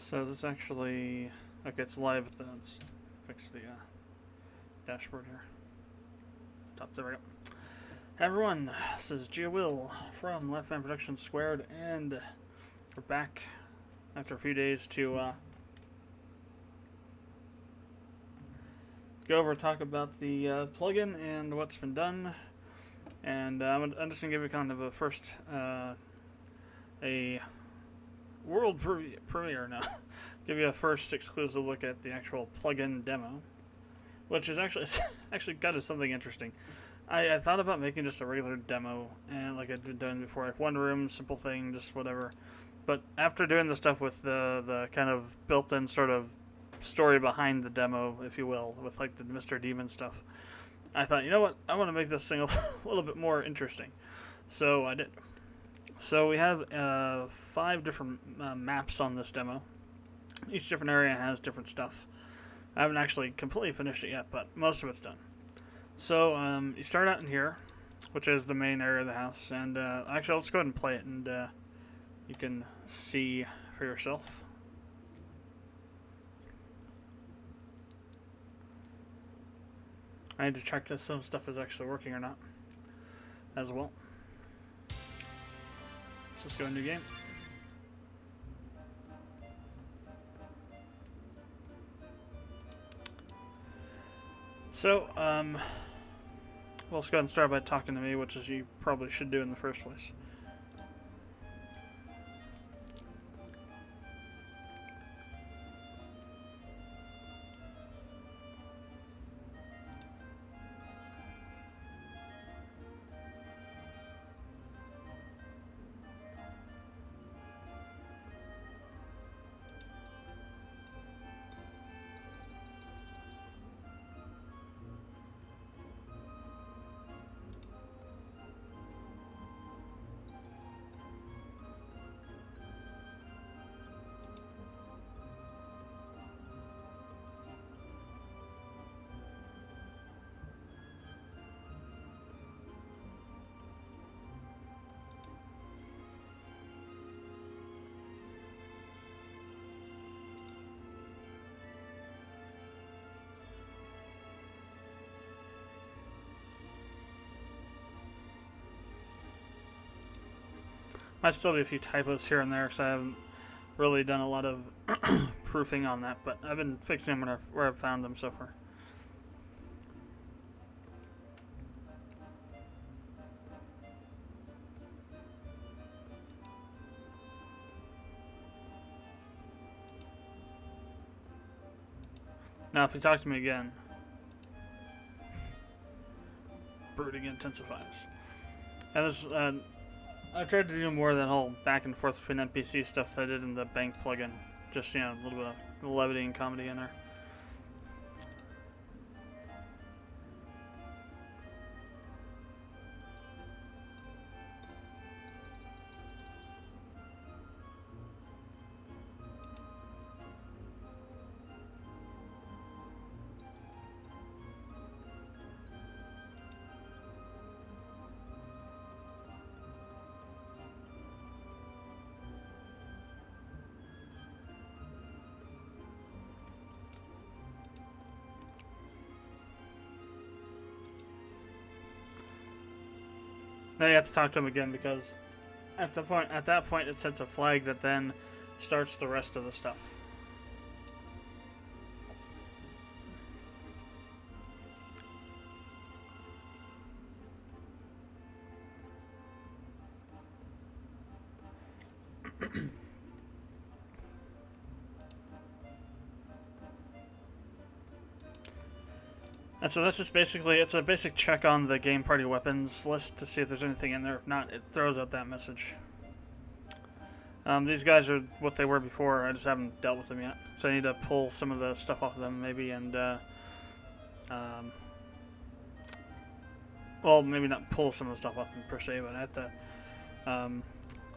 So this actually, okay, it's live, but then let's fix the dashboard here. Top, there we go. Hey everyone, this is Will from Productions², and we're back after a few days to go over and talk about the plugin and what's been done. And I'm just going to give you kind of a first, a world premiere now. Give you a first exclusive look at the actual plugin demo, which is actually kind of something interesting. I thought about making just a regular demo, and like I'd been done before, like one room, simple thing, just whatever. But after doing the stuff with the kind of built-in sort of story behind the demo, if you will, with like the Mr. Demon stuff, I thought, you know what, I want to make this thing a little bit more interesting. So I did. So we have 5 different maps on this demo. Each different area has different stuff. I haven't actually completely finished it yet, but most of it's done. So you start out in here, which is the main area of the house. And actually, let's go ahead and play it, and you can see for yourself. I need to check that some stuff is actually working or not as well. So let's go to new game. So, well, let's go ahead and start by talking to me, which is you probably should do in the first place. Might still be a few typos here and there because I haven't really done a lot of proofing on that, but I've been fixing them where I've found them so far. Now, if you talk to me again, brooding intensifies. And this, I tried to do more than whole back and forth between NPC stuff that I did in the bank plugin. Just, you know, a little bit of levity and comedy in there. Now you have to talk to him again because at that point it sets a flag that then starts the rest of the stuff. And so that's just basically, it's a basic check on the game party weapons list to see if there's anything in there. If not, it throws out that message. These guys are what they were before. I just haven't dealt with them yet. So I need to pull some of the stuff off of them maybe, and well, maybe not pull some of the stuff off them per se, but I have to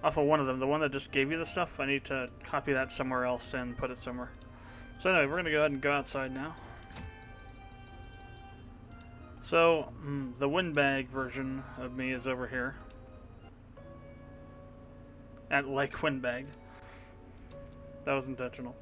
off of one of them, the one that just gave you the stuff, I need to copy that somewhere else and put it somewhere. So anyway, we're going to go ahead and go outside now. So, the windbag version of me is over here. At like windbag. That was intentional.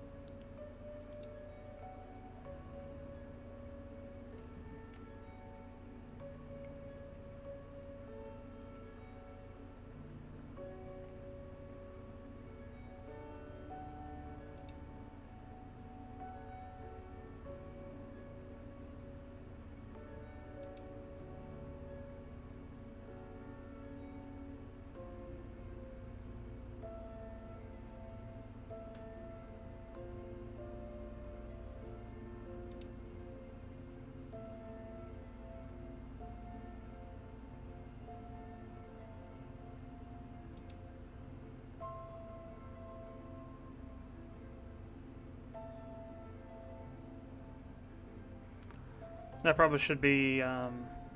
That probably should be, no,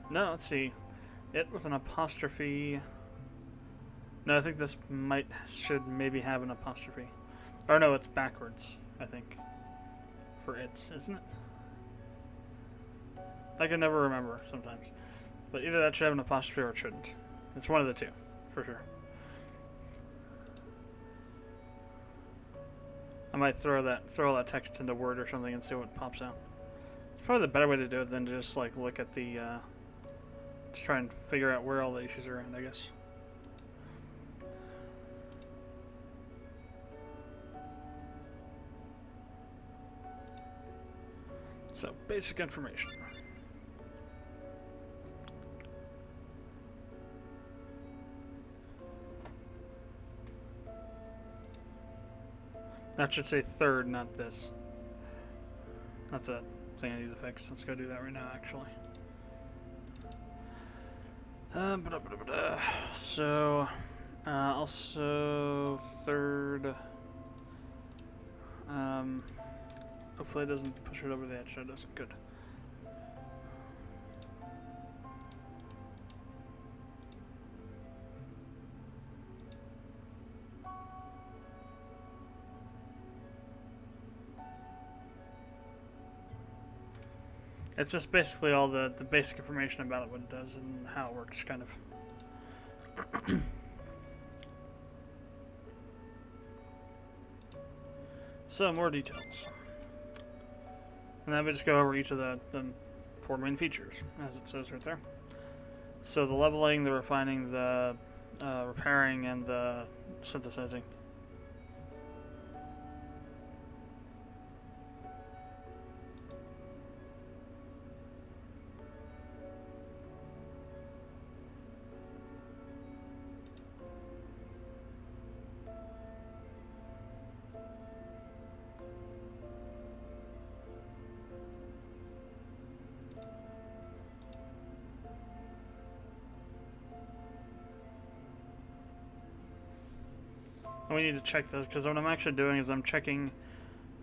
let's see. It with an apostrophe. No, I think this should maybe have an apostrophe. Or no, it's backwards, I think. For its, isn't it? I can never remember sometimes. But either that should have an apostrophe or it shouldn't. It's one of the two, for sure. I might throw that text into Word or something and see what pops out. It's probably the better way to do it than just like look at the just try and figure out where all the issues are in, I guess. So, basic information. That should say third, not this. That's a thing I need to fix. Let's go do that right now, actually. So, also third. Hopefully it doesn't push it over the edge. That doesn't. Good. It's just basically all the basic information about it, what it does, and how it works, kind of. So, more details. And then we just go over each of the 4 main features, as it says right there. So the leveling, the refining, the repairing, and the synthesizing. And we need to check those, because what I'm actually doing is I'm checking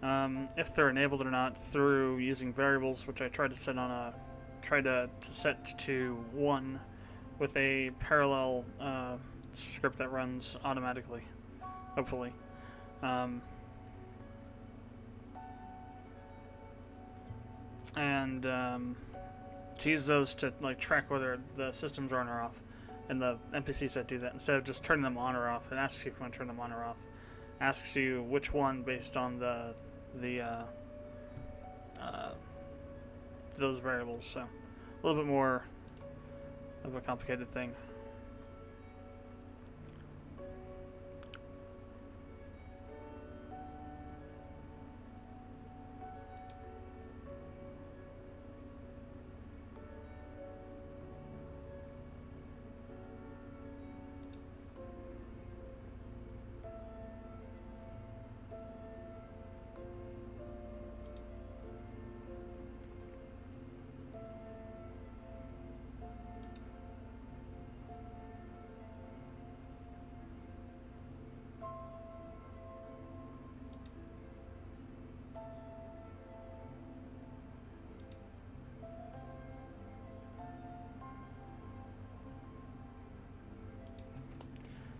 if they're enabled or not through using variables, which I tried to set on set to 1 with a parallel script that runs automatically, hopefully. And to use those to like track whether the system's on or off. And the NPCs that do that, instead of just turning them on or off, it asks you if you want to turn them on or off. Asks you which one based on those variables. So a little bit more of a complicated thing.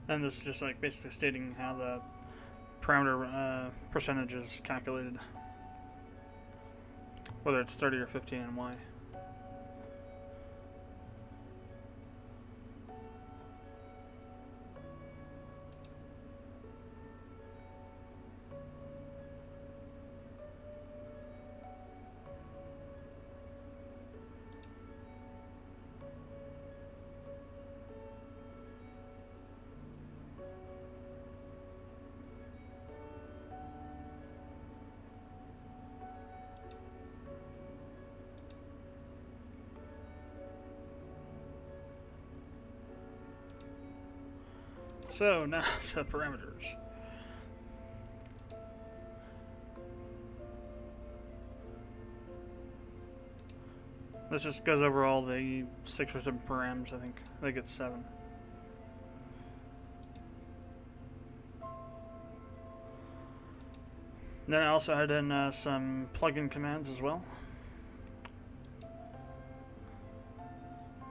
And this is just like basically stating how the parameter percentage is calculated, whether it's 30 or 15 and why. So now to parameters. This just goes over all the 6 or 7 params, I think. I think it's 7. Then I also had in some plugin commands as well.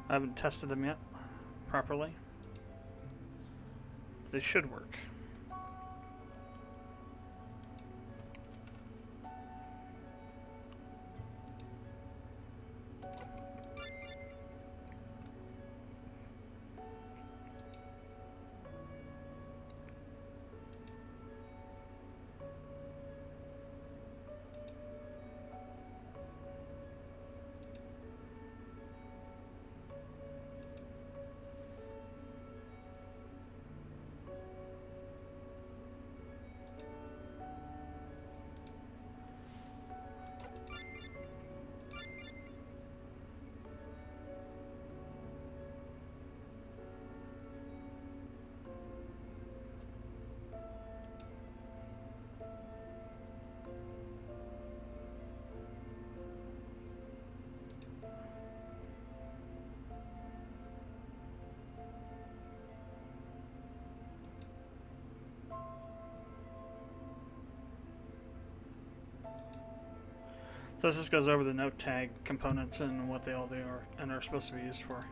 I haven't tested them yet properly. They should work. So this just goes over the note tag components and what they all do and are supposed to be used for.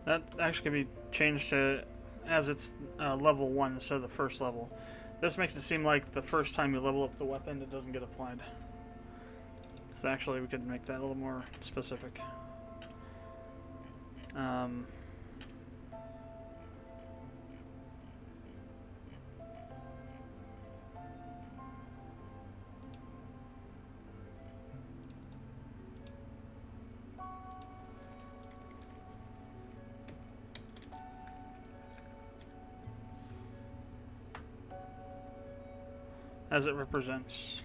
That actually can be changed to as it's level 1 instead of the first level. This makes it seem like the first time you level up the weapon, it doesn't get applied. So actually, we could make that a little more specific. As it represents.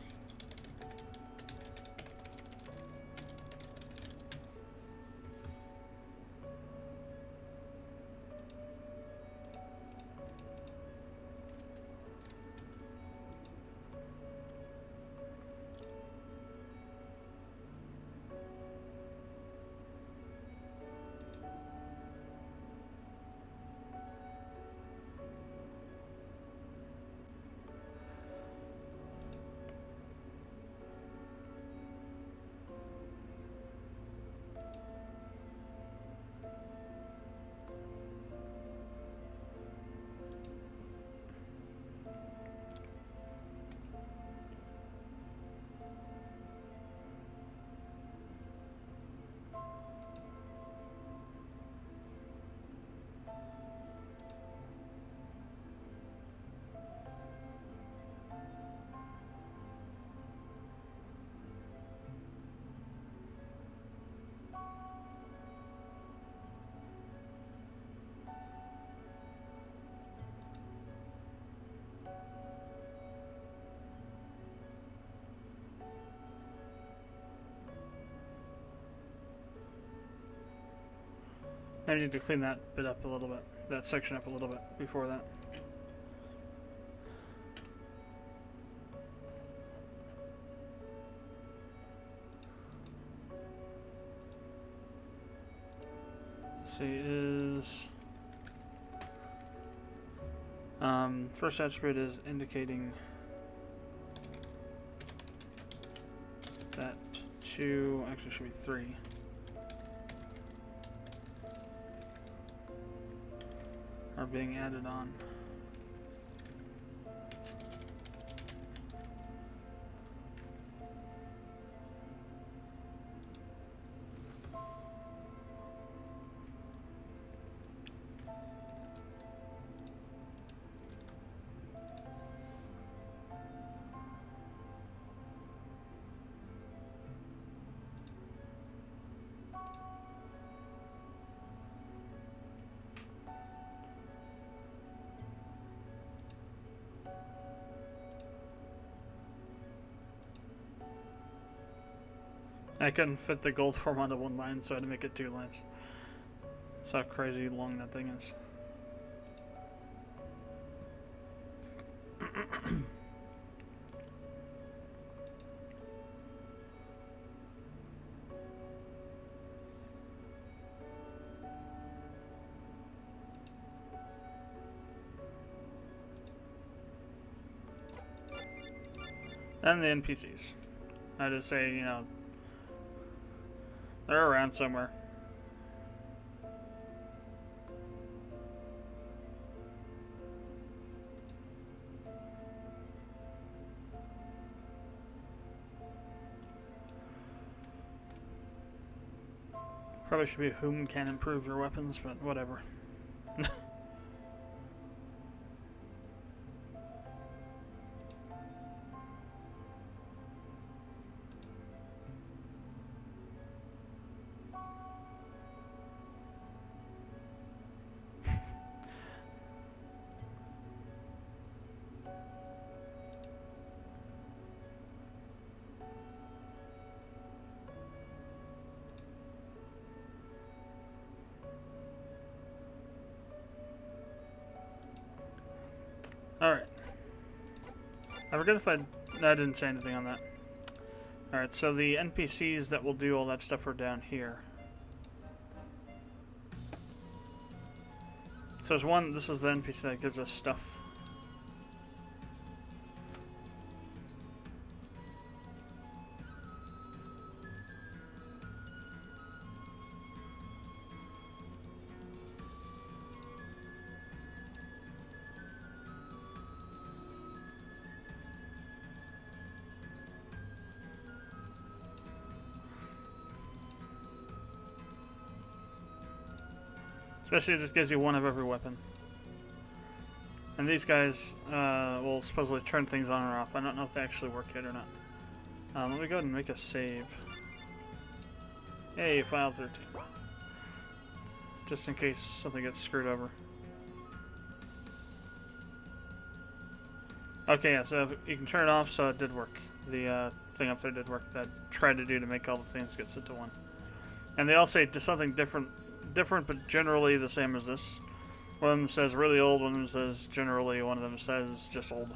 I need to clean that bit up a little bit, that section up a little bit before that. Let's see, is first attribute is indicating that 2, actually it should be 3. Are being added on. I couldn't fit the gold form onto one line, so I had to make it 2 lines. That's how crazy long that thing is. And the NPCs. I just say, you know, they're around somewhere. Probably should be whom can improve your weapons, but whatever. Alright. I forget if I didn't say anything on that. Alright, so the NPCs that will do all that stuff are down here. So there's one, this is the NPC that gives us stuff. Especially it just gives you one of every weapon. And these guys will supposedly turn things on or off. I don't know if they actually work yet or not. Let me go ahead and make a save. Hey, file 13. Just in case something gets screwed over. Okay, yeah, so you can turn it off, so it did work. The thing up there did work that I tried to do to make all the things get set to 1. And they all say something different, but generally the same as this. One of them says really old, one of them says generally, one of them says just old.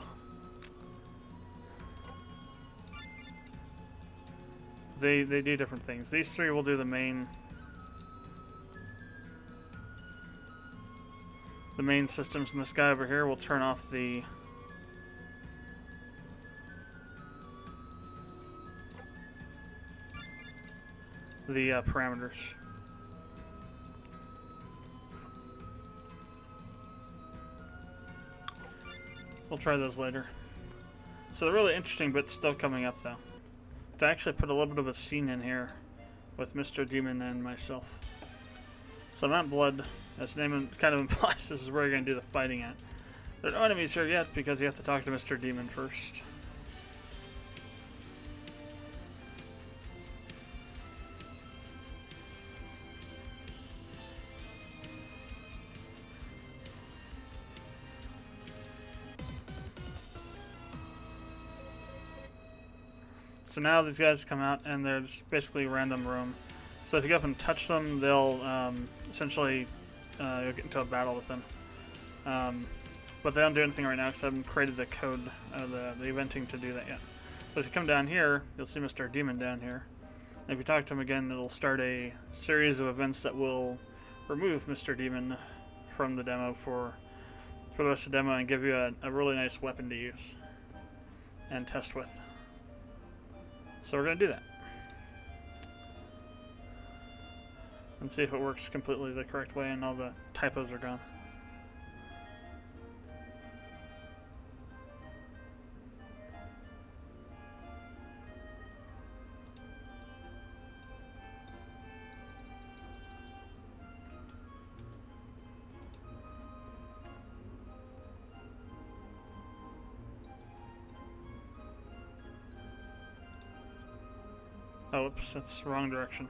They do different things. These 3 will do the main systems, and this guy over here will turn off the parameters. We'll try those later. So they're really interesting, but still coming up though. To actually put a little bit of a scene in here with Mr. Demon and myself. So I'm at Blood. As the name kind of implies, this is where you're going to do the fighting at. There are no enemies here yet because you have to talk to Mr. Demon first. So now these guys come out and they're just basically random room. So if you go up and touch them, they'll essentially you'll get into a battle with them. But they don't do anything right now because I haven't created the code, the eventing to do that yet. But if you come down here, you'll see Mr. Demon down here. And if you talk to him again, it'll start a series of events that will remove Mr. Demon from the demo for the rest of the demo and give you a really nice weapon to use and test with. So we're going to do that. and see if it works completely the correct way and all the typos are gone. Oh, oops, that's the wrong direction.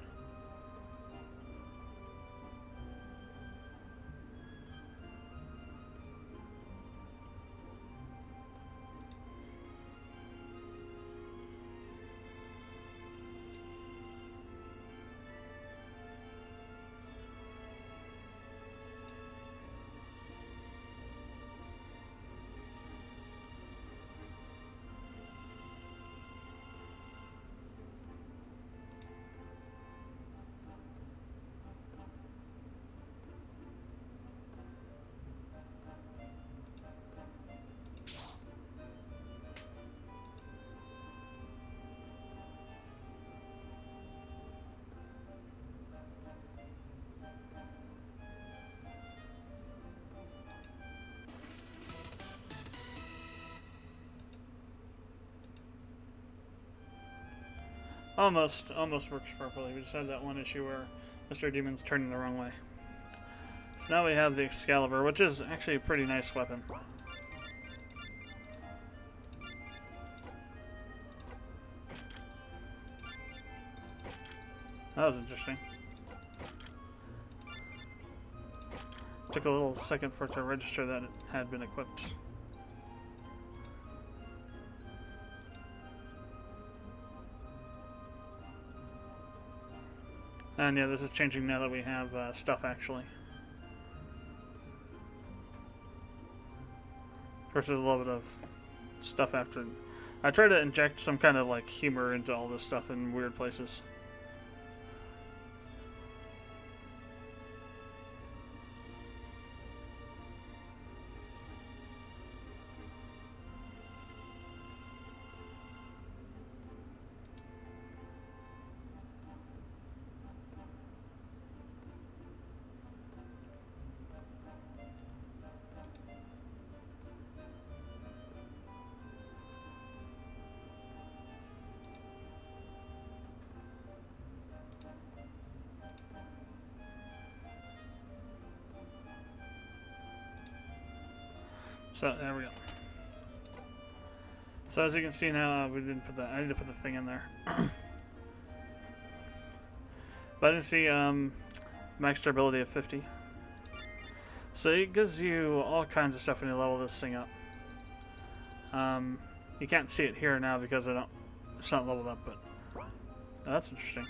Almost works properly. We just had that one issue where Mr. Demon's turning the wrong way. So now we have the Excalibur, which is actually a pretty nice weapon. That was interesting. Took a little second for it to register that it had been equipped. And yeah, this is changing now that we have stuff actually. Versus a little bit of stuff after. I try to inject some kind of like humor into all this stuff in weird places. So there we go. So as you can see now, we didn't put that. I need to put the thing in there. But I didn't see max durability of 50. So it gives you all kinds of stuff when you level this thing up. You can't see it here now because it's not leveled up, but that's interesting.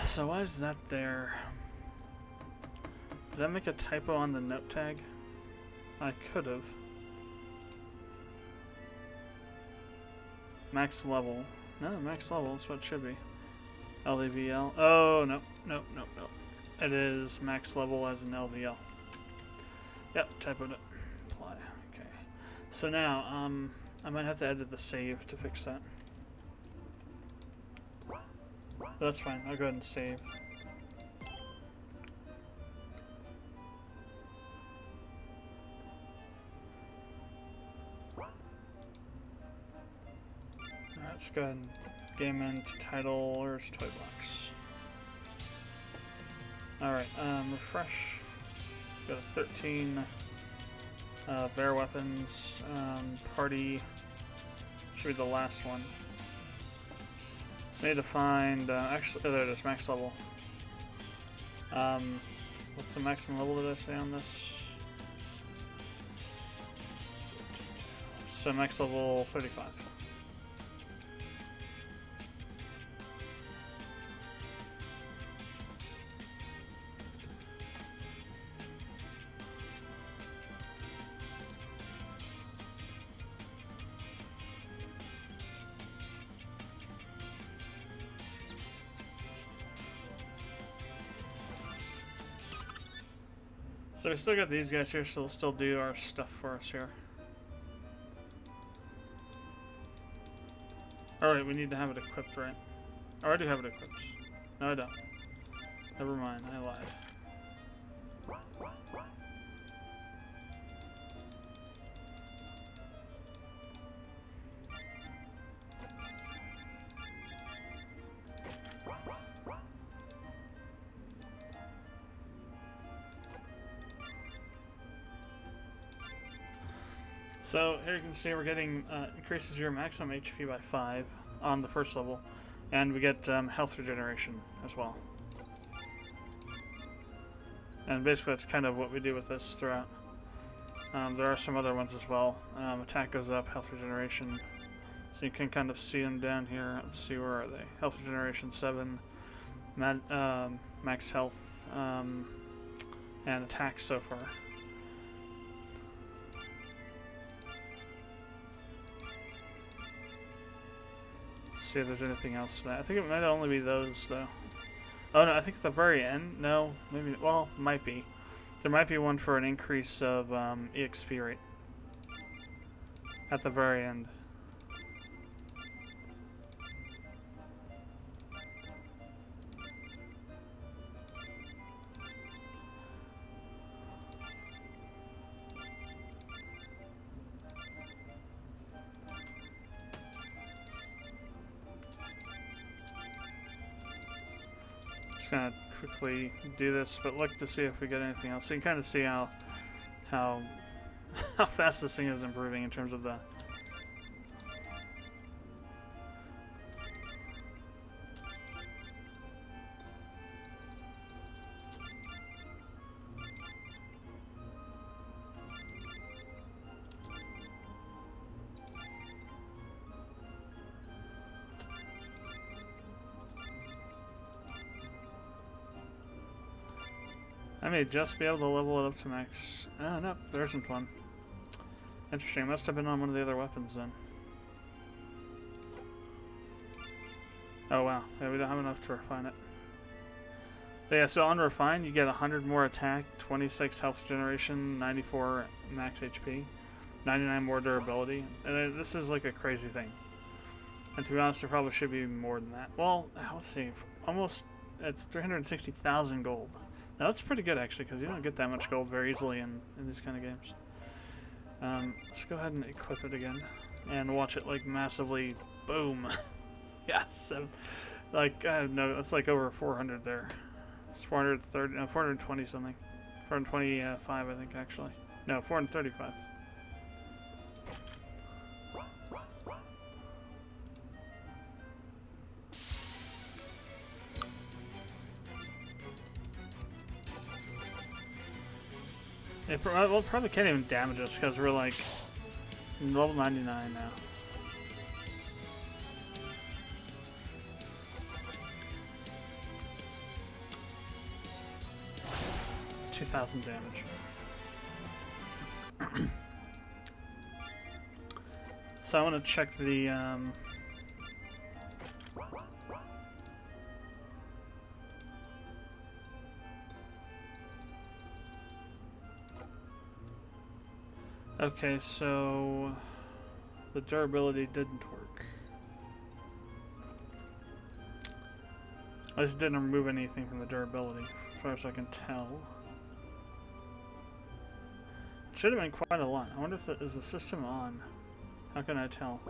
So why is that there? Did I make a typo on the note tag? I could have. Max level. No, max level, that's what it should be. LEVL. Oh, no. It is max level as an LVL. Yep, typoed it. Apply. Okay. So now, I might have to edit the save to fix that. But that's fine, I'll go ahead and save. Let's go ahead and game into title. Where's Toy Box? Alright, refresh. Go to 13. Bear weapons. Party. Should be the last one. So I need to find. Actually, oh, there it is, max level. What's the maximum level did I say on this? So max level 35. So we still got these guys here, so they'll still do our stuff for us here. Alright, we need to have it equipped, right? Oh, I do have it equipped. No, I don't. Never mind, I lied. So here you can see we're getting increases your maximum HP by 5 on the first level, and we get health regeneration as well. And basically that's kind of what we do with this throughout. There are some other ones as well. Attack goes up, health regeneration. So you can kind of see them down here. Let's see, where are they? Health regeneration 7, max health, and attack so far. See if there's anything else to that. I think it might only be those though. Oh no, I think at the very end, no, maybe, well, might be. There might be one for an increase of EXP rate at the very end. Just gonna quickly do this, but look to see if we get anything else. So you can kind of see how fast this thing is improving in terms of the. I may just be able to level it up to max. Oh, no, there isn't one. Interesting, must have been on one of the other weapons then. Oh wow, yeah, we don't have enough to refine it. But yeah, so on refine, you get 100 more attack, 26 health generation, 94 max HP, 99 more durability. And this is like a crazy thing. And to be honest, there probably should be more than that. Well, let's see, almost, it's 360,000 gold. Now that's pretty good actually, because you don't get that much gold very easily in these kind of games. Let's go ahead and equip it again, and watch it like massively boom. Yeah, 7. Like no, that's like over 400 there. It's 430, no, 420 something, 425 I think actually. No, 435. It probably can't even damage us because we're like level 99 now. $2,000 damage. So I want to check the okay, so the durability didn't work. This didn't remove anything from the durability, as far as I can tell. It should have been quite a lot. I wonder if is the system on? How can I tell?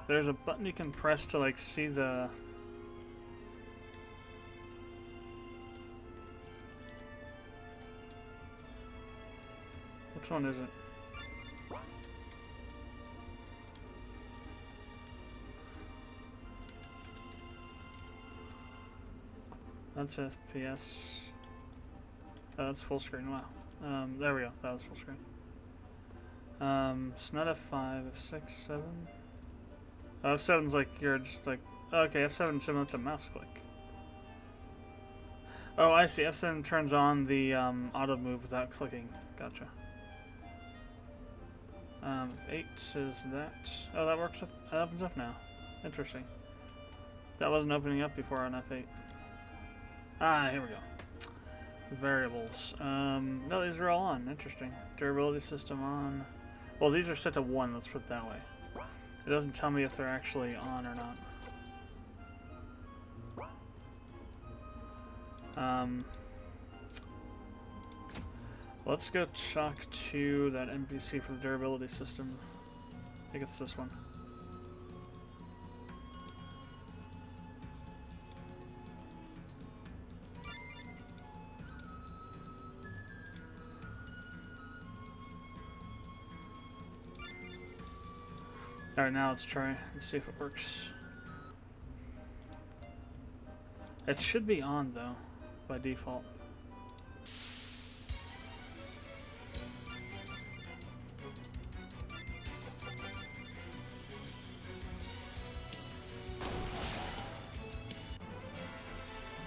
There's a button you can press to like see the. Which one is it? That's FPS. Oh, that's full screen. Wow. There we go. That was full screen. It's not F5, F6, 7. Oh, F7's like you're just like. Okay, F7 simulates a mouse click. Oh, I see. F7 turns on the auto move without clicking. Gotcha. F8 is that. Oh, that works up. That opens up now. Interesting. That wasn't opening up before on F8. Ah, here we go. Variables. No, these are all on. Interesting. Durability system on. Well, these are set to 1. Let's put it that way. It doesn't tell me if they're actually on or not. Let's go talk to that NPC for the durability system. I think it's this one. Alright, now let's try and see if it works. It should be on, though, by default.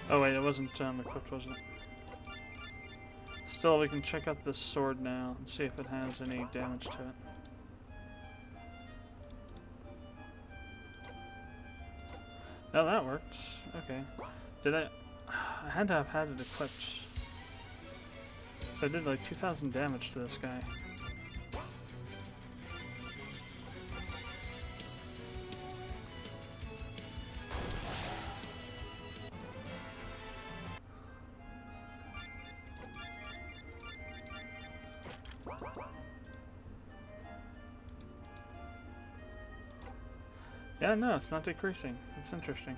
Oh wait, it wasn't equipped, wasn't it? Still, we can check out this sword now and see if it has any damage to it. Oh, that worked. Okay. Did I had to have had it equipped. So I did like 2,000 damage to this guy. Yeah, no, it's not decreasing. It's interesting.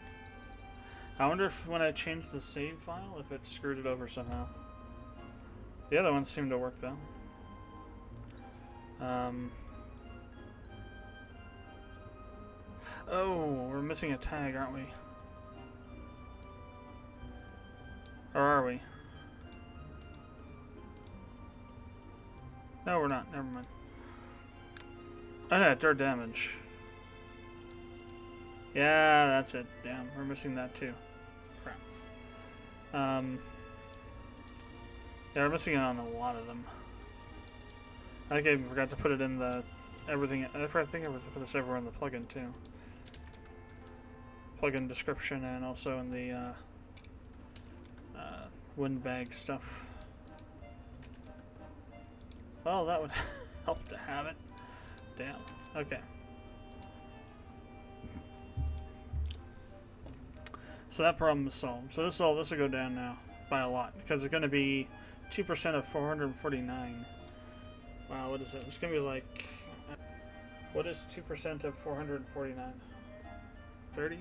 I wonder if when I changed the save file, if it screwed it over somehow. The other ones seem to work, though. Oh, we're missing a tag, aren't we? Or are we? No, we're not. Never mind. Oh, yeah, dirt damage. Yeah, that's it. Damn, we're missing that too. Crap. Yeah, we're missing it on a lot of them. I think I forgot to put it in the everything. I think I forgot to put this everywhere in the plugin too. Plugin description and also in the windbag stuff. Well, that would help to have it. Damn. Okay. So that problem is solved. So this will go down now by a lot because it's going to be 2% of 449. Wow, what is it? It's going to be like, what is 2% of 449? 30?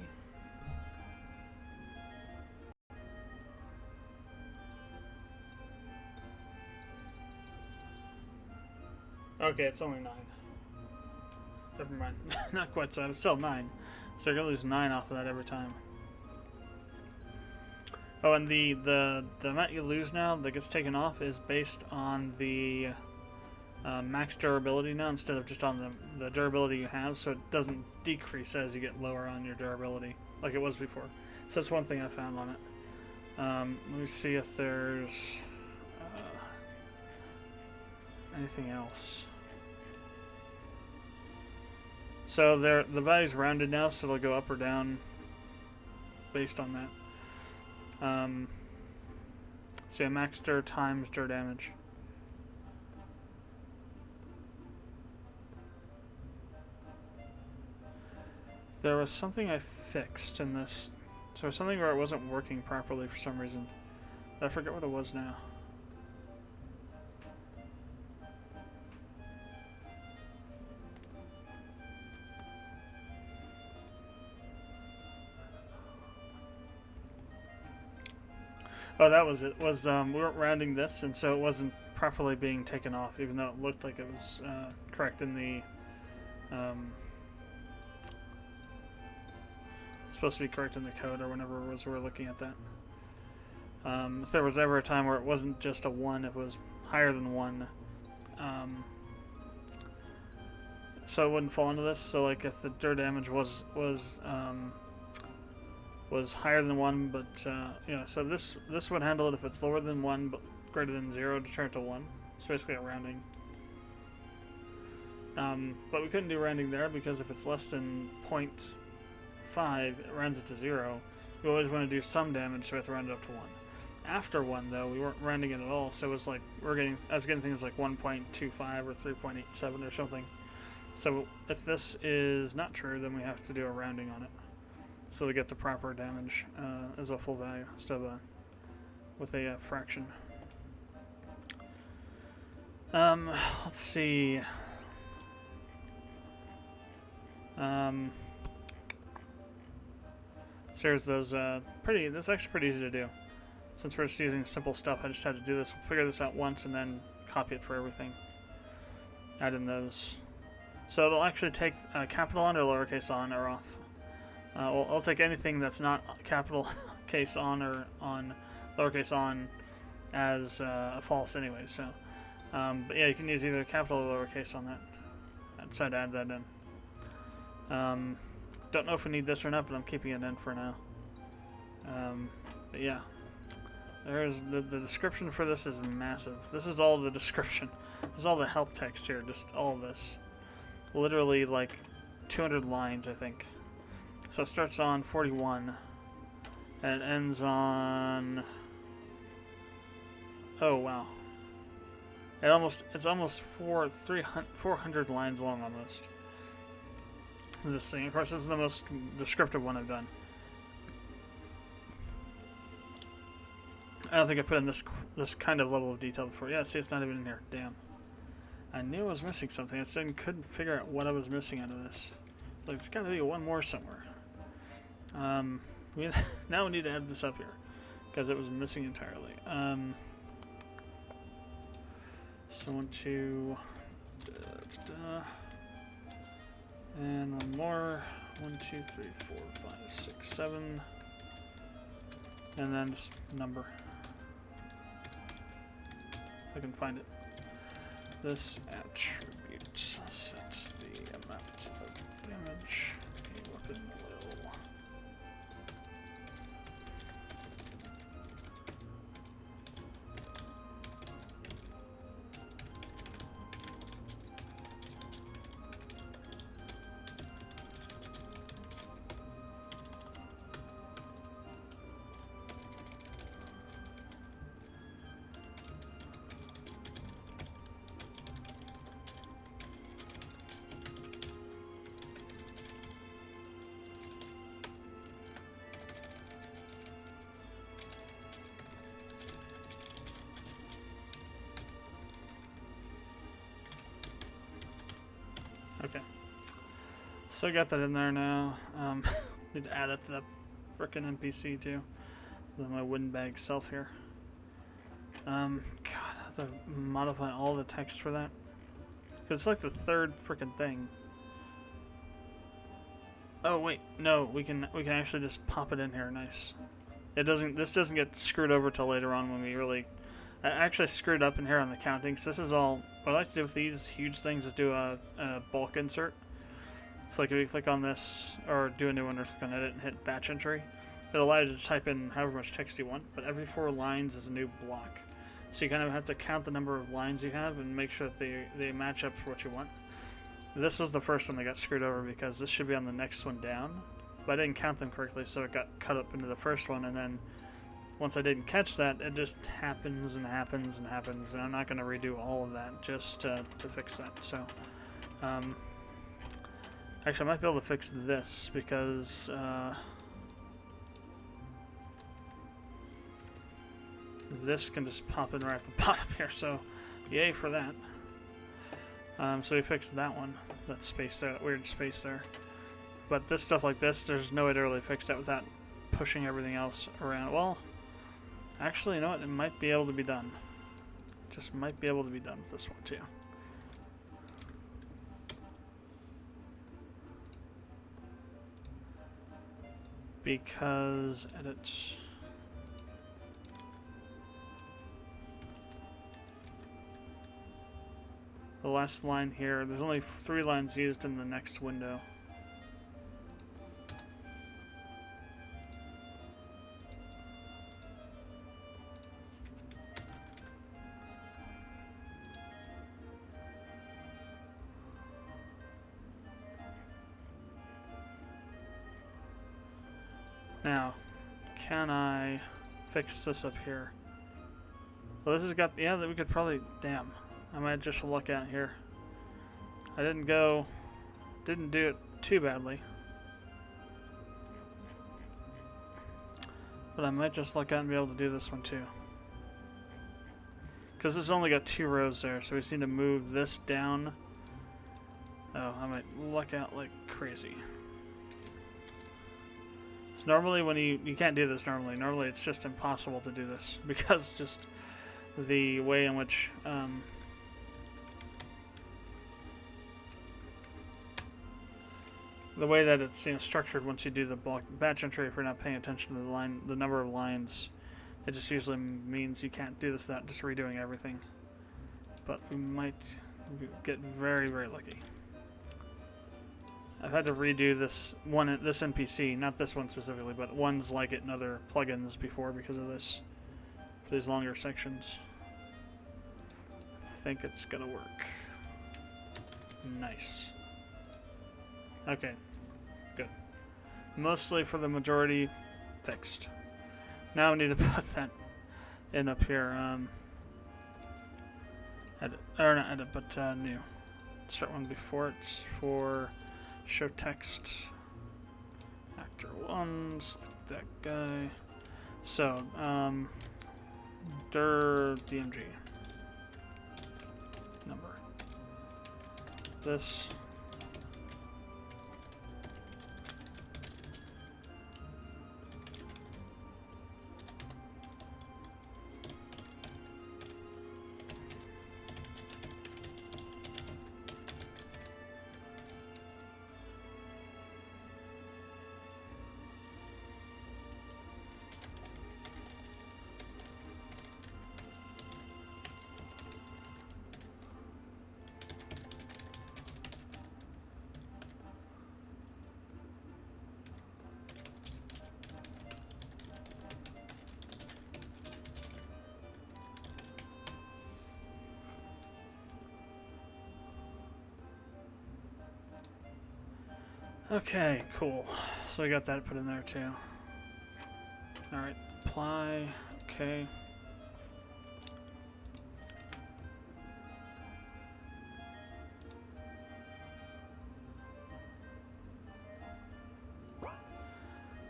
Okay, it's only 9. Never mind. Not quite so. It's still 9. So you're going to lose 9 off of that every time. Oh, and the amount you lose now that gets taken off is based on the max durability now instead of just on the durability you have, so it doesn't decrease as you get lower on your durability like it was before. So that's one thing I found on it. Let me see if there's anything else. So the value's rounded now, so they'll go up or down based on that. So yeah, max dur times dur damage. There was something I fixed in this. So there was something where it wasn't working properly for some reason. But I forget what it was now. Oh, that was it. Was we weren't rounding this, and so it wasn't properly being taken off, even though it looked like it was correct in the supposed to be correct in the code or whenever it was we were looking at that. If there was ever a time where it wasn't just a 1, it was higher than 1. So it wouldn't fall into this. So like if the dur damage was higher than 1, but yeah, so this would handle it if it's lower than 1 but greater than 0 to turn it to 1. It's basically a rounding. But we couldn't do rounding there because if it's less than 0.5, it rounds it to 0. We always want to do some damage, so we have to round it up to 1. After 1, though, we weren't rounding it at all, so it was like I was getting things like 1.25 or 3.87 or something. So if this is not true, then we have to do a rounding on it, so we get the proper damage as a full value instead of with a fraction. Let's see. So here's those. This is actually pretty easy to do. Since we're just using simple stuff, I just had to do this. We'll figure this out once and then copy it for everything. Add in those. So it'll actually take capital on or lowercase on or off. I'll take anything that's not capital case on or on lowercase on as a false anyway. So, but yeah, you can use either capital or lowercase on that. I decided to add that in. Don't know if we need this or not, but I'm keeping it in for now. But yeah. There's the description for this is massive. This is all the description. This is all the help text here. Just all this. Literally like 200 lines, I think. So it starts on 41. And it ends on... Oh, wow. It's almost 400 lines long almost. This thing. Of course, this is the most descriptive one I've done. I don't think I put in this kind of level of detail before. Yeah, see, it's not even in here. Damn. I knew I was missing something. I still couldn't figure out what I was missing out of this. Like, there's got to be one more somewhere. Now we need to add this up here because it was missing entirely. So 1, 2, and one more. 1, 2, 3, 4, 5, 6, 7, and then just number. I can find it. This attribute sets the amount of damage a weapon will. Okay, so I got that in there now. Need to add it to the frickin' NPC too. With my wooden bag self here. God, I have to modify all the text for that. Cause it's like the third frickin' thing. Oh wait, no, we can actually just pop it in here. Nice. This doesn't get screwed over till later on when we really. I actually screwed up in here on the counting. So this is all. What I like to do with these huge things is do a bulk insert. So like if you click on this or do a new one or click on edit and hit batch entry, it'll allow you to type in however much text you want. But every 4 lines is a new block. So you kind of have to count the number of lines you have and make sure that they match up for what you want. This was the first one that got screwed over because this should be on the next one down. But I didn't count them correctly, so it got cut up into the first one, and then once I didn't catch that, it just happens and happens and happens, and I'm not going to redo all of that just to fix that. So, actually, I might be able to fix this because this can just pop in right at the bottom here. So, yay for that. So we fixed that one, that space there, that weird space there. But this stuff like this, there's no way to really fix that without pushing everything else around. Well, actually, you know what? It might be able to be done. Just might be able to be done with this one, too. Because edit. The last line here, there's only 3 lines used in the next window. Now, can I fix this up here. Well, this has got, yeah, that we could probably, damn. I might just look at here. I didn't do it too badly. But I might just look out and be able to do this one too. Because it's only got 2 rows there, so we just need to move this down. Oh, I might luck out like crazy. So normally when you can't do this normally. Normally it's just impossible to do this because just the way in which the way that it's structured once you do the batch entry, if you're not paying attention to the number of lines, it just usually means you can't do this without just redoing everything. But we might get very, very lucky. I've had to redo this NPC, not this one specifically, but ones like it in other plugins before because of this. For these longer sections. I think it's gonna work. Nice. Okay, good. Mostly for the majority fixed. Now we need to put that in up here. Edit, or not edit, but new. Start one before it's for show text. Actor 1, select that guy. So, dir DMG number. This. Okay, cool. So we got that put in there too. Alright, apply, okay.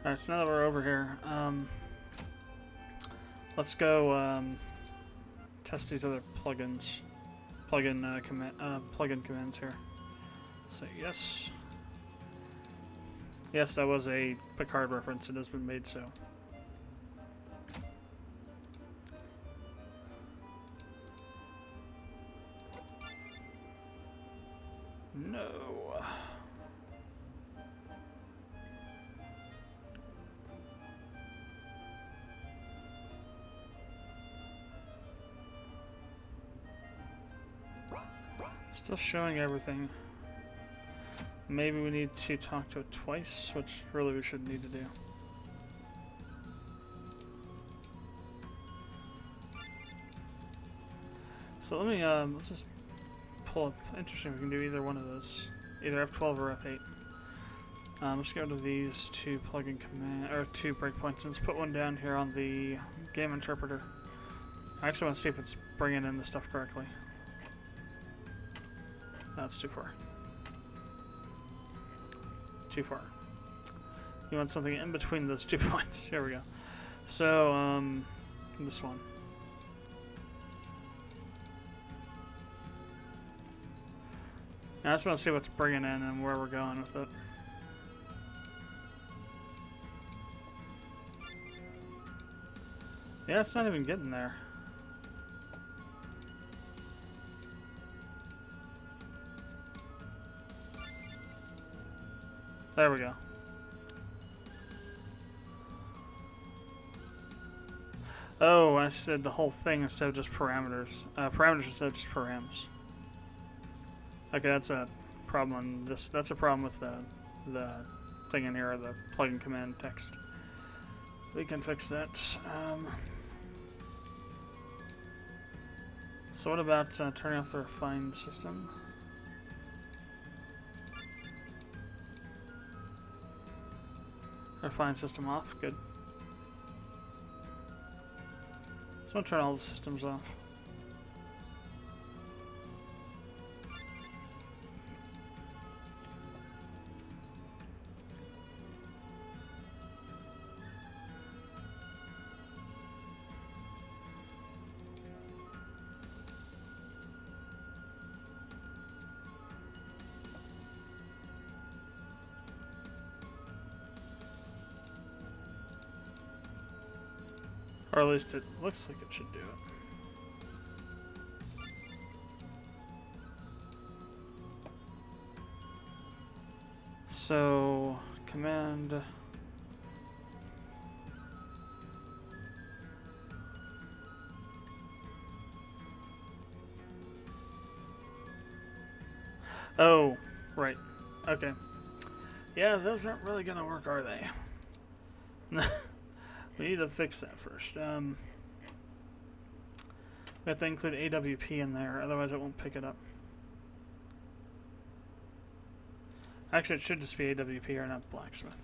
Alright, so now that we're over here, let's go test these other plugins. Plugin commands here. Say yes. Yes, that was a Picard reference. It has been made so. No. Still showing everything. Maybe we need to talk to it twice, which really we shouldn't need to do. So let me, let's just pull up. Interesting, we can do either one of those. Either F12 or F8. Let's go to these 2 plugin command, or 2 breakpoints, and let's put one down here on the game interpreter. I actually want to see if it's bringing in the stuff correctly. That's too far. Too far. You want something in between those 2 points. Here we go. So, this one. Now I just want to see what's bringing in and where we're going with it. Yeah, it's not even getting there. There we go. Oh, I said the whole thing instead of just parameters. Parameters instead of just params. Okay, that's a problem. That's a problem with the thing in here, the plugin command text. We can fix that. So what about turning off the refined system? Refine system off, good. So I'll turn all the systems off. Or at least it looks like it should do it. So, command... Oh, right. Okay. Yeah, those aren't really gonna work, are they? We need to fix that first. We have to include AWP in there, otherwise it won't pick it up. Actually, it should just be AWP or not blacksmith.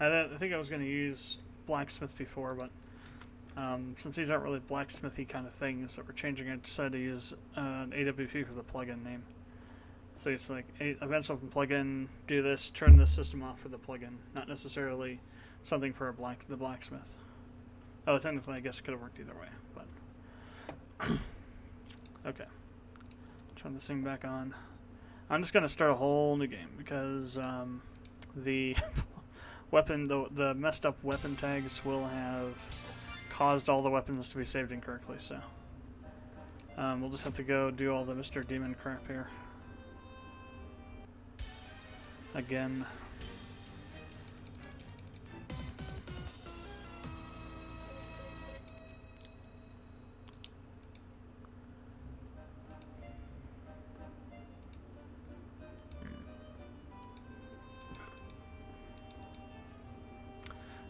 I think I was going to use blacksmith before, but since these aren't really blacksmithy kind of things that we're changing, I decided to use an AWP for the plugin name. So it's like events open plugin, do this, turn this system off for the plugin, not necessarily something for the blacksmith. Oh, technically, I guess it could have worked either way, but okay. Turn this thing back on. I'm just gonna start a whole new game because the weapon, the messed up weapon tags will have caused all the weapons to be saved incorrectly. So we'll just have to go do all the Mr. Demon crap here again.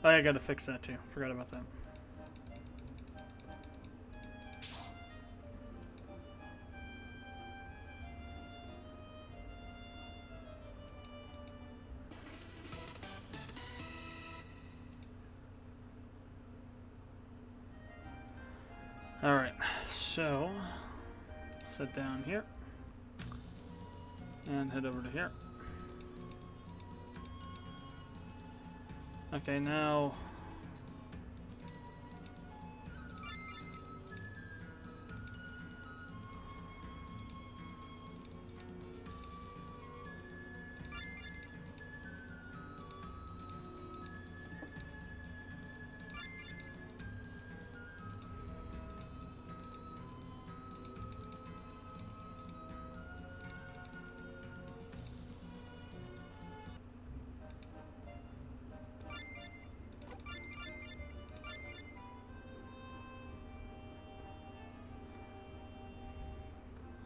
Oh, yeah, I gotta fix that too. Forgot about that. Alright, so sit down here and head over to here. Okay, now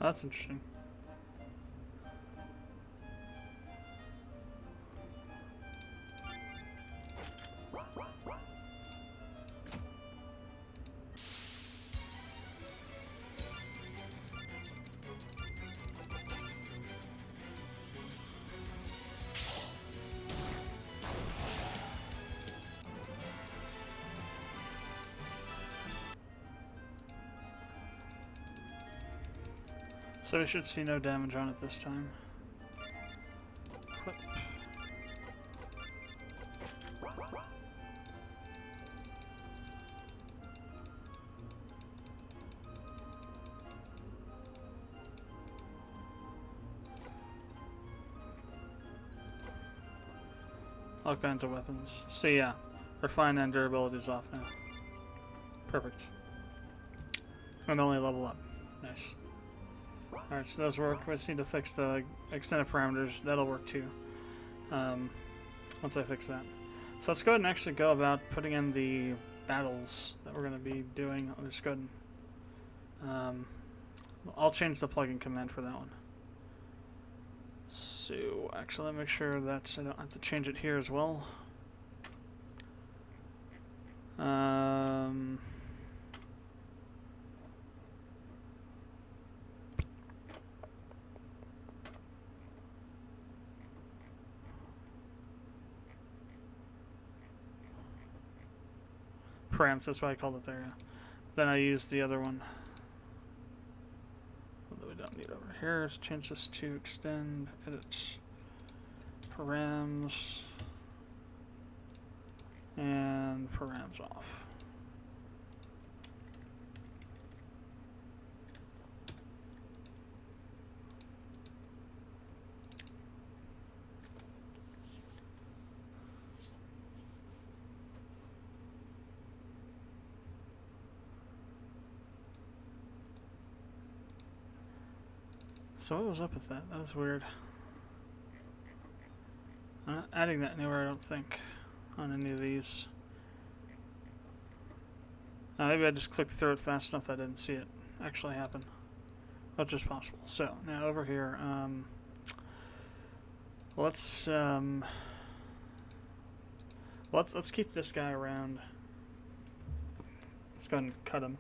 that's interesting. So we should see no damage on it this time. Equip. All kinds of weapons. So yeah, refine and durability is off now. Perfect. And only level up. Nice. Alright, so those work. We just need to fix the extended parameters. That'll work too. Once I fix that. So let's go ahead and actually go about putting in the battles that we're going to be doing. I'll just go ahead and I'll change the plugin command for that one. So actually, let me make sure that I don't have to change it here as well. Params, that's why I called it there. Yeah. Then I use the other one that we don't need over here. Let's change this to extend, edit, params, and params off. So what was up with that? That was weird. I'm not adding that anywhere, I don't think, on any of these. Maybe I just clicked through it fast enough that I didn't see it actually happen, which is possible. So now over here, let's keep this guy around. Let's go ahead and cut him.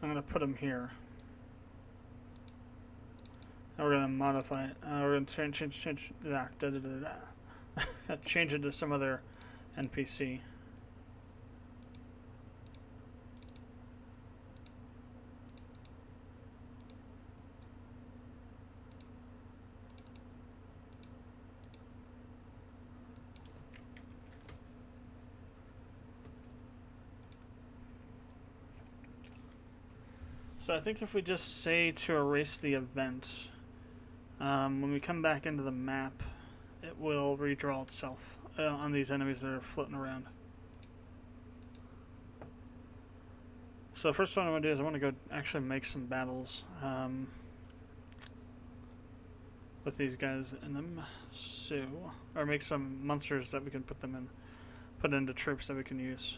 I'm going to put him here. Now we're going to modify it. We're going to change change it to some other NPC. So I think if we just say to erase the event, when we come back into the map, it will redraw itself on these enemies that are floating around. So first one I want to do is I want to go actually make some battles with these guys in them. So, or make some monsters that we can put into troops that we can use.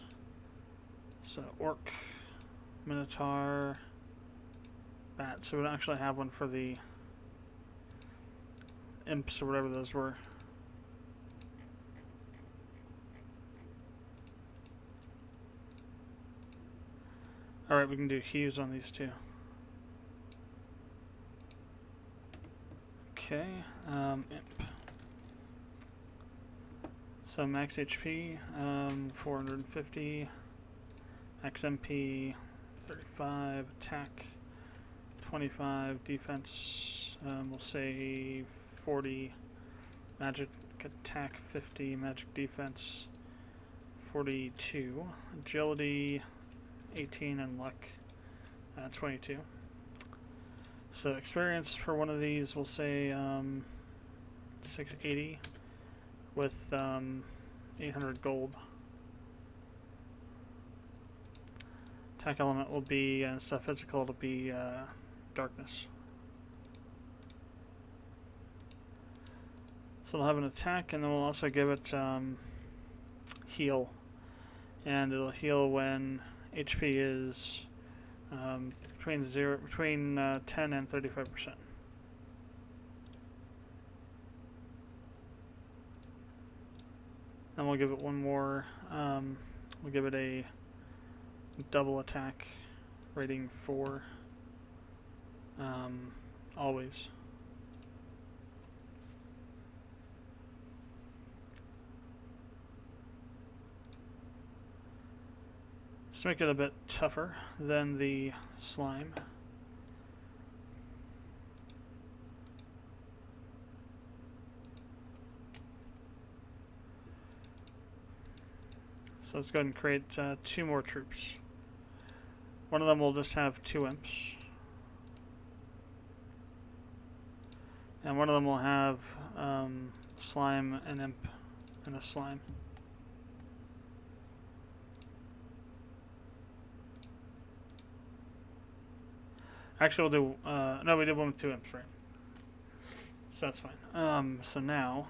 So orc, minotaur, bat. So we don't actually have one for the imps or whatever those were. Alright, we can do hues on these two. Okay, imp. So max HP, 450, max MP, 35, attack, 25, defense, we'll say 40, magic attack 50, magic defense 42, agility 18, and luck 22. So experience for one of these, we'll say 680 with 800 gold. Attack element will be, instead of physical, it'll be darkness. So it'll have an attack, and then we'll also give it heal. And it'll heal when HP is between 10 and 35%. And we'll give it one more. We'll give it a double attack, rating 4. Always. Let's make it a bit tougher than the slime. So let's go ahead and create 2 more troops. One of them will just have 2 imps. And one of them will have slime, an imp, and a slime. Actually, we'll do... no, we did one with 2 imps, right? So that's fine. So now...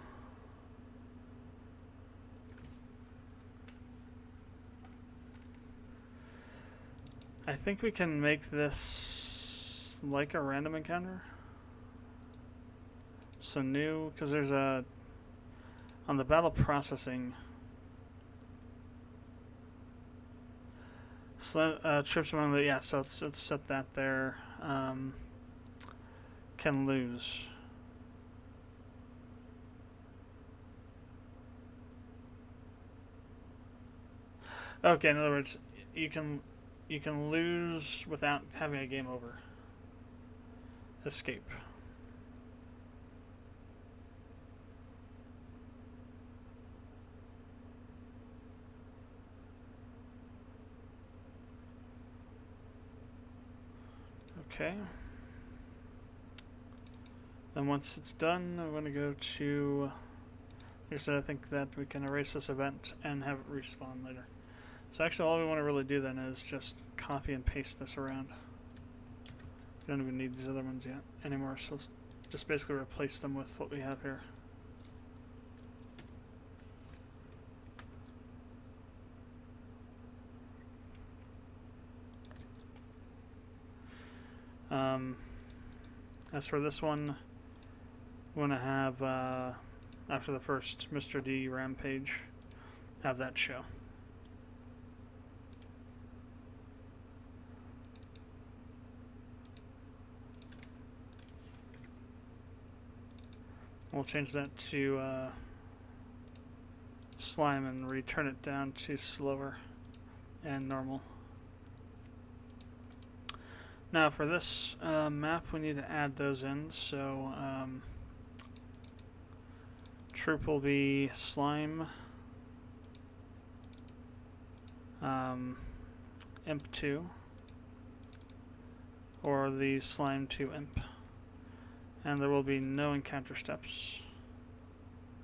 I think we can make this like a random encounter. So new, because there's a... On the battle processing... So, trips among the... Yeah, so let's set that there. Can lose. Okay, in other words, you can lose without having a game over. Escape. Okay. Then once it's done, I'm going to go to, like I said, I think that we can erase this event and have it respawn later. So actually all we want to really do then is just copy and paste this around. We don't even need these other ones yet anymore, so let's just basically replace them with what we have here. As for this one, we want to have, after the first Mr. D rampage, have that show. We'll change that to slime and return it down to slower and normal. Now for this map, we need to add those in. So troop will be slime, imp 2, or the slime 2 imp. And there will be no encounter steps.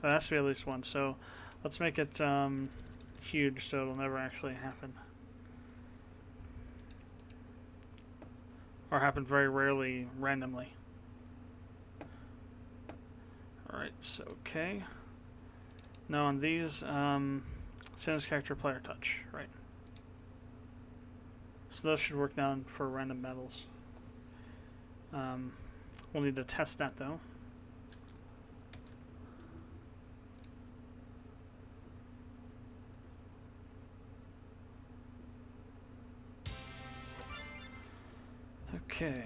There has to be at least one, so let's make it huge so it'll never actually happen. Or happen very rarely randomly. Alright, so okay. Now on these, Sin's character player touch, right. So those should work down for random battles. We'll need to test that though. Okay.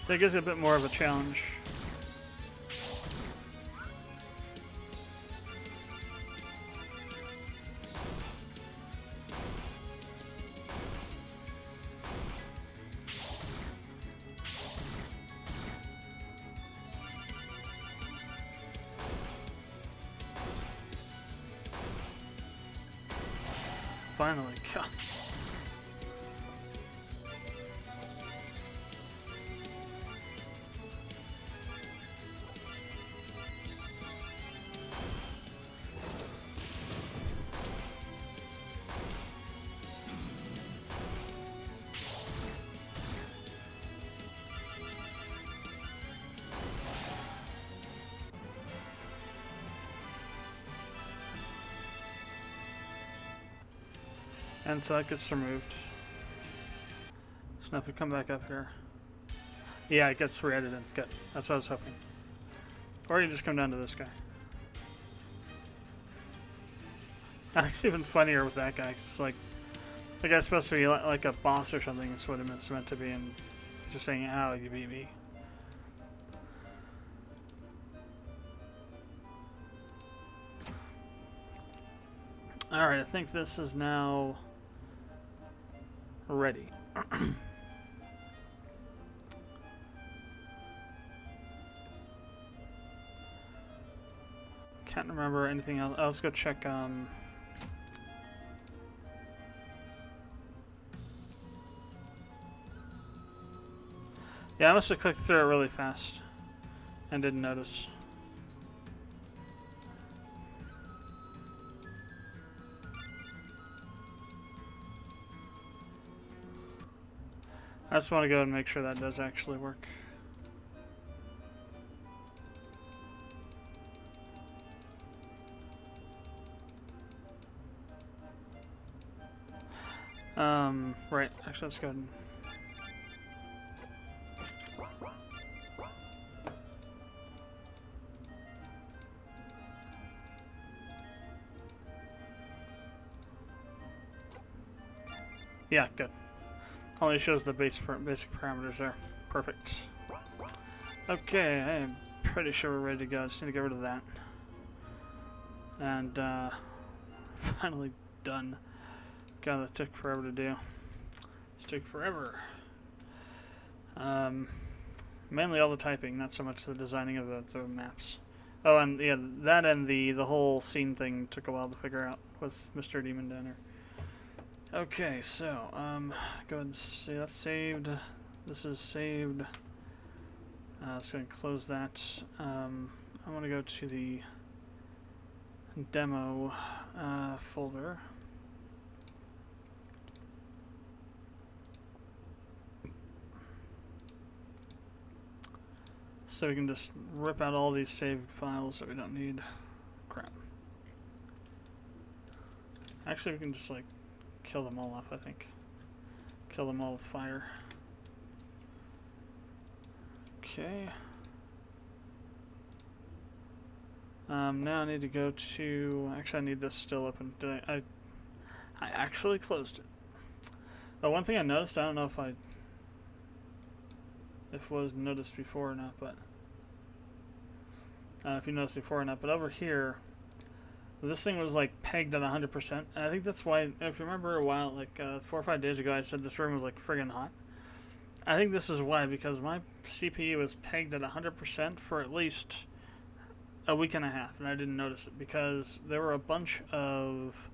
So it gives you a bit more of a challenge. Finally, God. And so that gets removed. So now if we come back up here. Yeah, it gets re-edited. Good. That's what I was hoping. Or you just come down to this guy. It's even funnier with that guy. It's like the guy's supposed to be like a boss or something. That's what it's meant to be. And he's just saying, ow, you beat me. Alright, I think this is now ready. Can't remember anything else. Oh, let's go check Yeah, I must have clicked through it really fast and didn't notice. I just want to go and make sure that does actually work. Right. Actually, let's go ahead and... Yeah, good. Only shows the basic parameters there. Perfect. Okay, I am pretty sure we're ready to go. Just need to get rid of that. And, finally done. God, that took forever to do. This took forever. Mainly all the typing, not so much the designing of the maps. Oh, and yeah, that and the whole scene thing took a while to figure out with Mr. Demon Downer. Okay, so, go ahead and see, that's saved. This is saved. Let's go ahead and close that. I want to go to the demo folder. So we can just rip out all these saved files that we don't need. Crap. Actually, we can just, like, kill them all off, I think. Kill them all with fire. Okay. Now I need to go to... Actually, I need this still open. Did I actually closed it. Oh, one thing I noticed, I don't know if it was noticed before or not, but... if you noticed before or not, but over here... This thing was like pegged at 100%, and I think that's why, if you remember a while, like 4 or 5 days ago, I said this room was like friggin' hot. I think this is why, because my CPU was pegged at 100% for at least a week and a half, and I didn't notice it, because there were a bunch of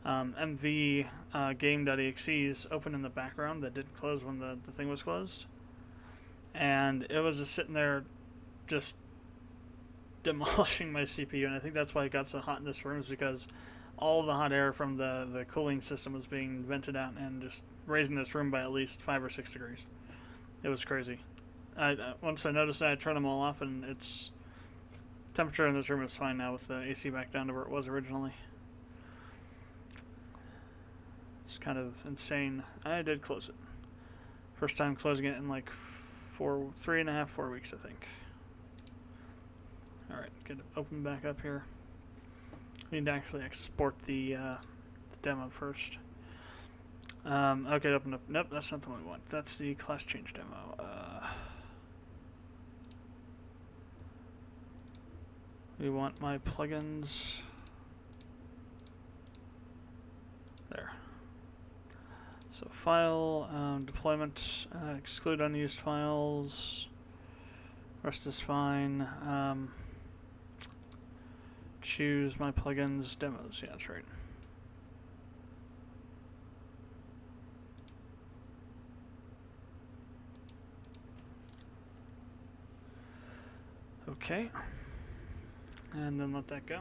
MV game.exes open in the background that didn't close when the thing was closed. And it was just sitting there just demolishing my CPU, and I think that's why it got so hot in this room, is because all the hot air from the cooling system was being vented out and just raising this room by at least 5 or 6 degrees. It was crazy. Once I noticed that, I turned them all off, and it's temperature in this room is fine now with the AC back down to where it was originally. It's kind of insane. I did close it. First time closing it in like 3.5, 4 weeks, I think. Alright, get it open back up here. We need to actually export the demo first. Okay, open up. Nope, that's not the one we want. That's the class change demo. We want my plugins. There. So file, deployment, exclude unused files. Rest is fine. Choose my plugins, demos. Yeah, that's right. Okay. And then let that go.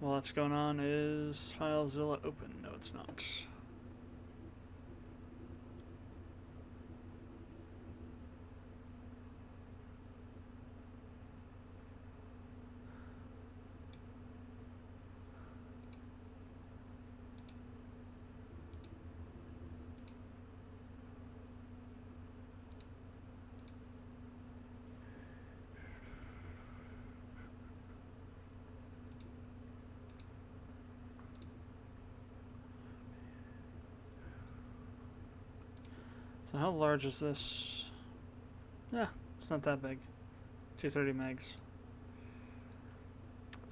While that's going on, is FileZilla open? No, it's not. So how large is this? Yeah, it's not that big. 230 megs.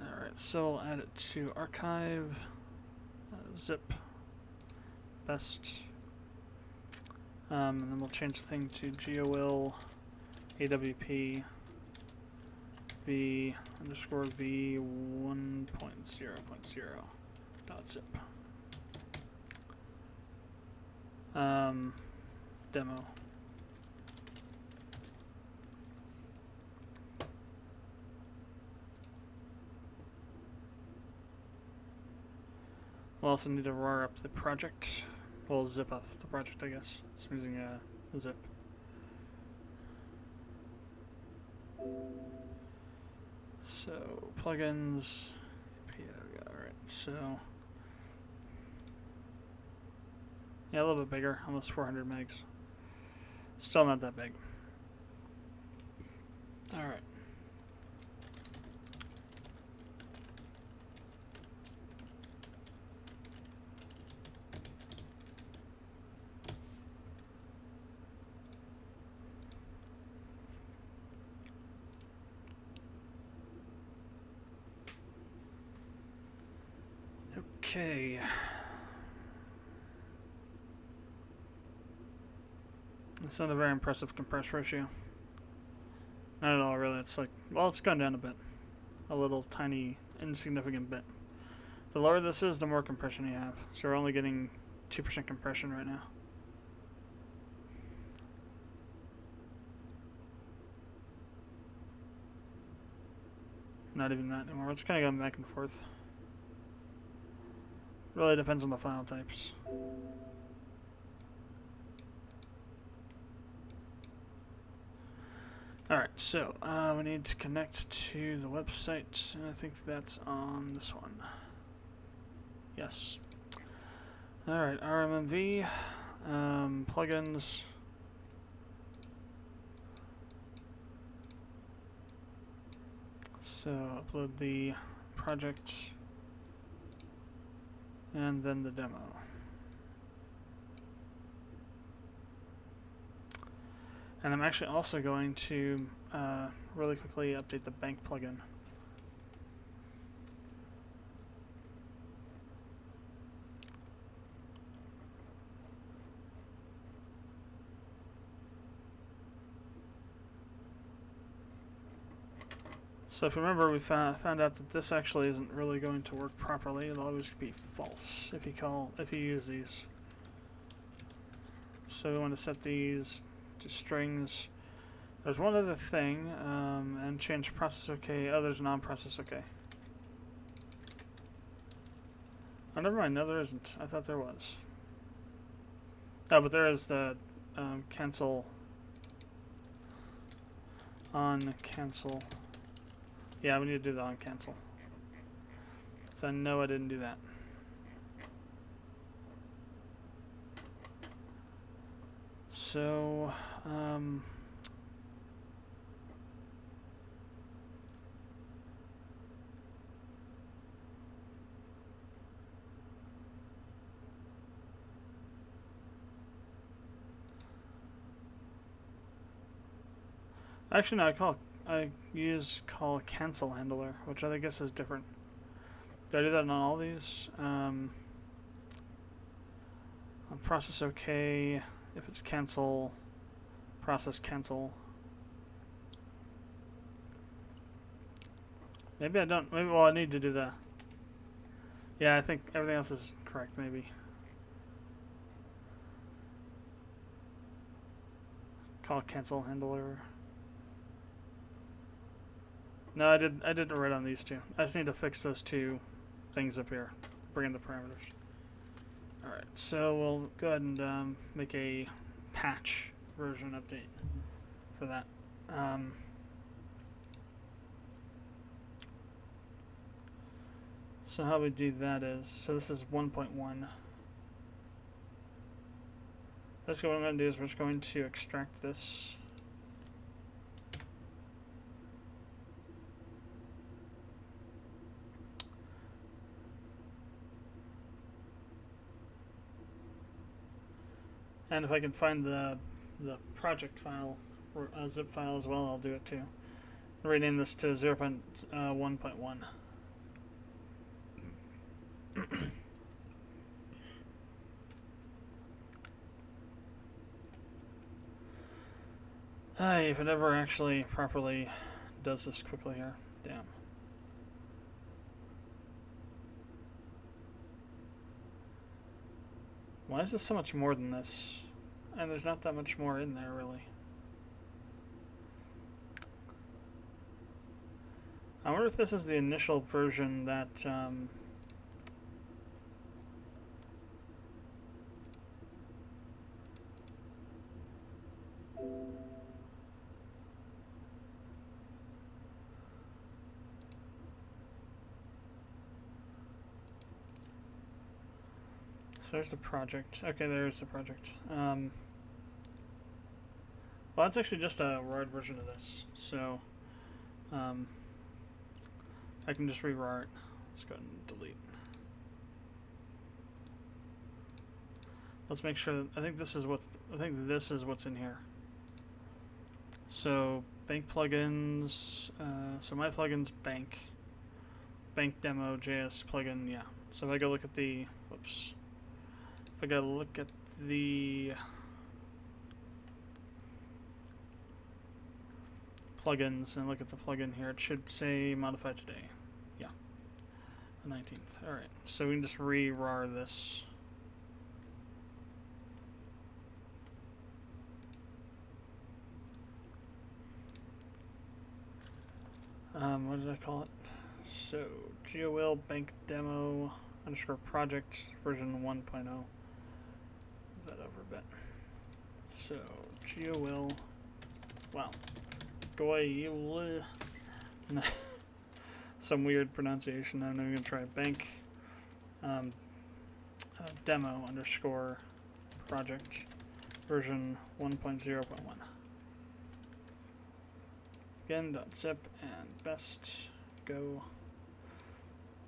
Alright, so we'll add it to archive, zip, best, and then we'll change the thing to GOL AWP v underscore v 1.0.0 dot zip. demo. We'll also need to roar up the project. We'll zip up the project, I guess. It's using a zip. So, plugins. Alright, so. Yeah, a little bit bigger, almost 400 megs. Still not that big. Alright. Okay. It's not a very impressive compress ratio. Not at all, really. It's like, well, it's gone down a bit. A little tiny, insignificant bit. The lower this is, the more compression you have. So we're only getting 2% compression right now. Not even that anymore. It's kind of going back and forth. Really depends on the file types. Alright, so we need to connect to the website, and I think that's on this one. Yes. Alright, RMMV, plugins. So upload the project and then the demo. And I'm actually also going to really quickly update the bank plugin. So if you remember, we found out that this actually isn't really going to work properly. It'll always be false if you use these. So we want to set these to strings. There's one other thing, and change process OK. Oh, there's non-process OK. Oh, never mind. No, there isn't. I thought there was. Oh, but there is the cancel on cancel. Yeah, we need to do the on cancel. So I know I didn't do that. So, actually, no, I use call cancel handler, which I guess is different. Do I do that on all these? On process OK, if it's cancel, process cancel. Maybe I don't. Maybe, well, I need to do that. Yeah, I think everything else is correct, maybe. Call cancel handler. No, I did it right on these two. I just need to fix those two things up here. Bring in the parameters. Alright, so we'll go ahead and make a patch version update for that. So how we do that is, so this is 1.1. Basically what I'm going to do is we're just going to extract this. And if I can find the project file, or a zip file as well, I'll do it too. Rename this to 0.1.1. If it ever actually properly does this quickly here. Damn. Why is this so much more than this? And there's not that much more in there, really. I wonder if this is the initial version that... So there's the project. Okay, there's the project. Well, that's actually just a RAR'd version of this. So, I can just re-RAR it. Let's go ahead and delete. Let's make sure that, I think this is what's in here. So, bank plugins, so my plugin's bank demo, JS plugin, yeah. So if I go look at the, whoops. If I go look at the plugins and look at the plugin here, it should say modify today. Yeah, the 19th. All right, so we can just re-RAR this. What did I call it? So GOL bank demo underscore project version 1.0. That over a bit. So GOL. Wow. GOL. Some weird pronunciation. I'm going to try bank demo underscore project version 1.0.1. Again, .zip and best go.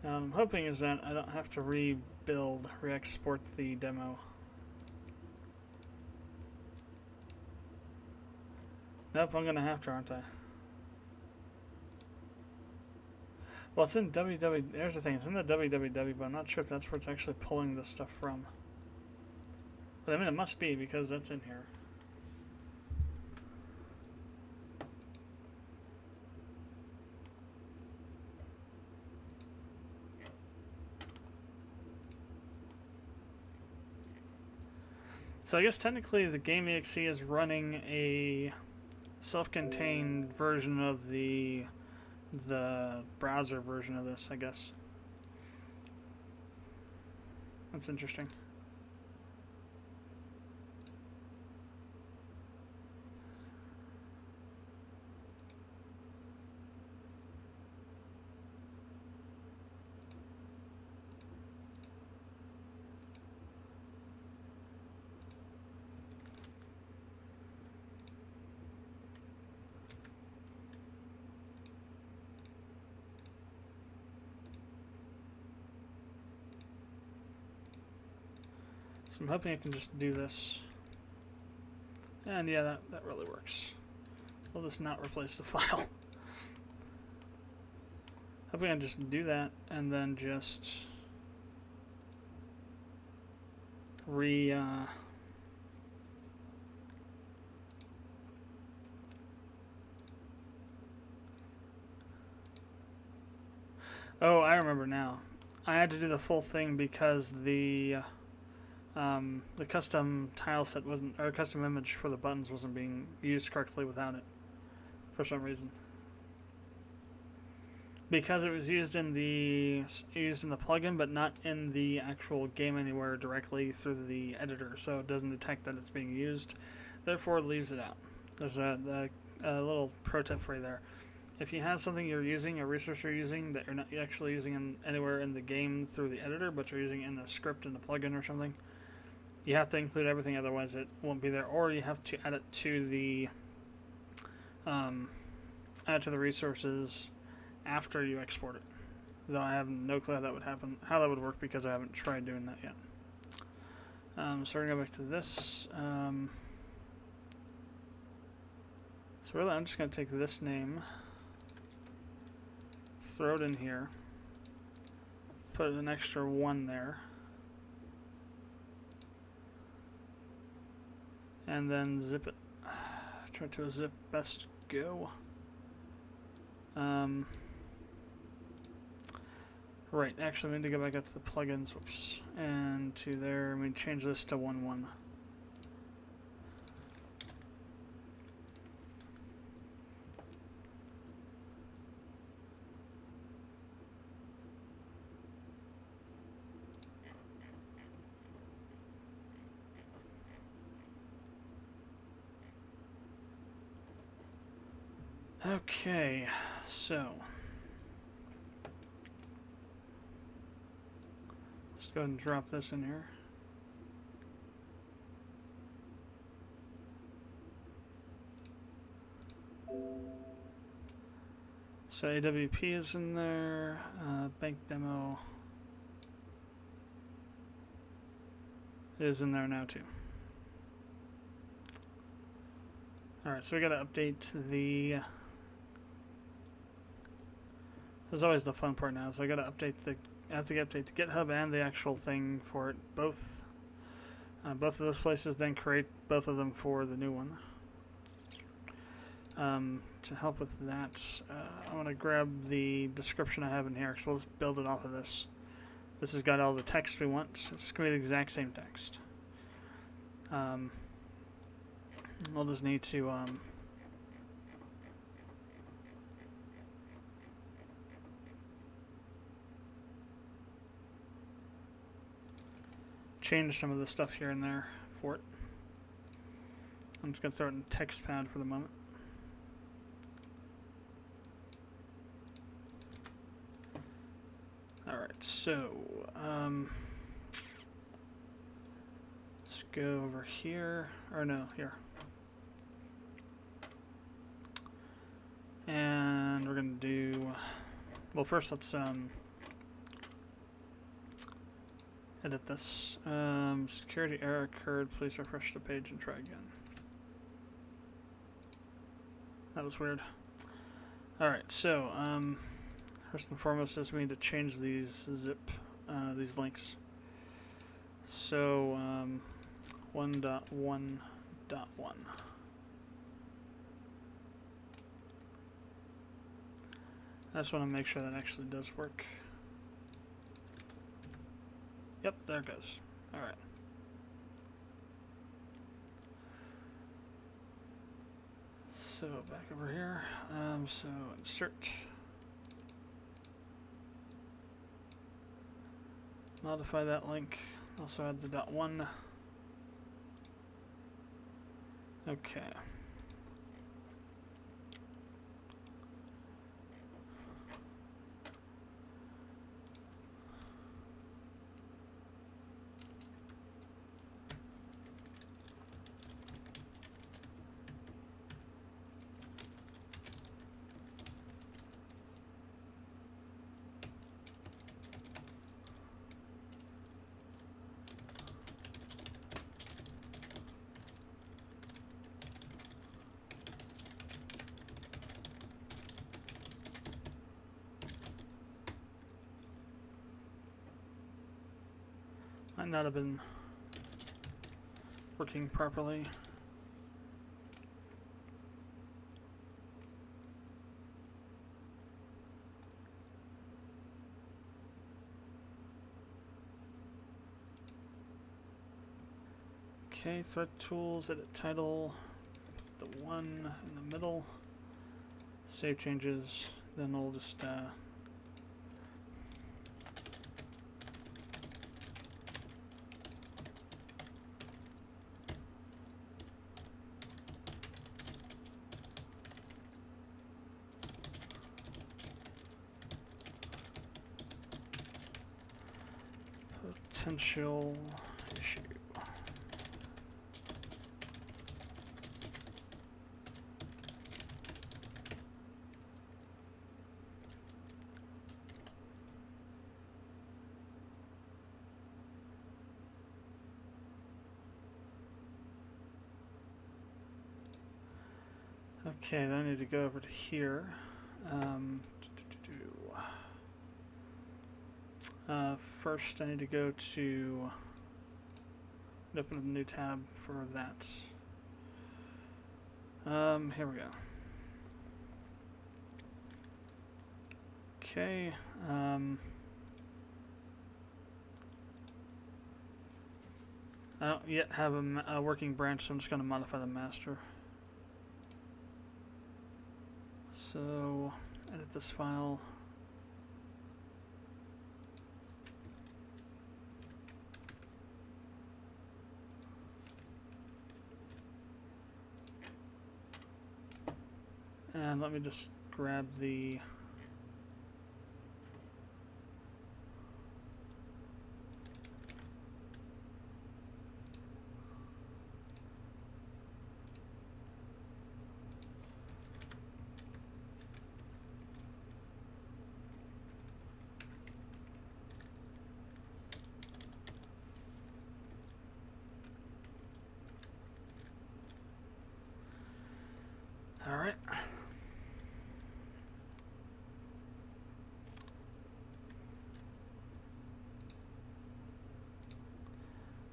Now, what I'm hoping is that I don't have to rebuild, re-export the demo. Nope, I'm gonna have to, aren't I? Well, it's in www. There's the thing, it's in the www, but I'm not sure if that's where it's actually pulling this stuff from. But I mean, it must be because that's in here. So I guess technically the game.exe is running a self-contained version of the browser version of this, I guess. That's interesting. So I'm hoping I can just do this. And yeah, that really works. We'll just not replace the file. Hoping I just do that and then just Oh, I remember now. I had to do the full thing because the custom tile set wasn't, or custom image for the buttons wasn't being used correctly without it for some reason. Because it was used in the plugin, but not in the actual game anywhere directly through the editor, so it doesn't detect that it's being used. Therefore, it leaves it out. There's a little pro tip for you there. If you have something you're using, a resource you're using that you're not actually using anywhere in the game through the editor, but you're using it in a script in the plugin or something, you have to include everything, otherwise it won't be there. Or you have to add it to the resources after you export it. Though I have no clue how that would happen, how that would work, because I haven't tried doing that yet. So we're gonna go back to this. So really, I'm just gonna take this name, throw it in here, put an extra 1 there, and then zip it. Try to zip best go. Right, actually, we need to go back up to the plugins, whoops, and to there, we change this to 1.1. Okay, so let's go ahead and drop this in here. So AWP is in there, bank demo is in there now too. Alright, so we gotta update the... This is always the fun part now, so I gotta update the... I have to update the GitHub and the actual thing for it, both. Both of those places, then create both of them for the new one. To help with that, I want to grab the description I have in here, so let's build it off of this. This has got all the text we want. It's going to be the exact same text. We'll just need to change some of the stuff here and there for it. I'm just going to throw it in text pad for the moment. Alright, so let's go over here, or no, here. And we're going to do, well, first let's edit this. Security error occurred, please refresh the page and try again. That was weird. Alright, so first and foremost is we need to change these these links. So 1.1.1. I just want to make sure that actually does work. Yep, there it goes. Alright. So back over here. So insert. Modify that link. Also add the .1. Okay. Might not have been working properly. Okay, thread tools, edit title, the one in the middle, save changes, then we'll just potential issue. Okay, then I need to go over to here. First, I need to go to open a new tab for that. Here we go. Okay. I don't yet have a working branch, so I'm just going to modify the master. So, edit this file. And let me just grab the... All right.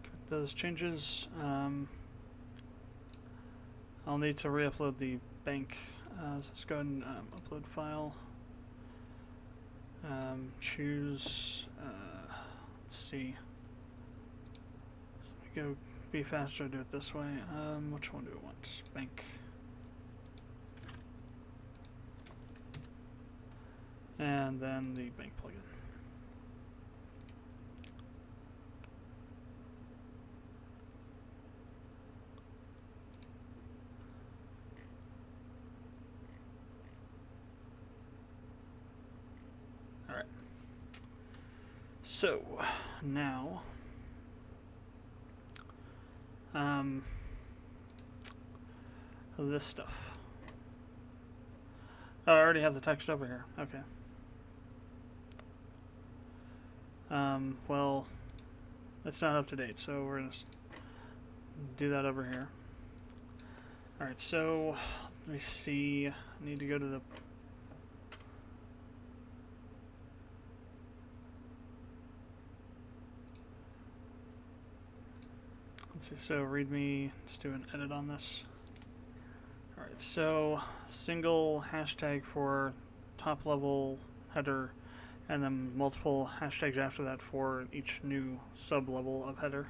Got those changes. I'll need to re-upload the bank. So let's go ahead and upload file. Choose. Let's see. So let me go be faster. Do it this way. Which one do we want? Bank. And then the bank plugin. All right. So now, this stuff. Oh, I already have the text over here. Okay. Well, it's not up to date, so we're going to do that over here. Alright, so let me see. I need to go to the... Let's see, so readme, just do an edit on this. Alright, so single hashtag for top level header, and then multiple hashtags after that for each new sub-level of header.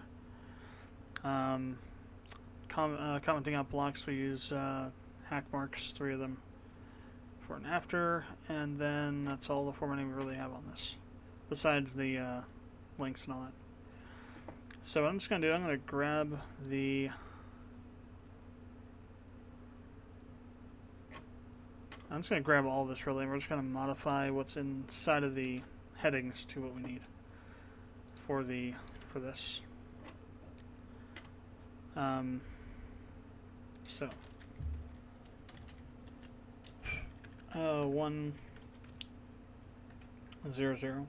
Commenting out blocks, we use hack marks, 3 of them, before and after, and then that's all the formatting we really have on this, besides the links and all that. So what I'm just going to do, I'm going to grab the... I'm just going to grab all this really, and we're just going to modify what's inside of the headings to what we need for this. So 1 0 0.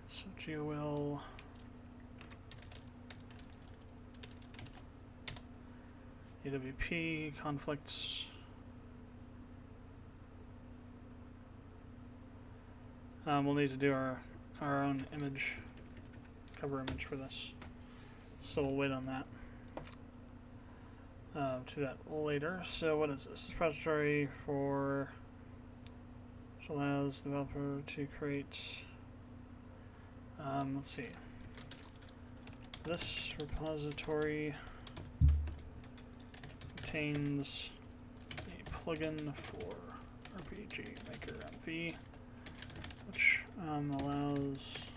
So GOL AWP conflicts. We'll need to do our own image, cover image for this, so we'll wait on that. To that later. So what is this? This repository for which allows the developer to create. Let's see. This repository contains a plugin for RPG Maker MV, which allows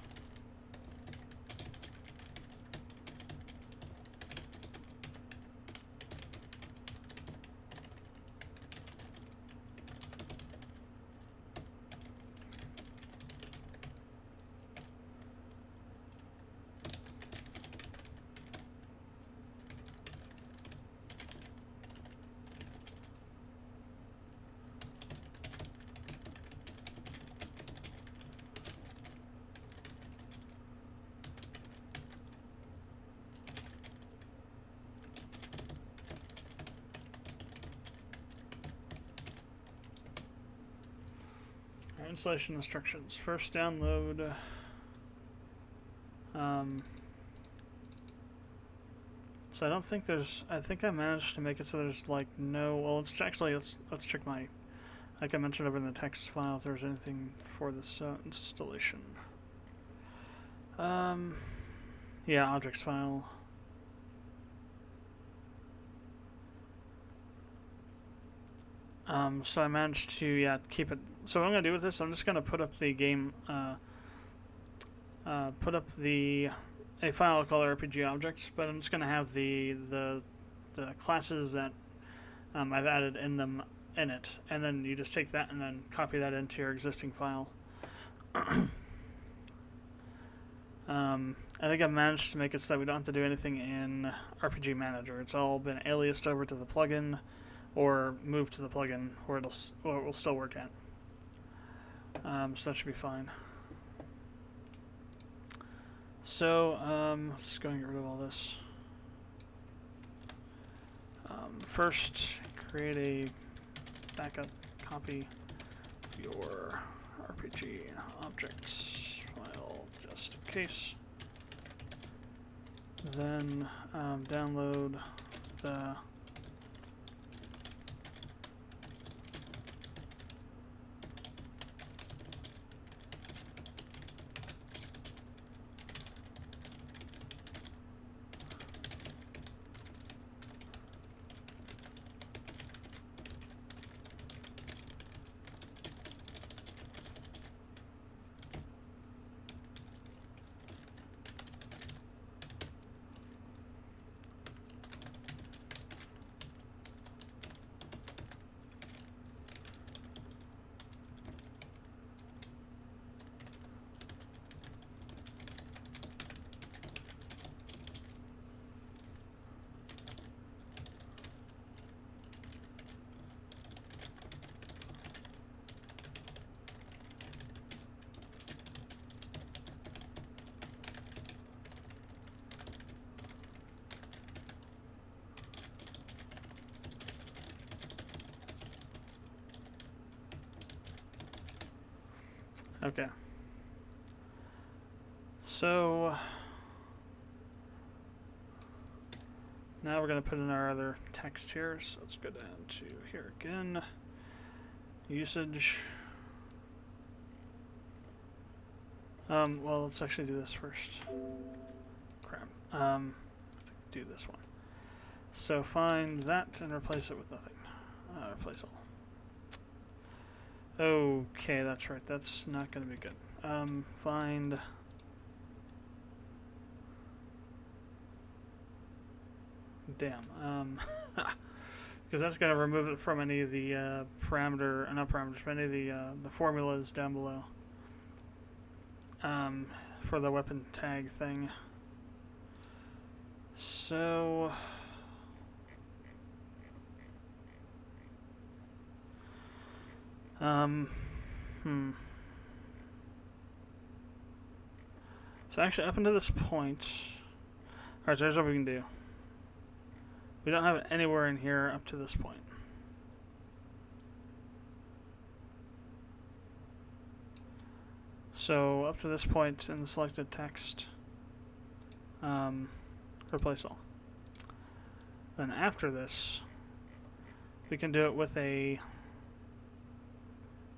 installation instructions. First download so I don't think there's, I think I managed to make it so there's like no, well let's check my, like I mentioned over in the text file, if there's anything for this installation. Yeah, objects file. So I managed to keep it. So what I'm gonna do with this, I'm just gonna put up the game, put up a file called RPG objects, but I'm just gonna have the classes that I've added in it, and then you just take that and then copy that into your existing file. I think I've managed to make it so that we don't have to do anything in RPG Manager. It's all been aliased over to the plugin, or moved to the plugin where it will still work at. So that should be fine. So let's go and get rid of all this. First, create a backup copy of your RPG objects file just in case. Then download the Okay. So now we're going to put in our other text here. So let's go down to here again. Usage. Well, let's actually do this first. Crap. Do this one. So find that and replace it with nothing. Replace all. Okay, that's right. That's not going to be good. Find... Damn. Because that's going to remove it from any of the not parameters, but any of the formulas down below. For the weapon tag thing. So... So actually, up until this point... Alright, so here's what we can do. We don't have it anywhere in here up to this point. So, up to this point in the selected text, replace all. Then after this, we can do it with a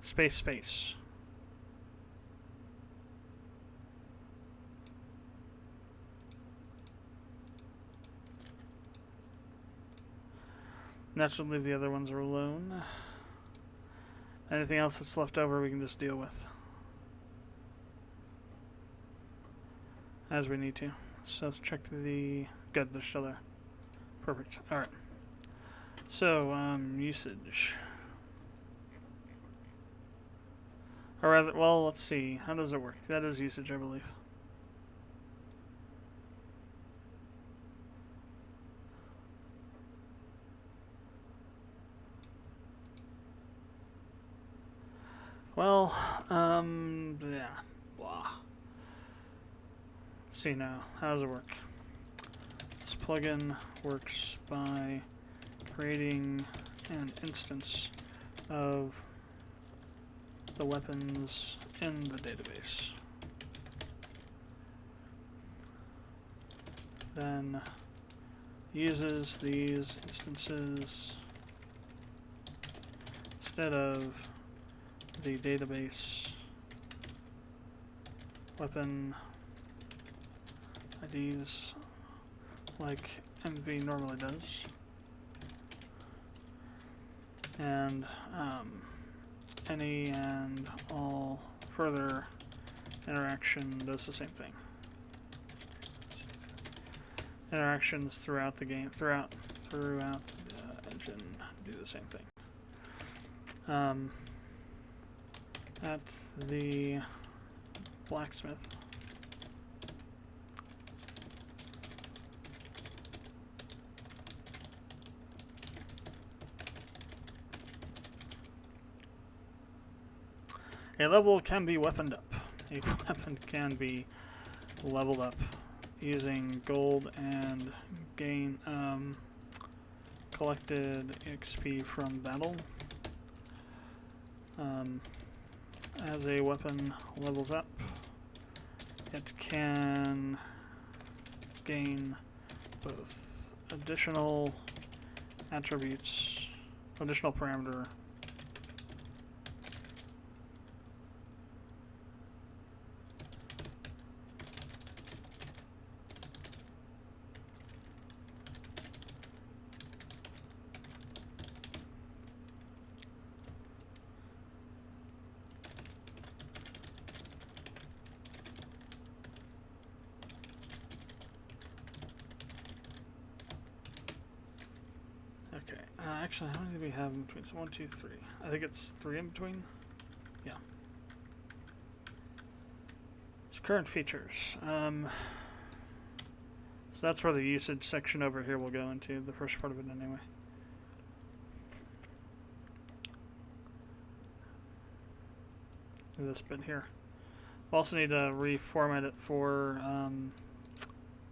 space. That should leave the other ones alone. Anything else that's left over we can just deal with as we need to. So let's check the... Good, they're still there. Perfect. Alright. So, usage. Or rather, well, let's see. How does it work? That is usage, I believe. Well, yeah. Blah. Let's see now. How does it work? This plugin works by creating an instance of the weapons in the database. Then uses these instances instead of the database weapon IDs like MV normally does. and any and all further interaction does the same thing. Interactions throughout the game, throughout the engine, do the same thing. At the blacksmith, a level can be weaponed up. A weapon can be leveled up using gold and gain collected XP from battle. As a weapon levels up, it can gain both additional attributes, additional parameter, actually, how many do we have in between? So 1, 2, 3. I think it's 3 in between. Yeah. So current features. So that's where the usage section over here will go into, the first part of it anyway. This bit here. We also need to reformat it for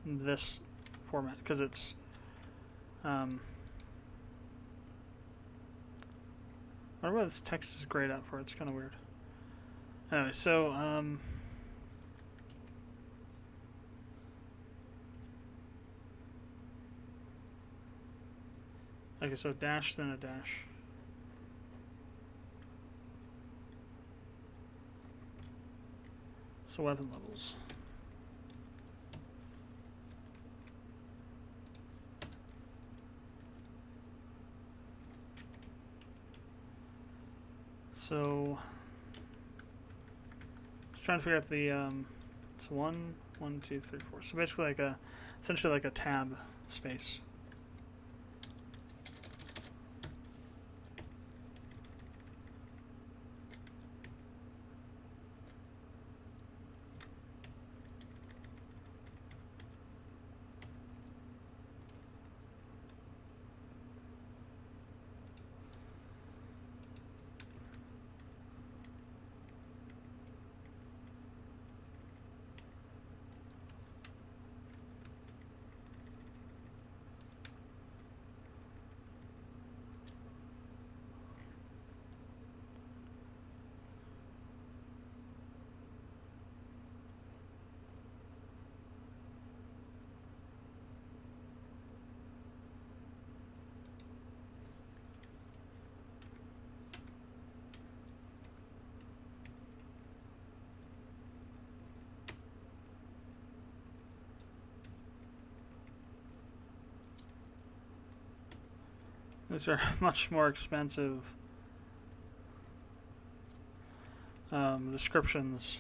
this format because it's I don't know why this text is grayed out for. It's kind of weird. Anyway, so okay, so dash then a dash. So weapon levels. So just trying to figure out the so 1, 2, 3, 4. So basically like essentially like a tab space. These are much more expensive descriptions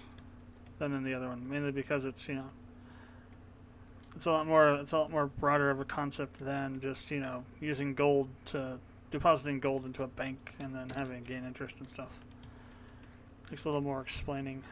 than in the other one, mainly because it's, you know, it's a lot more broader of a concept than just, you know, using gold to depositing gold into a bank and then having it gain interest and stuff. Takes a little more explaining.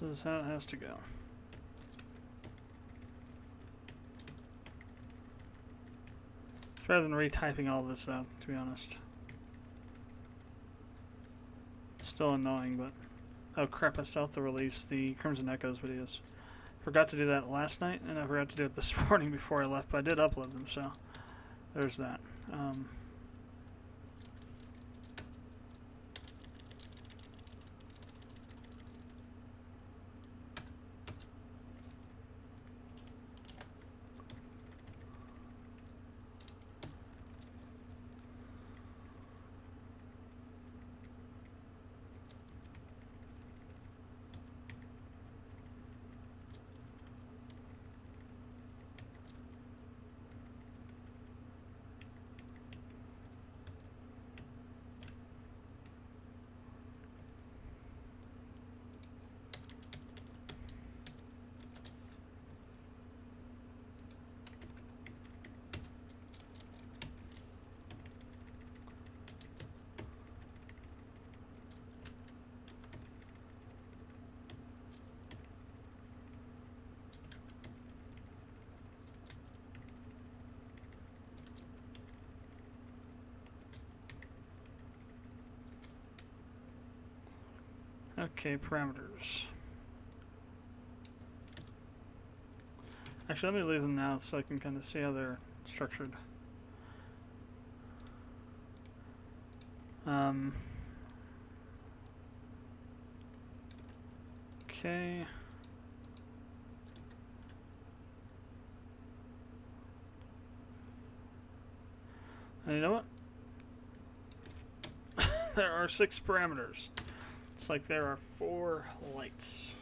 This is how it has to go. It's better than retyping all this, though, to be honest. It's still annoying, but... Oh crap, I still have to release the Crimson Echoes videos. Forgot to do that last night, and I forgot to do it this morning before I left, but I did upload them, so... There's that. Okay, parameters. Actually, let me leave them now so I can kind of see how they're structured. Okay. And you know what? There are 6 parameters. It's like there are 4 lights.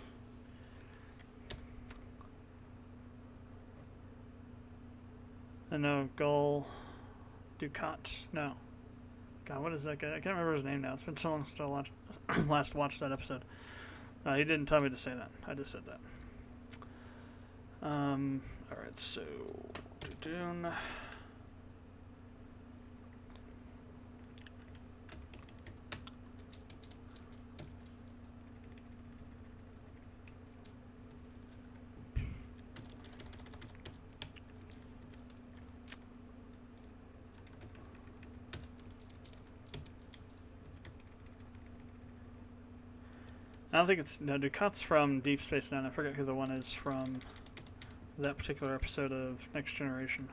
And no, Gull, Ducat, no. God, what is that guy? I can't remember his name now. It's been so long since I last watched that episode. He didn't tell me to say that. I just said that. Alright, so... Dune. I don't think it's... No, Ducat's from Deep Space Nine. I forget who the one is from that particular episode of Next Generation.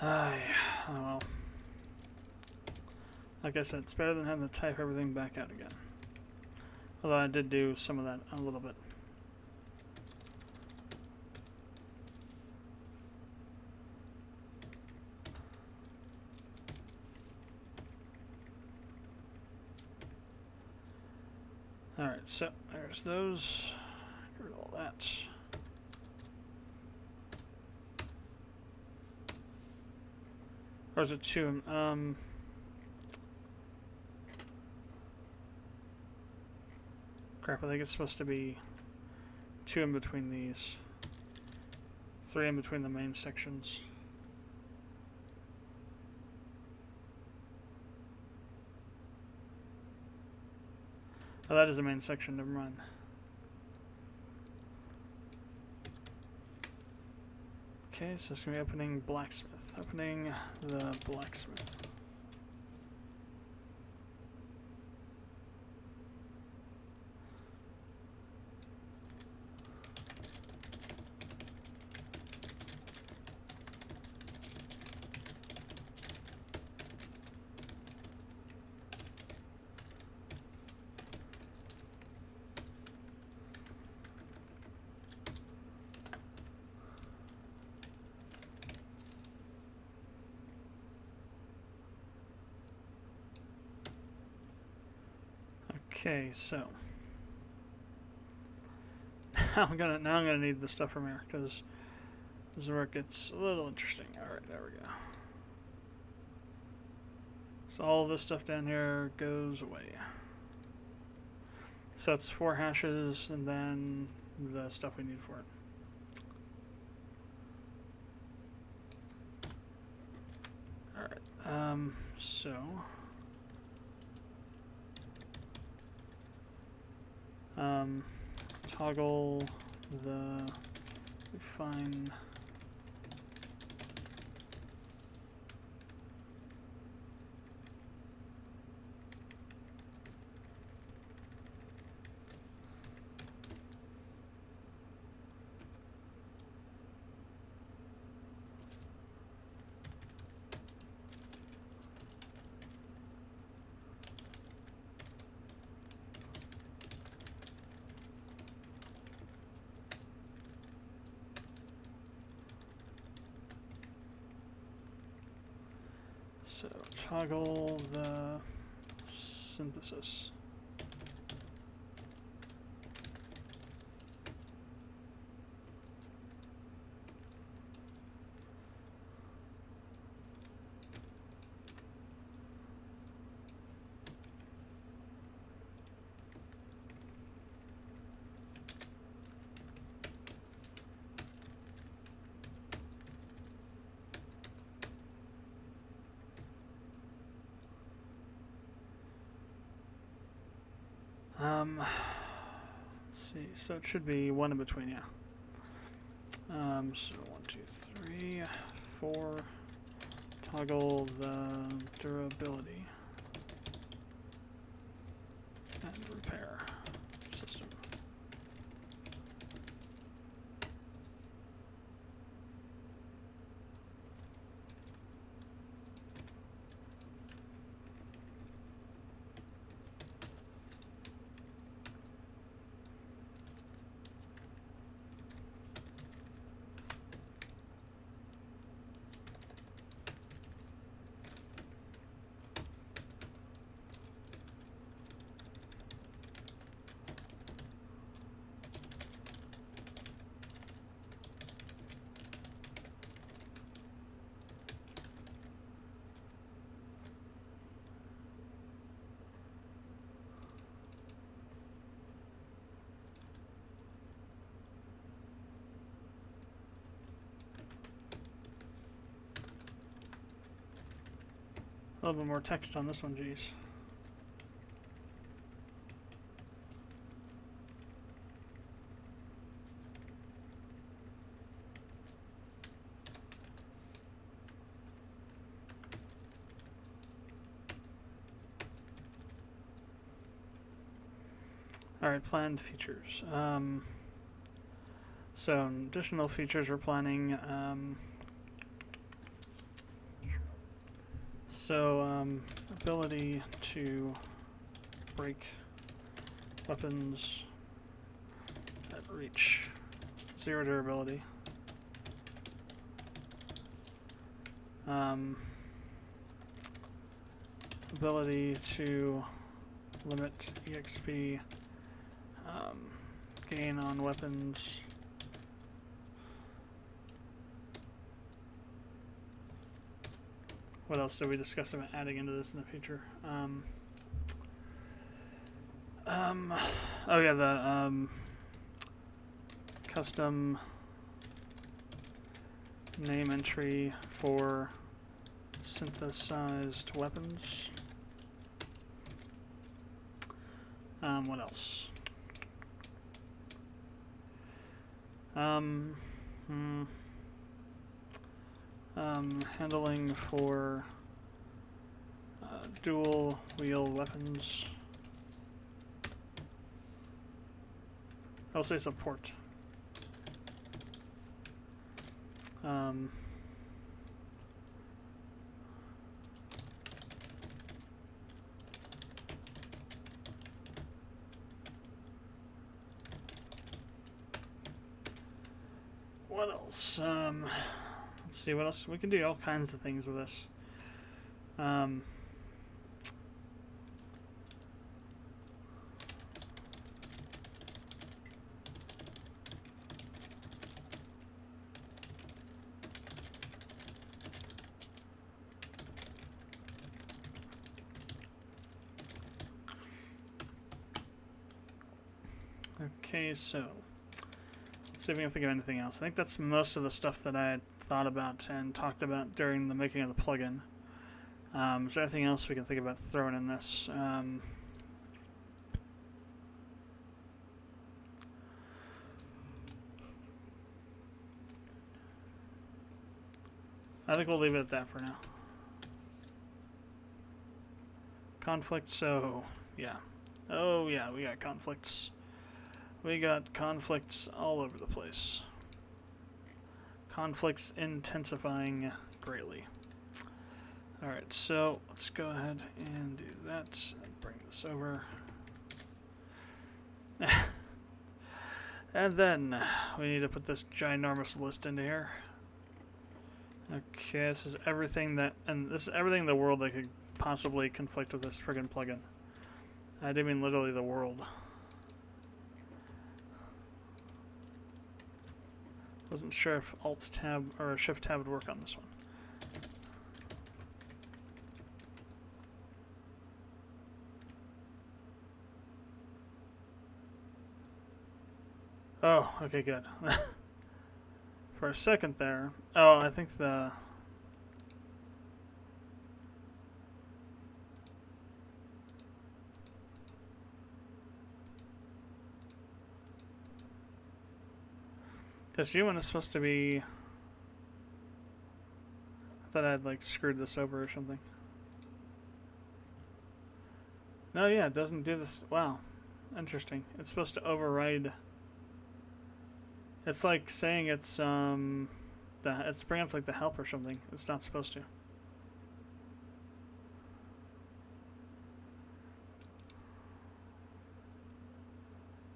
Oh well. Like I said, it's better than having to type everything back out again. Although I did do some of that a little bit. Alright, so there's those. Get rid of all that. Or is it 2? Crap, I think it's supposed to be 2 in between these. 3 in between the main sections. Oh, that is the main section, never mind. Okay, so it's going to be opening blacksmith. Opening the blacksmith. Okay, so I'm gonna need the stuff from here because this is where it gets a little interesting. All right, there we go. So all this stuff down here goes away. So it's 4 hashes and then the stuff we need for it. All right. So. Toggle the refine so toggle the synthesis. Let's see. So it should be 1 in between, yeah. So 1, 2, 3, 4. Toggle the durability and repair system. A little bit more text on this one, geez. Alright, planned features. So additional features we're planning. Ability to break weapons at reach. 0 durability. Ability to limit EXP gain on weapons. What else did we discuss about adding into this in the future? Oh yeah, the custom name entry for synthesized weapons. What else? Handling for dual wheel weapons. I'll say support. What else? Let's see what else we can do. All kinds of things with this. Okay, so let's see if we can think of anything else. I think that's most of the stuff that I had thought about and talked about during the making of the plugin. Is there anything else we can think about throwing in this? I think we'll leave it at that for now. Conflict, so yeah. Oh yeah, we got conflicts. We got conflicts all over the place. Conflicts intensifying greatly. Alright, so let's go ahead and do that. Bring this over. And then we need to put this ginormous list into here. Okay, this is everything that, and this is everything in the world that could possibly conflict with this friggin' plugin. I did mean literally the world. Wasn't sure if Alt Tab or Shift Tab would work on this one. Oh, okay, good. For a second there. Oh, I think the... Because G1 is supposed to be... I thought I'd like screwed this over or something. No, yeah, it doesn't do this. Wow. Interesting. It's supposed to override... It's like saying it's it's bringing up like the help or something. It's not supposed to.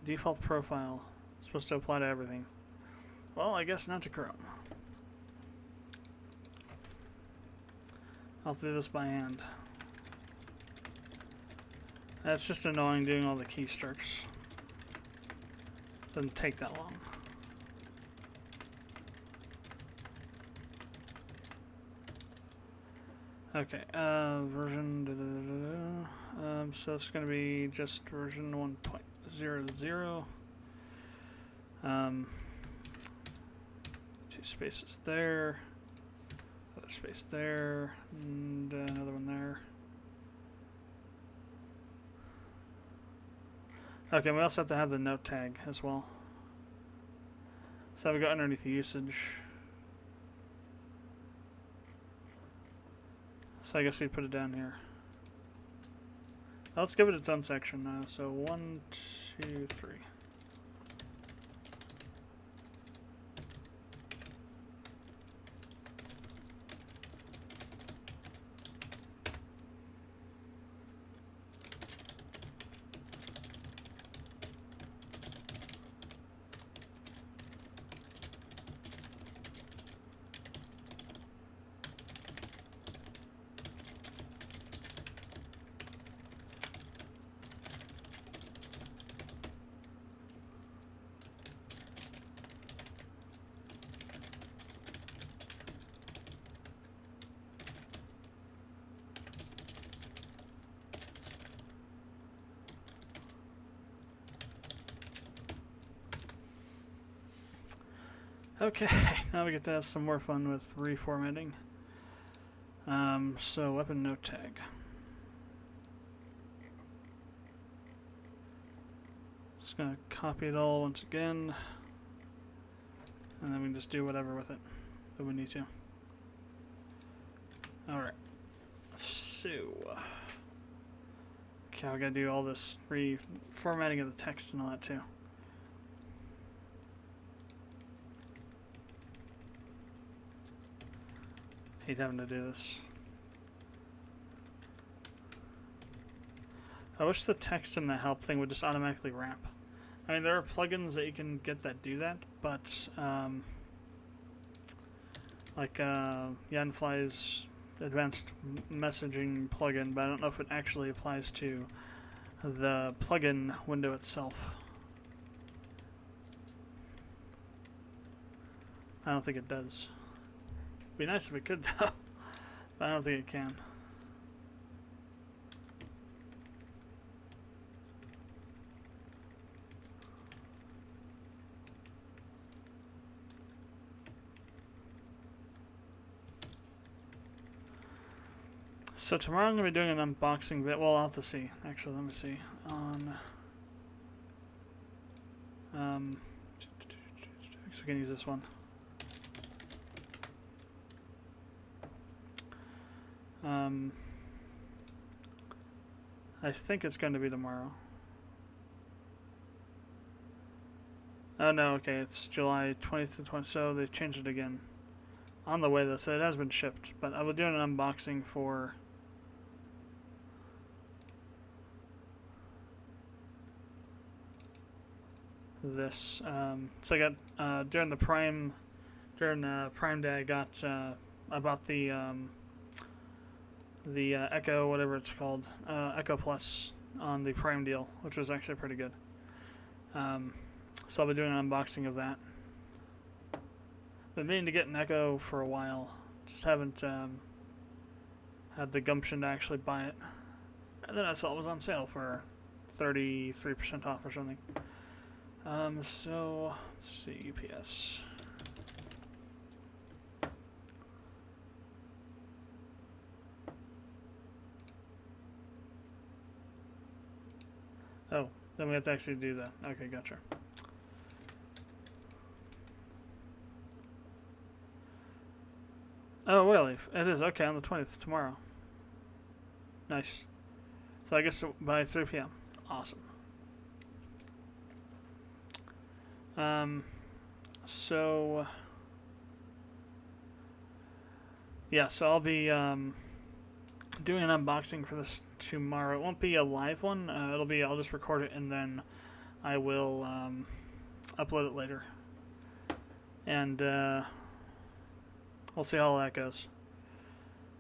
Default profile. It's supposed to apply to everything. Well, I guess not to Chrome. I'll do this by hand. That's just annoying doing all the keystrokes. Doesn't take that long. Okay, version, so it's going to be just version 1.00. 2 spaces there, other space there, and another one there. Okay, we also have to have the note tag as well. So we go underneath the usage. So I guess we put it down here. Let's give it its own section now. So 1, 2, 3. Okay, now we get to have some more fun with reformatting. So weapon note tag. Just gonna copy it all once again, and then we can just do whatever with it that we need to. Alright, so okay, we gotta do all this reformatting of the text and all that too. Hate having to do this. I wish the text in the help thing would just automatically wrap. I mean, there are plugins that you can get that do that, but like Yanfly's advanced messaging plugin, but I don't know if it actually applies to the plugin window itself. I don't think it does. Be nice if it could though, but I don't think it can. So tomorrow I'm going to be doing an unboxing video. Well, I'll have to see. Actually, let me see. So we can use this one. I think it's going to be tomorrow. Oh no, okay, it's July 20th to 20th, so they've changed it again. On the way though, so it has been shipped. But I will do an unboxing for this. So I got during Prime Day, I got I bought the Echo, whatever it's called, Echo Plus on the Prime deal, which was actually pretty good. So I'll be doing an unboxing of that. Been meaning to get an Echo for a while, just haven't had the gumption to actually buy it. And then I saw it was on sale for 33% off or something. So let's see, UPS. Oh, then we have to actually do that. Okay, gotcha. Oh, really? It is. Okay, on the 20th, tomorrow. Nice. So I guess by 3 p.m. Awesome. So... yeah, so I'll be doing an unboxing for this tomorrow. It won't be a live one. It'll be, I'll just record it and then I will upload it later. And we'll see how that goes.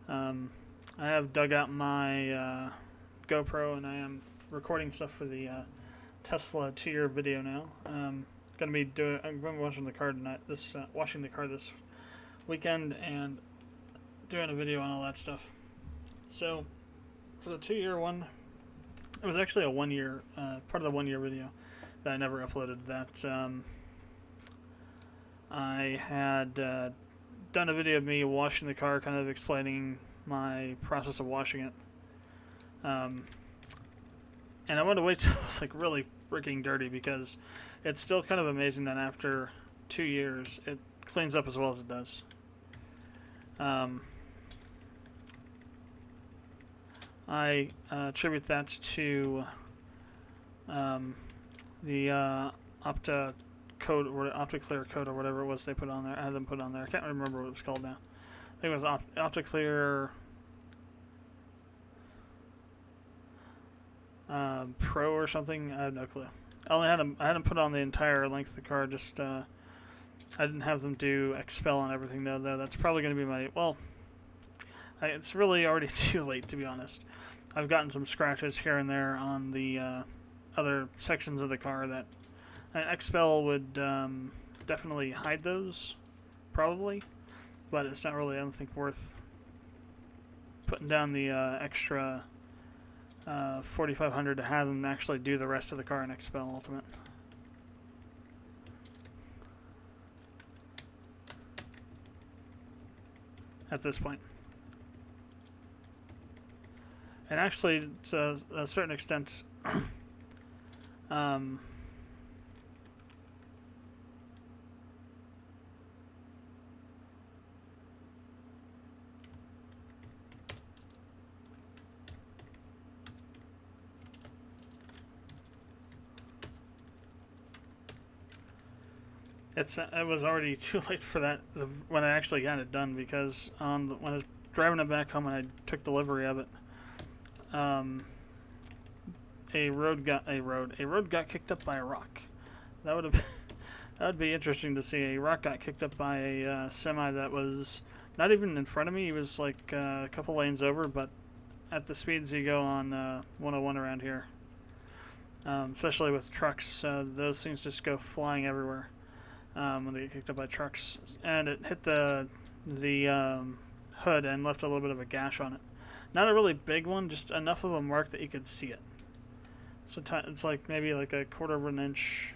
I have dug out my GoPro and I am recording stuff for the Tesla 2-year video now. I'm gonna be washing the car tonight. Washing the car this weekend and doing a video on all that stuff. So for the 2-year one, it was actually a 1-year part of the 1-year video that I never uploaded. That I had done a video of me washing the car, kind of explaining my process of washing it. And I wanted to wait till it was like really freaking dirty because it's still kind of amazing that after 2 years it cleans up as well as it does. I attribute that to the Opta code or OptiClear code or whatever it was they put on there. I had them put on there. I can't remember what it's called now. I think it was OptiClear Pro or something. I have no clue. I had them put on the entire length of the car. Just I didn't have them do expel on everything though. That's probably going to be my it's really already too late, to be honest. I've gotten some scratches here and there on the other sections of the car that an expel would definitely hide those, probably, but it's not really, I don't think, worth putting down the extra $4,500 to have them actually do the rest of the car in expel ultimate. At this point. And actually, to a certain extent, it was already too late for that when I actually got it done, because when I was driving it back home and I took delivery of it, a road got kicked up by a rock. That would be interesting to see. A rock got kicked up by a semi that was not even in front of me. He was like a couple lanes over, but at the speeds you go on 101 around here, especially with trucks, those things just go flying everywhere when they get kicked up by trucks. And it hit the hood and left a little bit of a gash on it. Not a really big one, just enough of a mark that you could see it. So it's like maybe like a 1/4 of an inch,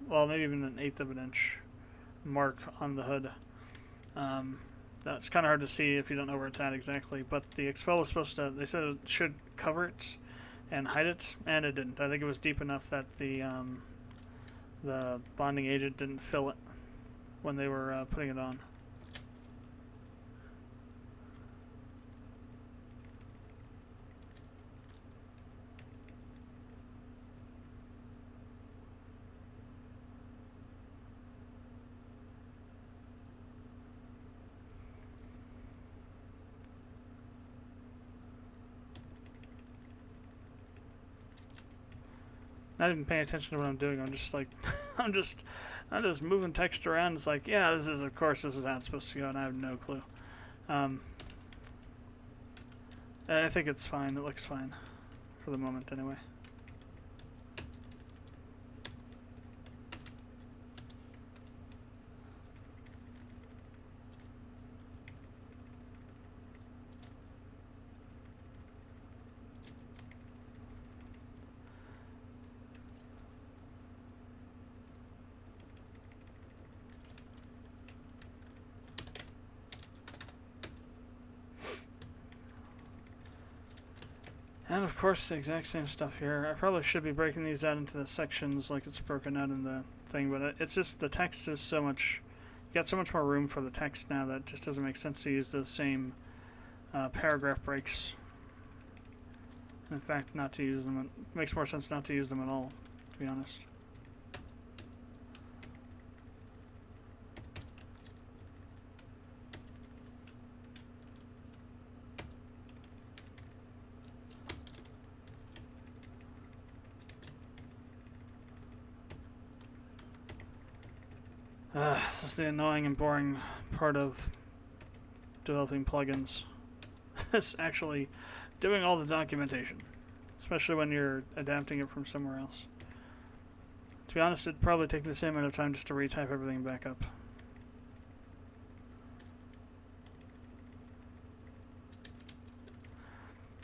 well, maybe even an 1/8 of an inch mark on the hood. That's kind of hard to see if you don't know where it's at exactly. But the expel was supposed to. They said it should cover it and hide it, and it didn't. I think it was deep enough that the bonding agent didn't fill it when they were putting it on. Not even paying attention to what I'm doing. I'm just like, I'm just moving text around. It's like, yeah, this is how it's supposed to go, and I have no clue. I think it's fine. It looks fine for the moment, anyway. And of course, the exact same stuff here. I probably should be breaking these out into the sections like it's broken out in the thing, but it's just the text is so much. You got so much more room for the text now that it just doesn't make sense to use the same paragraph breaks. In fact, not to use them. It makes more sense not to use them at all, to be honest. This is the annoying and boring part of developing plugins. It's actually doing all the documentation, especially when you're adapting it from somewhere else. To be honest, it'd probably take me the same amount of time just to retype everything back up.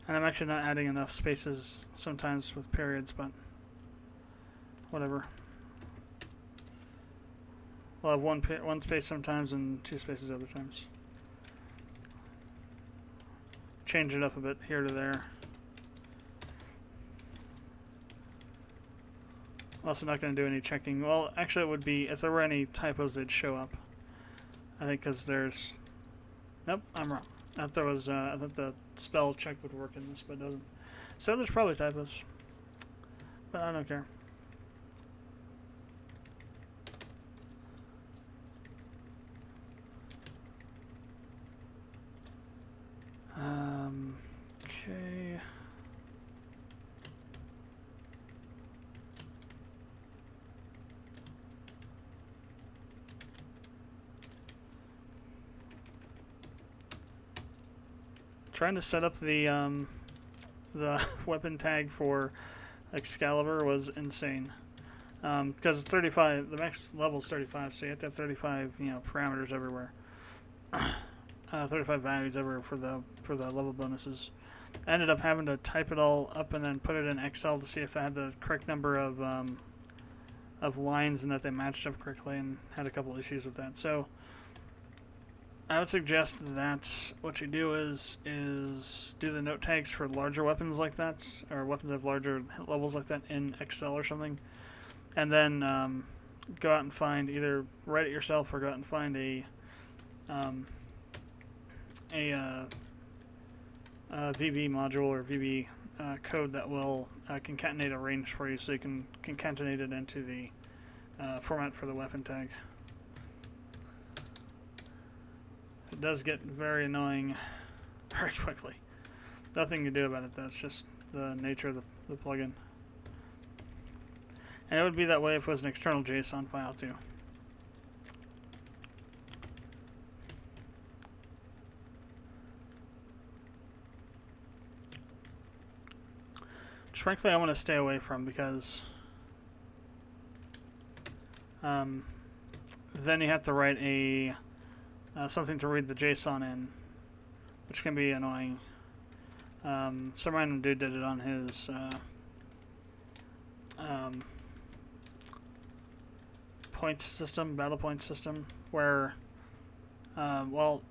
And I'm actually not adding enough spaces sometimes with periods, but whatever. We'll have one space sometimes and 2 spaces other times. Change it up a bit here to there. Also not going to do any checking. Well, actually it would be, if there were any typos, they'd show up. I think because there's... Nope, I'm wrong. I thought there was, I thought the spell check would work in this, but it doesn't. So there's probably typos. But I don't care. Okay. Trying to set up the weapon tag for Excalibur was insane. Because 35, the max level is 35, so you have to have 35, parameters everywhere. 35 values everywhere for the level bonuses. I ended up having to type it all up and then put it in Excel to see if I had the correct number of lines and that they matched up correctly, and had a couple issues with that. So I would suggest that what you do is do the note tags for larger weapons like that, or weapons that have larger levels like that in Excel or something, and then go out and find, either write it yourself or go out and find a VB module or VB code that will concatenate a range for you, so you can concatenate it into the format for the weapon tag. It does get very annoying very quickly. Nothing you can do about it, though. It's just the nature of the plugin. And it would be that way if it was an external JSON file, too. Which, frankly, I want to stay away from, because then you have to write a something to read the JSON in, which can be annoying. Some random dude did it on his points system, battle points system, where, well,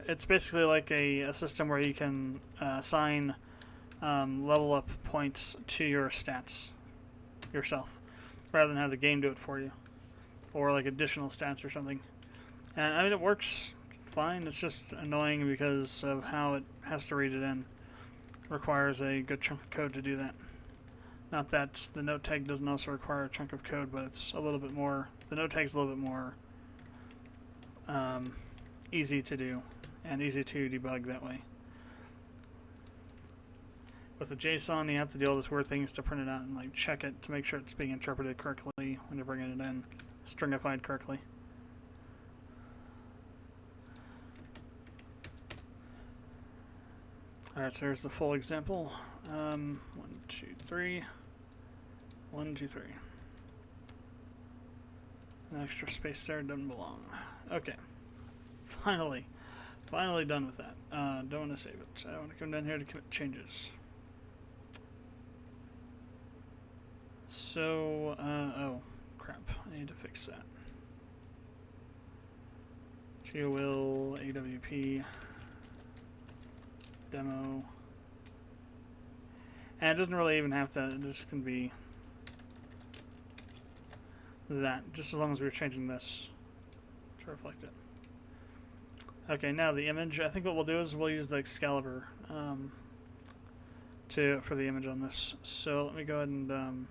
it's basically like a system where you can assign level up points to your stats yourself, rather than have the game do it for you, or like additional stats or something. And I mean, it works fine. It's just annoying because of how it has to read it in. It requires a good chunk of code to do that. Not that the note tag doesn't also require a chunk of code, but it's a little bit more. The note tag's a little bit more easy to do and easy to debug that way. With the JSON, you have to do all this weird things to print it out and like check it to make sure it's being interpreted correctly when you're bringing it in, stringified correctly. Alright, so here's the full example. 1, 2, 3. 1, 2, 3. An extra space there doesn't belong. Okay. Finally done with that. Don't want to save it. I want to come down here to commit changes. So, oh, crap. I need to fix that. GeoWill, AWP, demo. And it doesn't really even have to, this can be that, just as long as we're changing this to reflect it. Okay, now the image. I think what we'll do is we'll use the Excalibur for the image on this. So let me go ahead and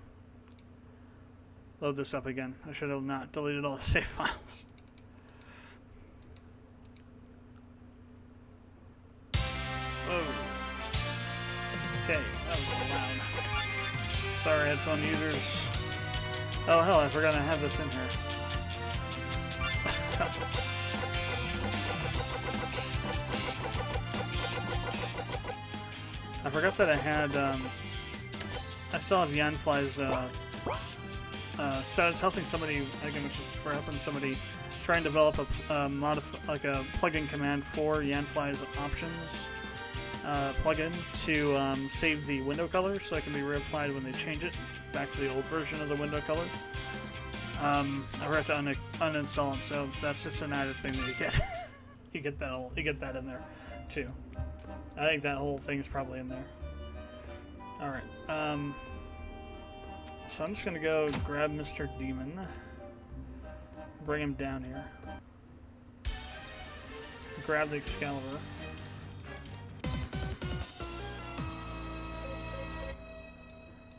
load this up again. I should have not deleted all the save files. Whoa. Okay, that was loud. Sorry, headphone users. Oh hell, I forgot I have this in here. I forgot that I had, I still have Yanfly's, so I was helping somebody, again, which is for helping somebody try and develop a like a plugin command for Yanfly's options plugin to save the window color so it can be reapplied when they change it back to the old version of the window color. I forgot to uninstall it, so that's just an added thing that you get. you get that in there too. I think that whole thing's probably in there. Alright, so I'm just gonna go grab Mr. Demon, bring him down here, grab the Excalibur,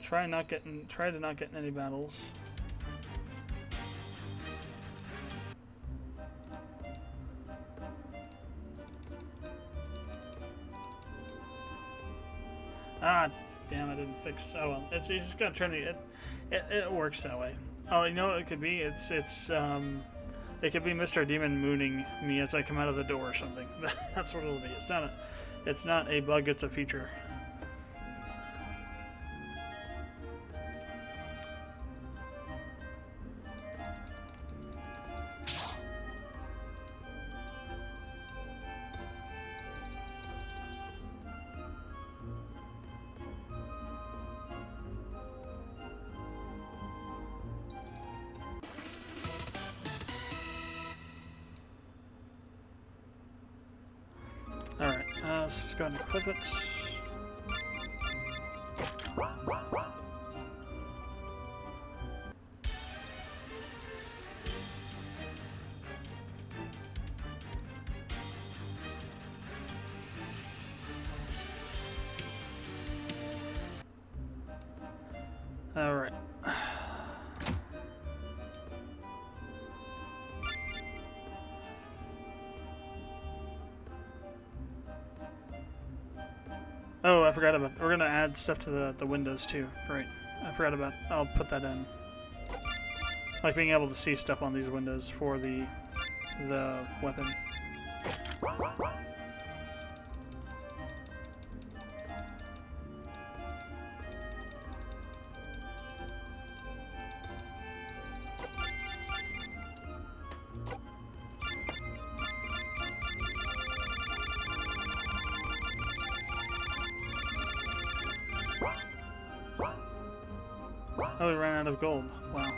try to not get in any battles. Ah, damn! I didn't fix. Oh well, it's just gonna turn the. It works that way. Oh, you know what it could be? It could be Mr. Demon mooning me as I come out of the door or something. That's what it'll be. It's not a bug. It's a feature. Alright, let's just go ahead and equip it. Alright. Oh, I forgot about. We're gonna add stuff to the windows too. Right, I forgot about. I'll put that in. Like being able to see stuff on these windows for the weapon. Oh, we ran out of gold. Wow.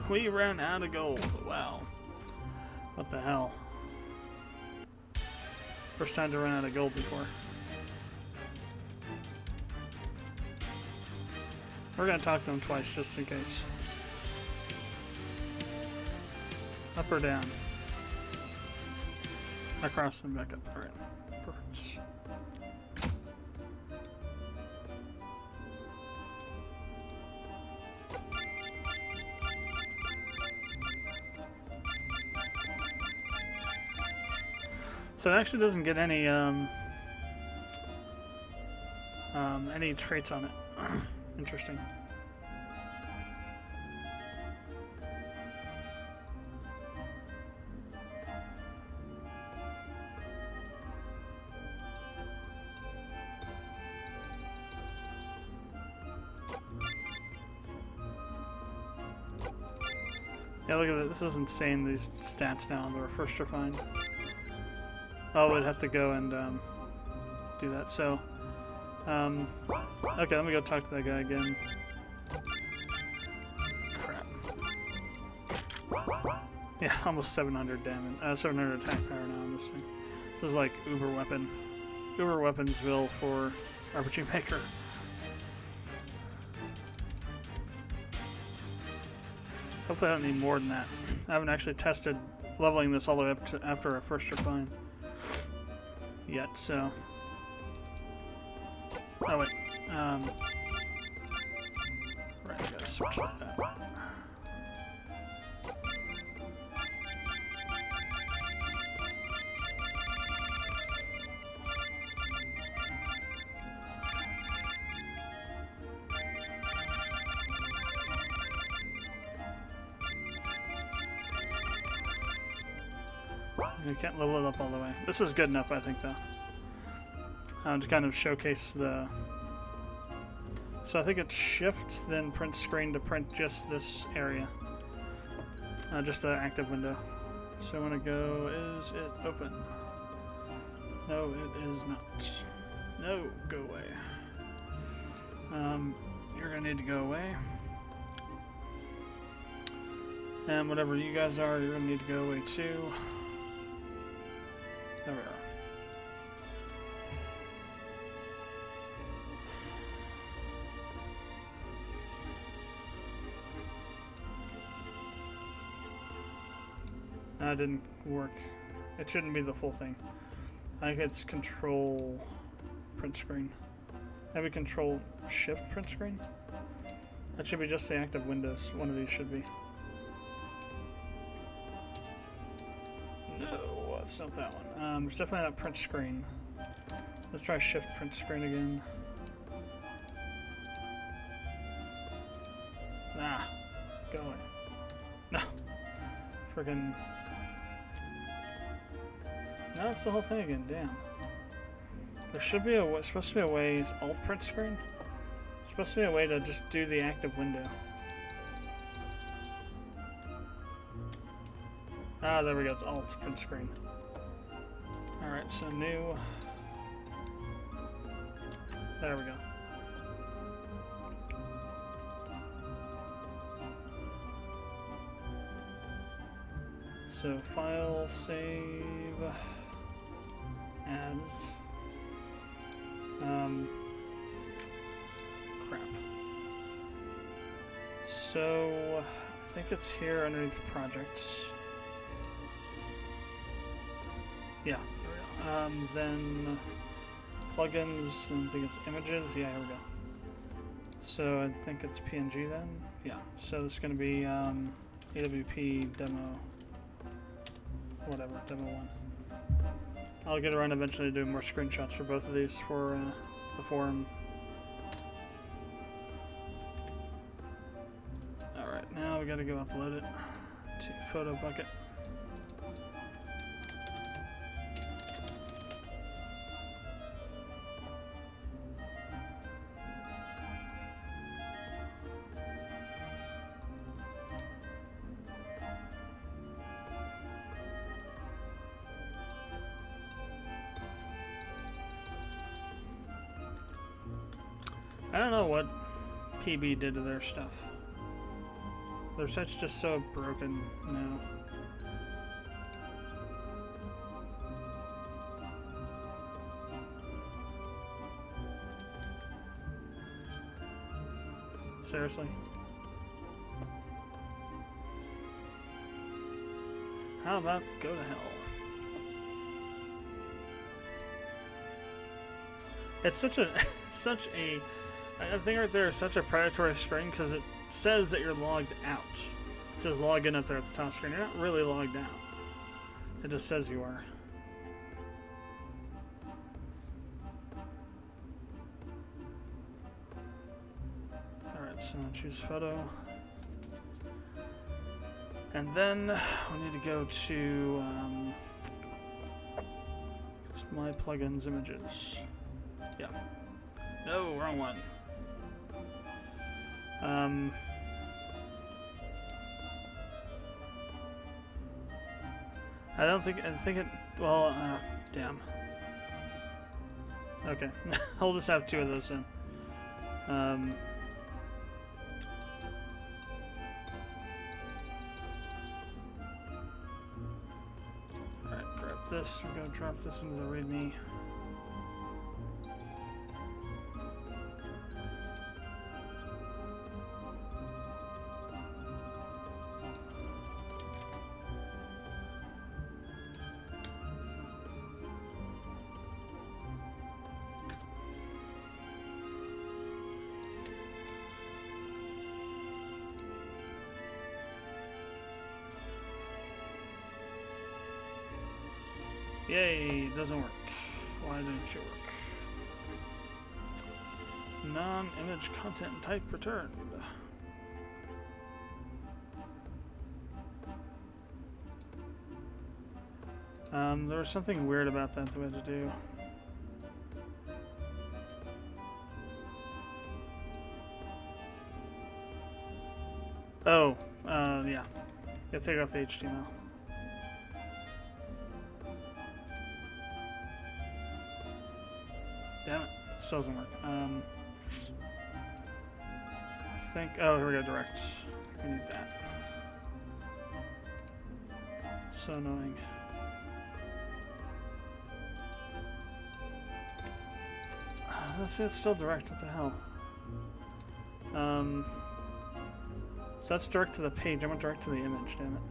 We ran out of gold. Wow. What the hell? First time to run out of gold before. We're gonna talk to him twice just in case. Up or down? Across and back up. Alright. Perfect. So it actually doesn't get any traits on it. Interesting. Yeah, look at this. This is insane, these stats now. They're first refined. Oh, we'd have to go and do that. So, okay, let me go talk to that guy again. Crap. Yeah, almost 700 damage. 700 attack power now on this thing. This is like Uber Weapon. Uber Weaponsville for RPG Maker. Hopefully I don't need more than that. I haven't actually tested leveling this all the way up to after our first refine yet, so... Oh wait, right, I gotta switch that out. You can't level it up all the way. This is good enough, I think, though. To kind of showcase the... So I think it's shift, then print screen to print just this area. Just the active window. So I want to go, is it open? No, it is not. No, go away. You're going to need to go away. And whatever you guys are, you're going to need to go away too. There we are. That didn't work. It shouldn't be the full thing. I think it's control print screen. Maybe control shift print screen? That should be just the active windows. One of these should be. No, it's not that one. It's definitely not print screen. Let's try shift print screen again. Nah, go away. No, friggin'. No, it's the whole thing again. Damn. There should be supposed to be a way. Is alt print screen? It's supposed to be a way to just do the active window. Ah, there we go. It's alt print screen. Alright, so new. There we go. So file, save, as. Crap. So I think it's here underneath projects. Yeah, there we go. Then plugins, and I think it's images. Yeah, here we go. So I think it's PNG then. Yeah. So it's going to be AWP demo, whatever, demo 1. I'll get around eventually to do more screenshots for both of these for the forum. Alright, now we gotta go upload it to Photo Bucket. I don't know what PB did to their stuff. Their site's just so broken now. Seriously? How about go to hell? It's such a, I think right there is such a predatory screen because it says that you're logged out. It says log in up there at the top screen. You're not really logged out. It just says you are. Alright, so choose photo. And then we need to go to it's my plugins images. Yeah. No, wrong one. I think it, well, damn. Okay, I'll just have two of those then. Alright, grab this, we're gonna drop this into the README. Yay, it doesn't work. Why didn't you work? Non-image content type returned. There was something weird about that we had to do. Oh, yeah. Yeah, take off the HTML. Damn it, this doesn't work. I think, oh, here we go, direct. We need that. So annoying. Let's see, it's still direct, what the hell? So that's direct to the page, I want direct to the image, damn it.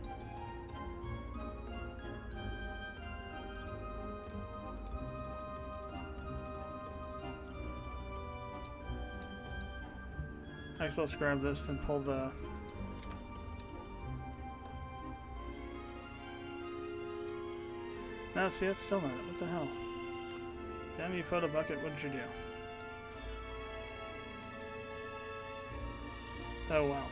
Actually, let's grab this and pull the... No, see, it's still not it. What the hell? Damn you, photo bucket, what did you do? Oh, wow.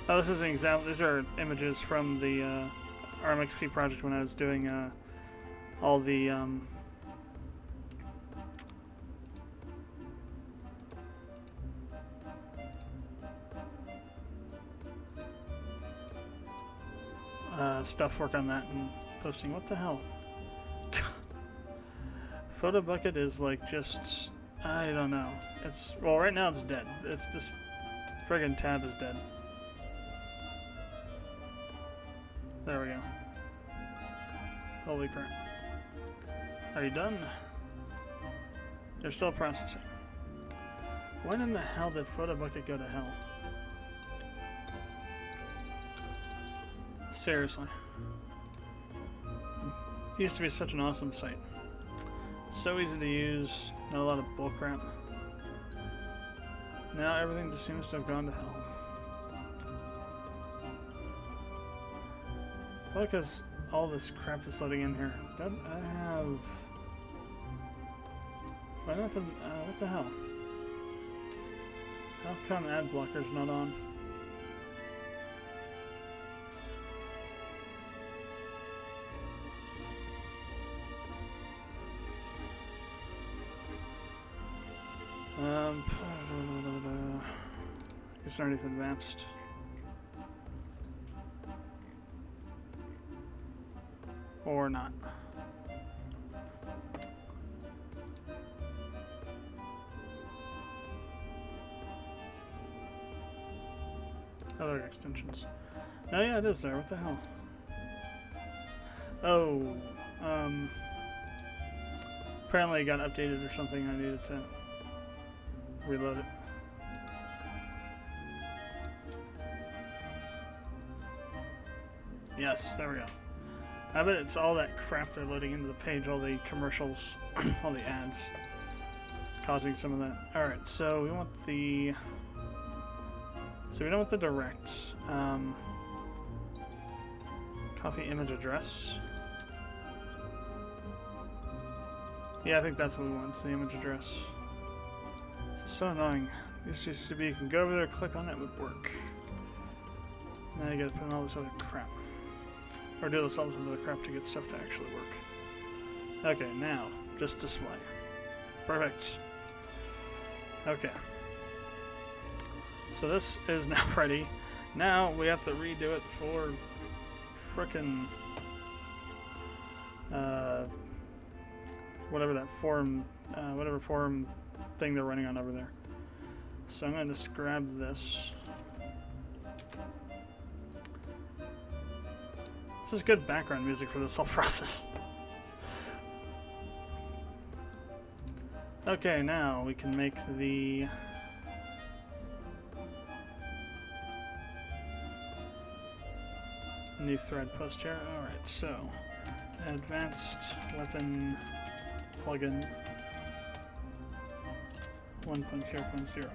Oh, this is an example. These are images from the RMXP project when I was doing all the... stuff work on that and posting. What the hell? Photo bucket is like just, I don't know. It's, well, right now it's dead. It's this friggin' tab is dead. There we go. Holy crap. Are you done? They're still processing. When in the hell did photo bucket go to hell? Seriously. It used to be such an awesome site. So easy to use, not a lot of bullcrap. Now everything just seems to have gone to hell. Well, because all this crap that's loading in here. Don't I have... What happened? What the hell? How come ad blocker's not on? Is there anything advanced? Or not? Other extensions. Oh yeah, it is there. What the hell? Oh, apparently it got updated or something. I needed to reload it. Yes, there we go. I bet it's all that crap they're loading into the page, all the commercials, all the ads, causing some of that. Alright, so we want the... So we don't want the direct. Copy image address. Yeah, I think that's what we want, it's the image address. This is so annoying. This used to be, you can go over there, click on it, it would work. Now you gotta put in all this other crap. Or do this all this other crap to get stuff to actually work. Okay, now, just display. Perfect. Okay. So this is now ready. Now we have to redo it for frickin' whatever that forum, whatever forum thing they're running on over there. So I'm gonna just grab this. This is good background music for this whole process. Okay, now we can make the new thread post here. Alright, so advanced weapon plugin 1.0.0.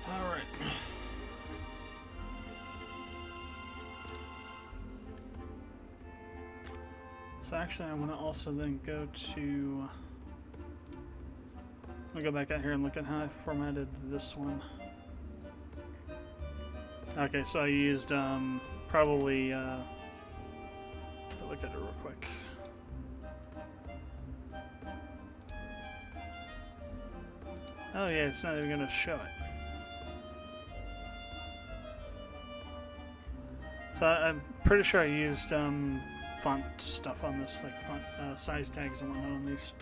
Alright. So actually I want to also then go to... I'll go back out here and look at how I formatted this one. Okay, so I used probably... I'll look at it real quick. Oh yeah, it's not even going to show it. So I'm pretty sure I used font stuff on this, like font size tags and whatnot on these.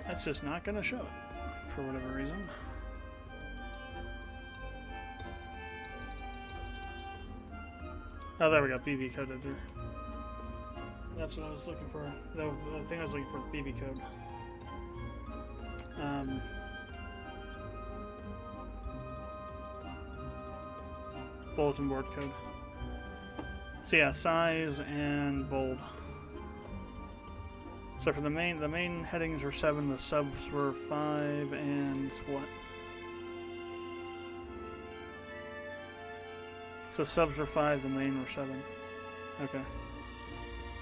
That's just not going to show it for whatever reason. Oh, there we go, BB code editor. That's what I was looking for. The thing I was looking for, BB code. Bulletin board code. So yeah, size and bold. So for the main headings were 7, the subs were 5, and what? So subs were 5, the main were 7. Okay.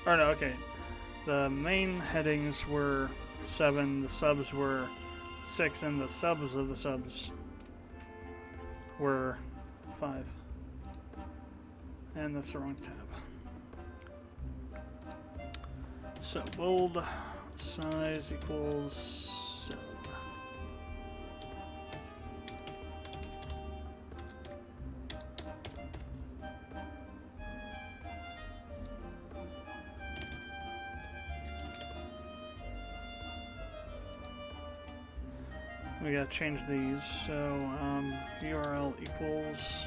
Or no, okay. The main headings were 7, the subs were 6, and the subs of the subs were 5. And that's the wrong tab. So bold size equals 7. We gotta change these. So URL equals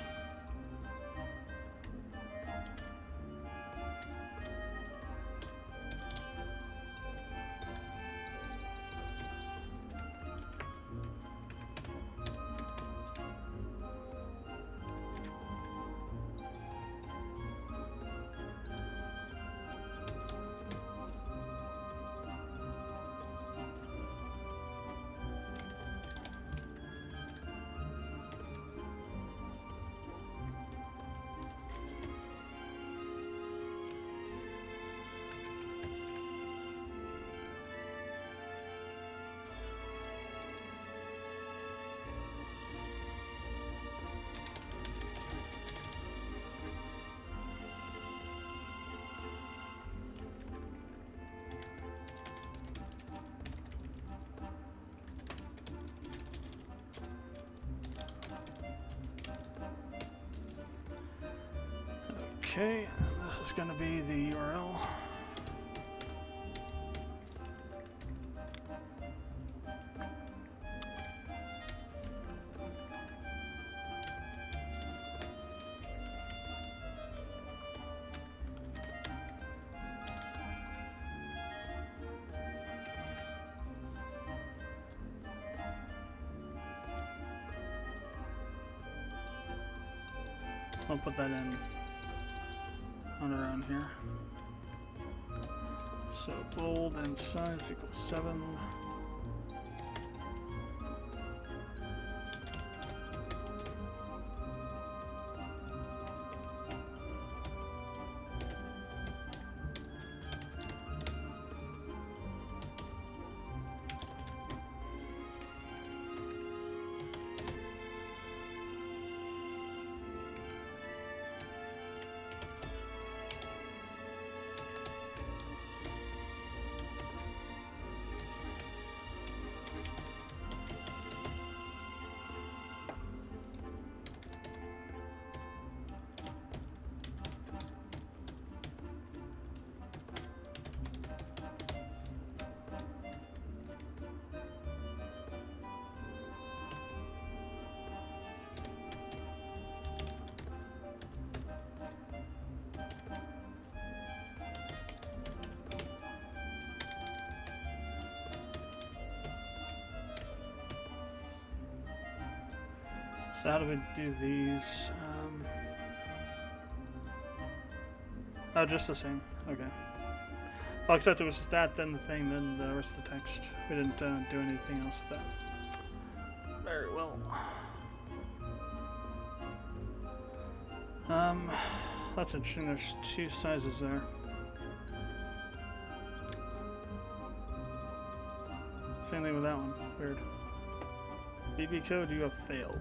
okay, this is going to be the URL. I'll put that in on around here. So bold and size equals 7. So how do we do these? Oh, just the same. Okay. Well, except it was just that, then the thing, then the rest of the text. We didn't do anything else with that. Very well. That's interesting. There's 2 sizes there. Same thing with that one. Weird. BB code, you have failed.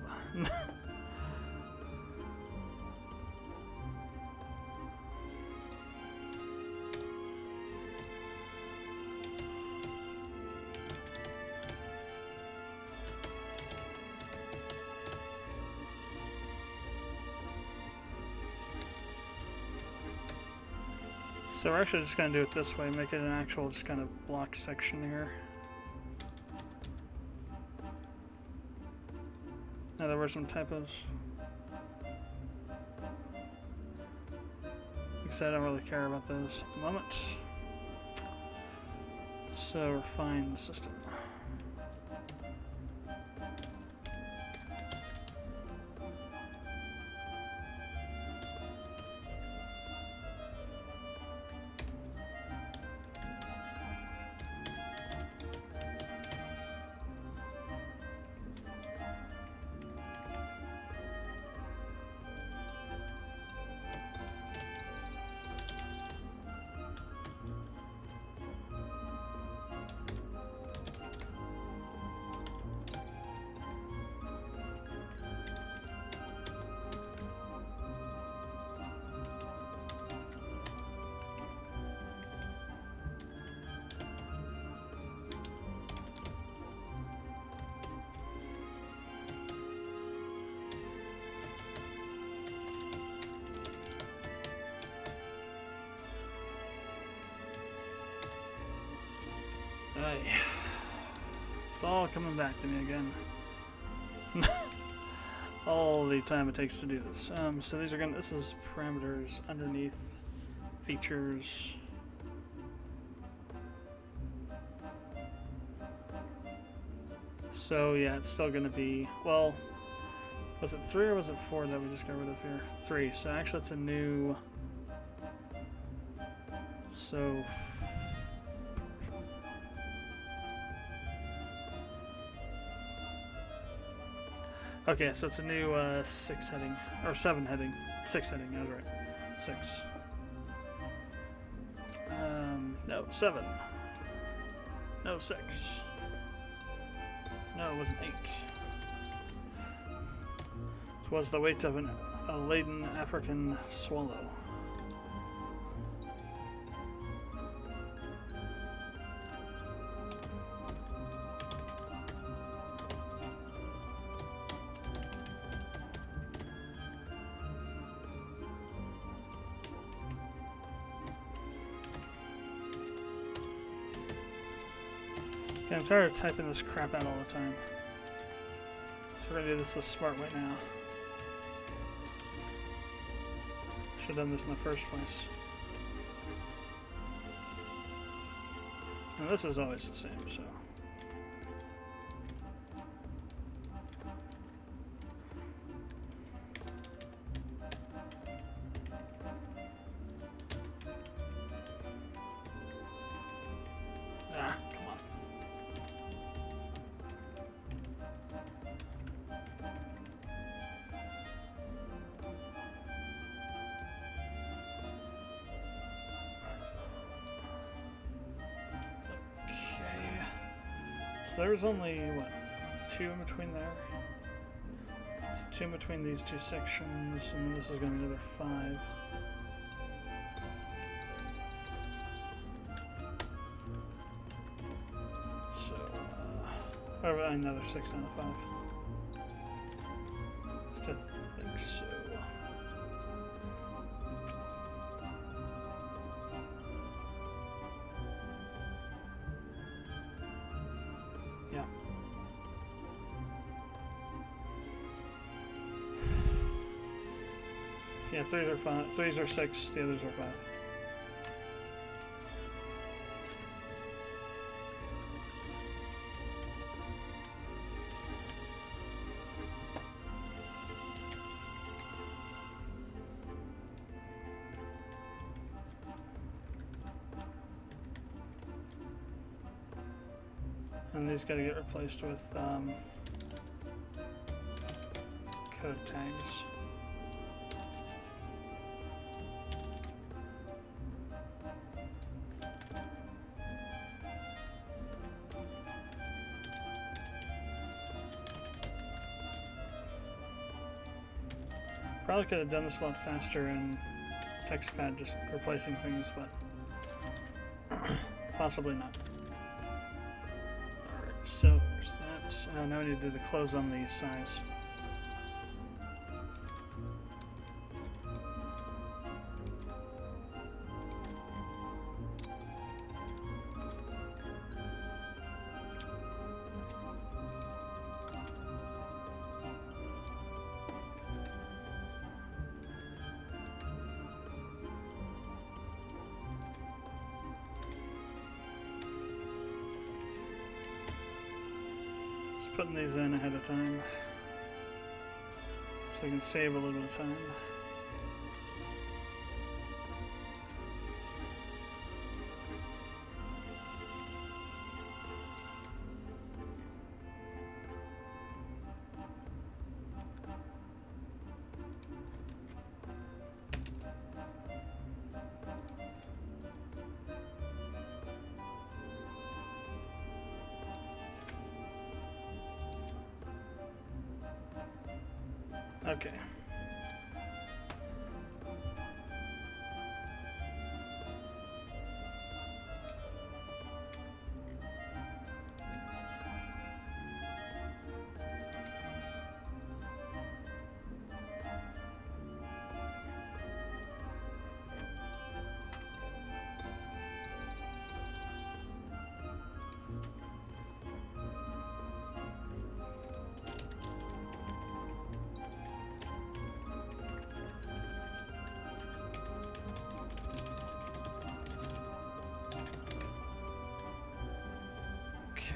So we're actually just going to do it this way, make it an actual just kind of block section here. Now there were some typos. Because I don't really care about those at the moment. So refine the system. It's all coming back to me again. All the time it takes to do this. So these are gonna. This is parameters underneath features. So yeah, it's still gonna be, well, was it 3 or was it 4 that we just got rid of here? 3. So actually, it's a new. So. Okay, so it's a new 6 heading, or 7 heading. 6 heading, I was right. 6. No, 7. No, 6. No, it was an 8. It was the weight of a laden African swallow. Okay, I'm tired of typing this crap out all the time. So we're gonna do this the smart way now. Should have done this in the first place. And this is always the same, so. Ah, come on. So there's only, what, 2 in between there? So 2 in between these 2 sections, and then this is going to be another 5. So, or another 6 out of 5. Just to think so. Yeah. Yeah, 3s are 5. 3s are 6. The others are 5. And these got to get replaced with code tags. Probably could have done this a lot faster in TextPad, just replacing things, but possibly not. Alright, so there's that. Now we need to do the close on the size. Putting these in ahead of time so I can save a little bit of time. Okay.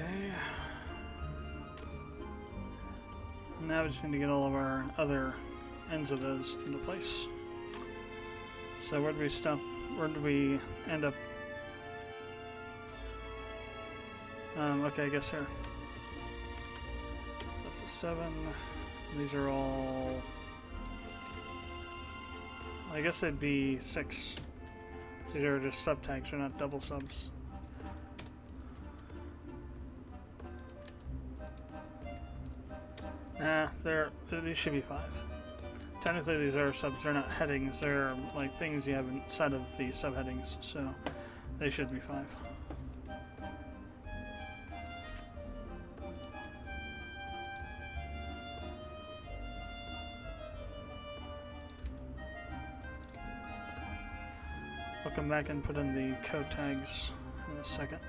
Okay. Now we just need to get all of our other ends of those into place. So where did we stop? Where did we end up? Okay, I guess here. So that's a 7. These are all... I guess they'd be 6. So these are just subtags, they're not double subs. Nah, these should be 5. Technically these are subs, they're not headings, they're like things you have inside of the subheadings, so they should be 5. I'll come back and put in the code tags in a second.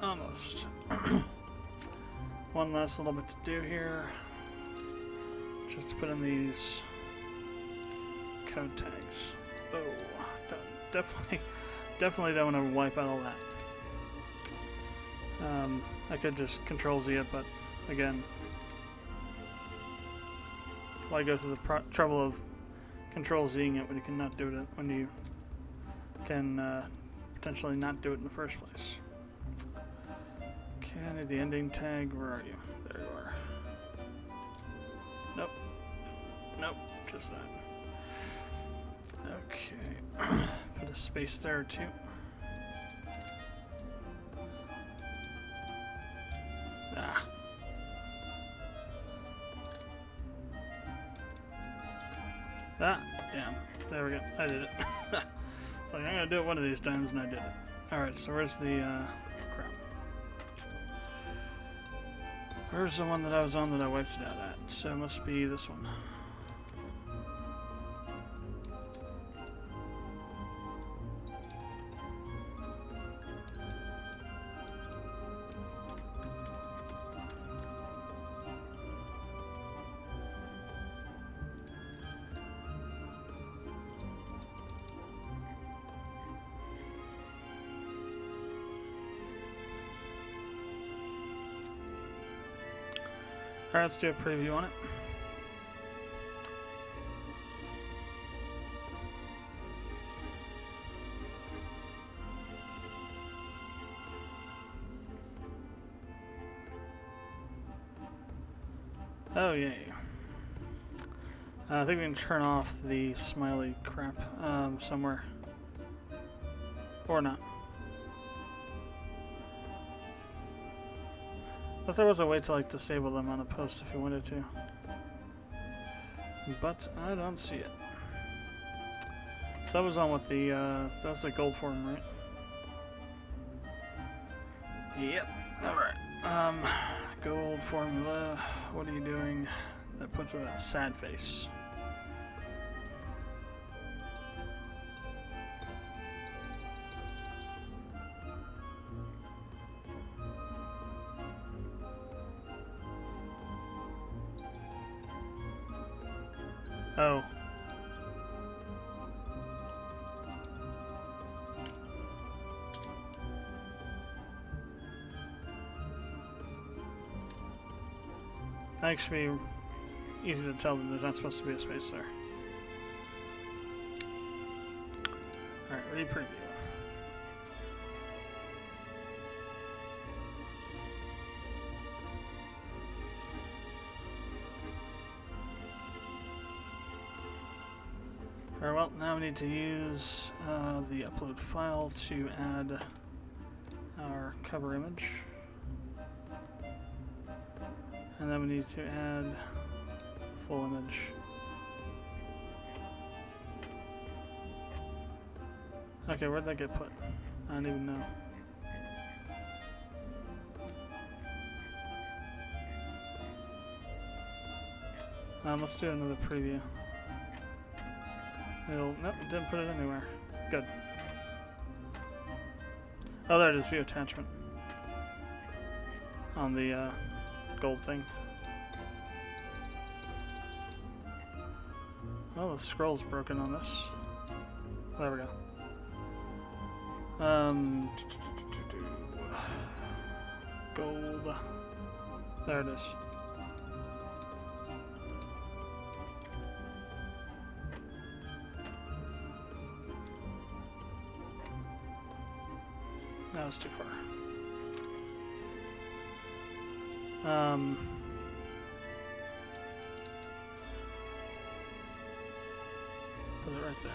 Almost. One last little bit to do here. Just to put in these code tags. Oh, definitely don't want to wipe out all that. I could just Control Z it, but again, why go through the trouble of Control Zing it when you can not do it when you can potentially not do it in the first place. Okay, I need the ending tag. Where are you? There you are. Nope. Nope, just that. Okay. Put a space there too. Ah. Ah, damn. There we go. I did it. It's like, I'm gonna do it one of these times, and I did it. Alright, so where's the, crap? Where's the one that I was on that I wiped it out at? So it must be this one. Alright, let's do a preview on it. Oh, yay. I think we can turn off the smiley crap somewhere. Or not. I thought there was a way to like disable them on a post if you wanted to. But I don't see it. So that was on what the, that was the gold form, right? Yep. Alright. Gold formula. What are you doing? That puts a sad face. Oh. Actually, easy to tell that there's not supposed to be a space there. Alright, re-preview. Alright, well, now we need to use the upload file to add our cover image. And then we need to add full image. Okay, where'd that get put? I don't even know. Let's do another preview. Nope, it didn't put it anywhere. Good. Oh, there it is, view attachment. On the gold thing. Oh, the scroll's broken on this. There we go. Gold. There it is. That was too far. Put it right there.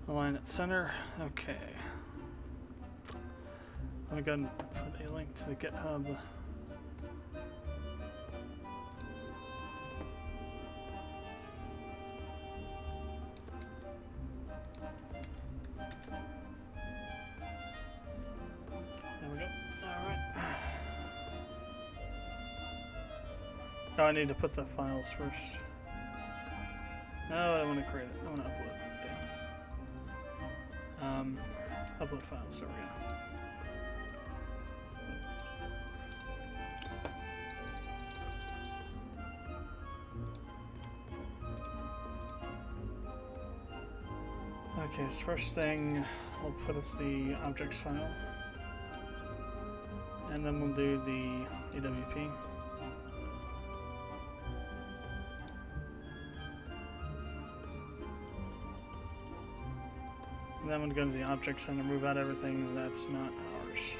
Align at center. Okay. Let me go ahead and put a link to the GitHub. There we go. Alright. Oh, I need to put the files first. No, I want to create it. I want to upload it. Damn. Upload files. There we go. Okay, so first thing, we'll put up the objects file, and then we'll do the AWP. And then we'll go to the objects and remove out everything that's not ours.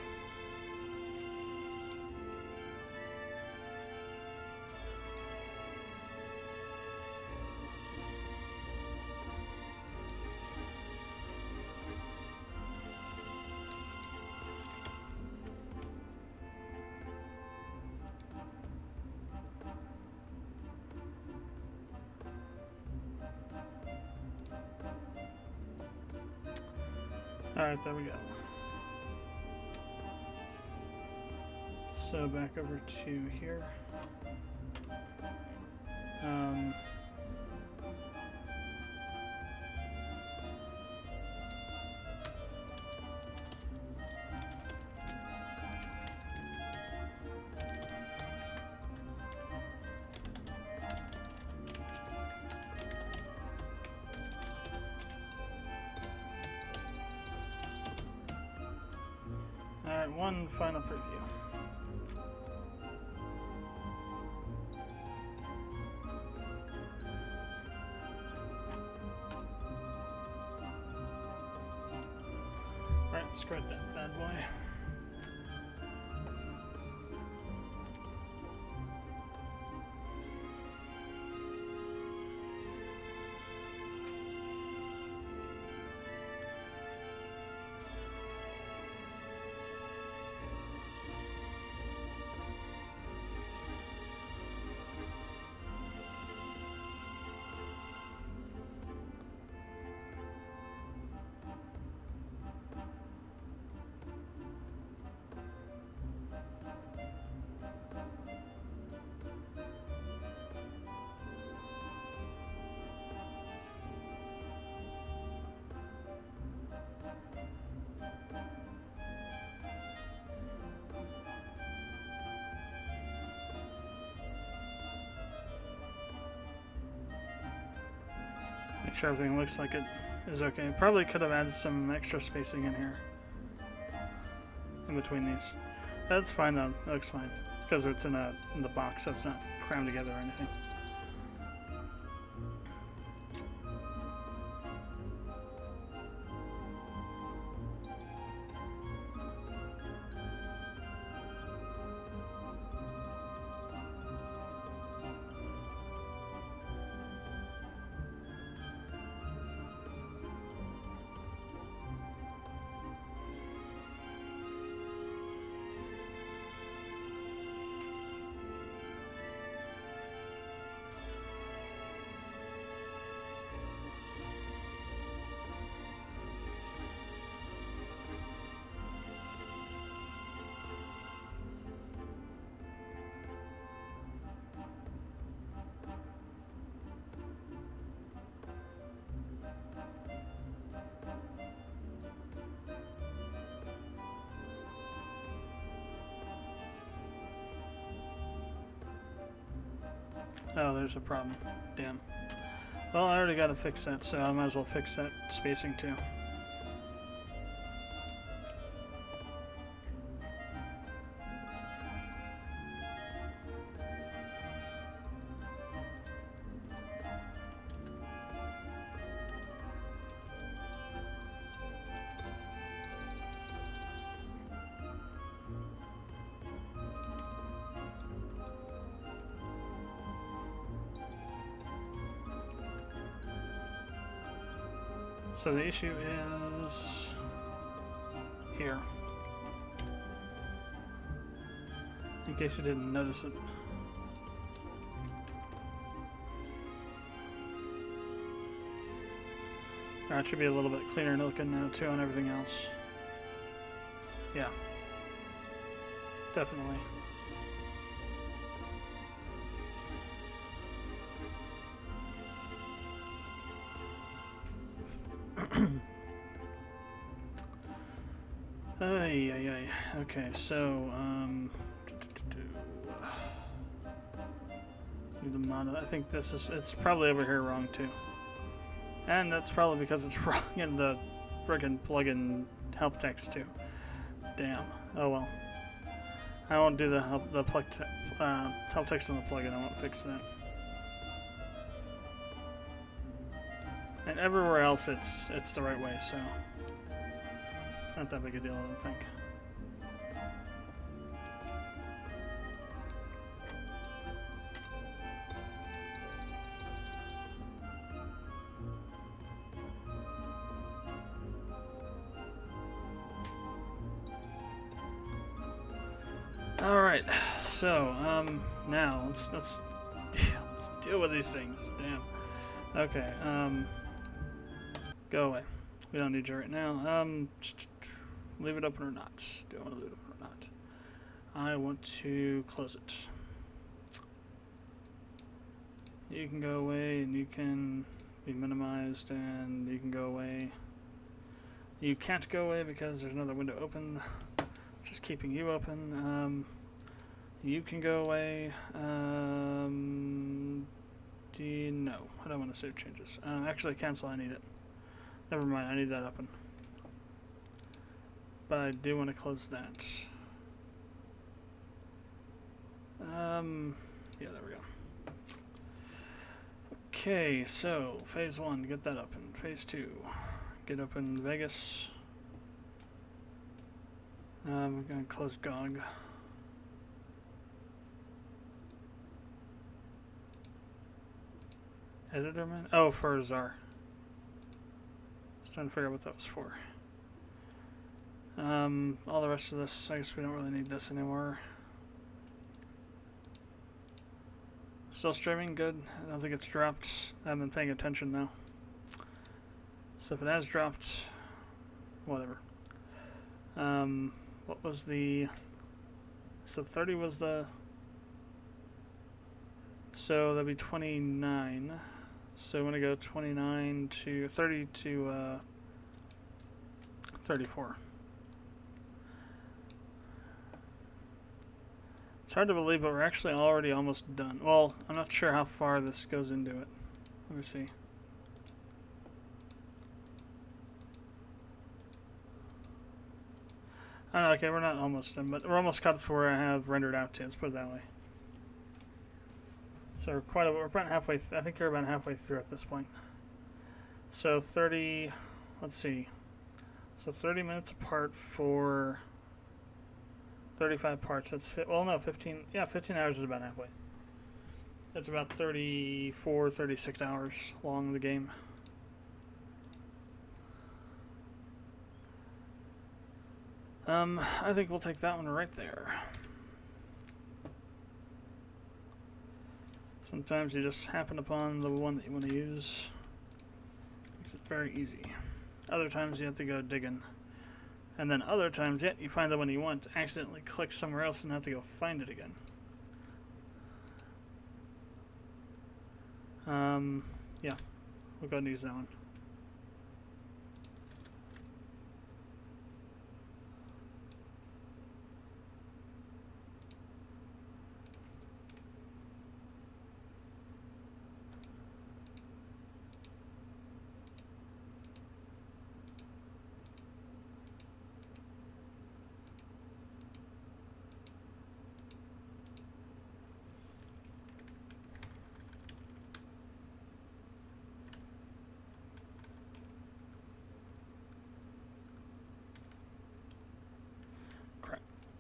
Alright, there we go. So back over to here. Alright, one final preview. Alright, let's grab that bad boy. Make sure everything looks like it is okay. Probably could have added some extra spacing in here. In between these. That's fine though, it looks fine. Because it's in the box, so it's not crammed together or anything. Oh, there's a problem. Damn. Well, I already got to fix that, so I might as well fix that spacing too. So the issue is here, in case you didn't notice it. It should be a little bit cleaner looking now too on everything else. Yeah, definitely. Ay, ay, ay. Okay, so the mod. I think this is. It's probably over here wrong too, and that's probably because it's wrong in the friggin' plugin help text too. Damn. Oh well. I won't do the help text on the plugin. I won't fix that. And everywhere else, it's the right way. So. It's not that big a deal, I don't think. All right, so now let's deal with these things. Damn. Okay. Go away. We don't need you right now. Leave it open or not? Do I want to leave it open or not? I want to close it. You can go away, and you can be minimized, and you can go away. You can't go away because there's another window open, just keeping you open. You can go away. No, I don't want to save changes. Actually, cancel. I need it. Never mind. I need that open. But I do want to close that. Yeah, there we go. Okay, so phase 1, get that open. Phase 2, get open Vegas. I'm going to close GOG. Editor man? Oh, for Czar. I was trying to figure out what that was for. All the rest of this, I guess we don't really need this anymore. Still streaming, good. I don't think it's dropped. I haven't been paying attention now. So if it has dropped, whatever. What was the... So 30 was the... So that'd be 29. So I'm going to go 29 to 30 to 34. It's hard to believe, but we're actually already almost done. Well, I'm not sure how far this goes into it. Let me see. Oh, okay, we're not almost done, but we're almost caught up to where I have rendered out to. Let's put it that way. So we're about halfway. I think we're about halfway through at this point. So 30. Let's see. So 30 minutes apart for 35 parts. That's well, no, 15. Yeah, 15 hours is about halfway. It's about 34, 36 hours long, the game. I think we'll take that one right there. Sometimes you just happen upon the one that you want to use. Makes it very easy. Other times you have to go digging. And then other times, you find the one you want, accidentally click somewhere else and have to go find it again. Yeah, we'll go and use that one.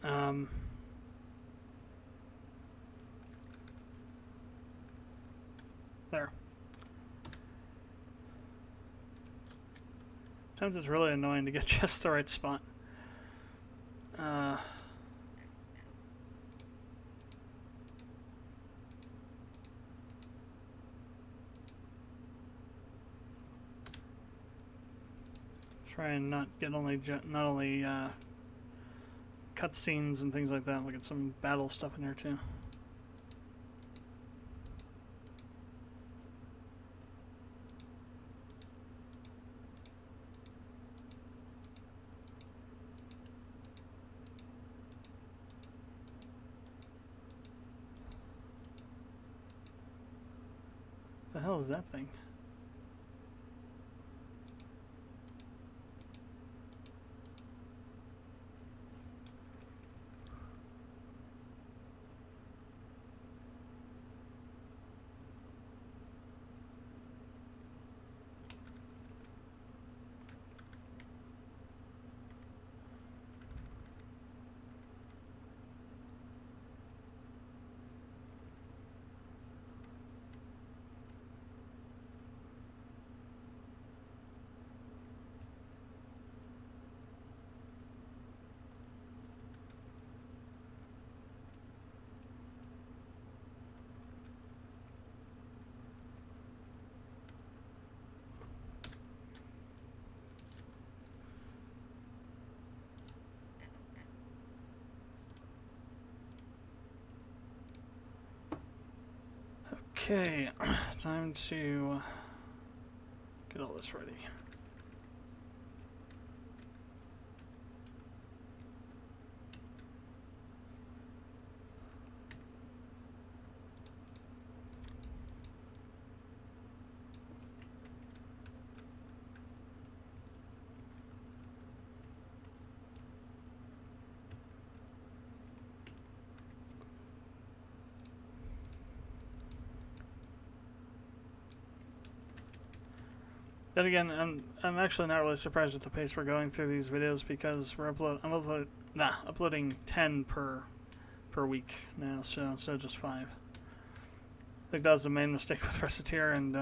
There. Sometimes it's really annoying to get just the right spot. Try and not get not only cutscenes and things like that. Look at some battle stuff in here too. What the hell is that thing? Okay, time to get all this ready. Then again, I'm actually not really surprised at the pace we're going through these videos because we're uploading 10 per week now, so instead of just 5. I think that was the main mistake with Reciteer and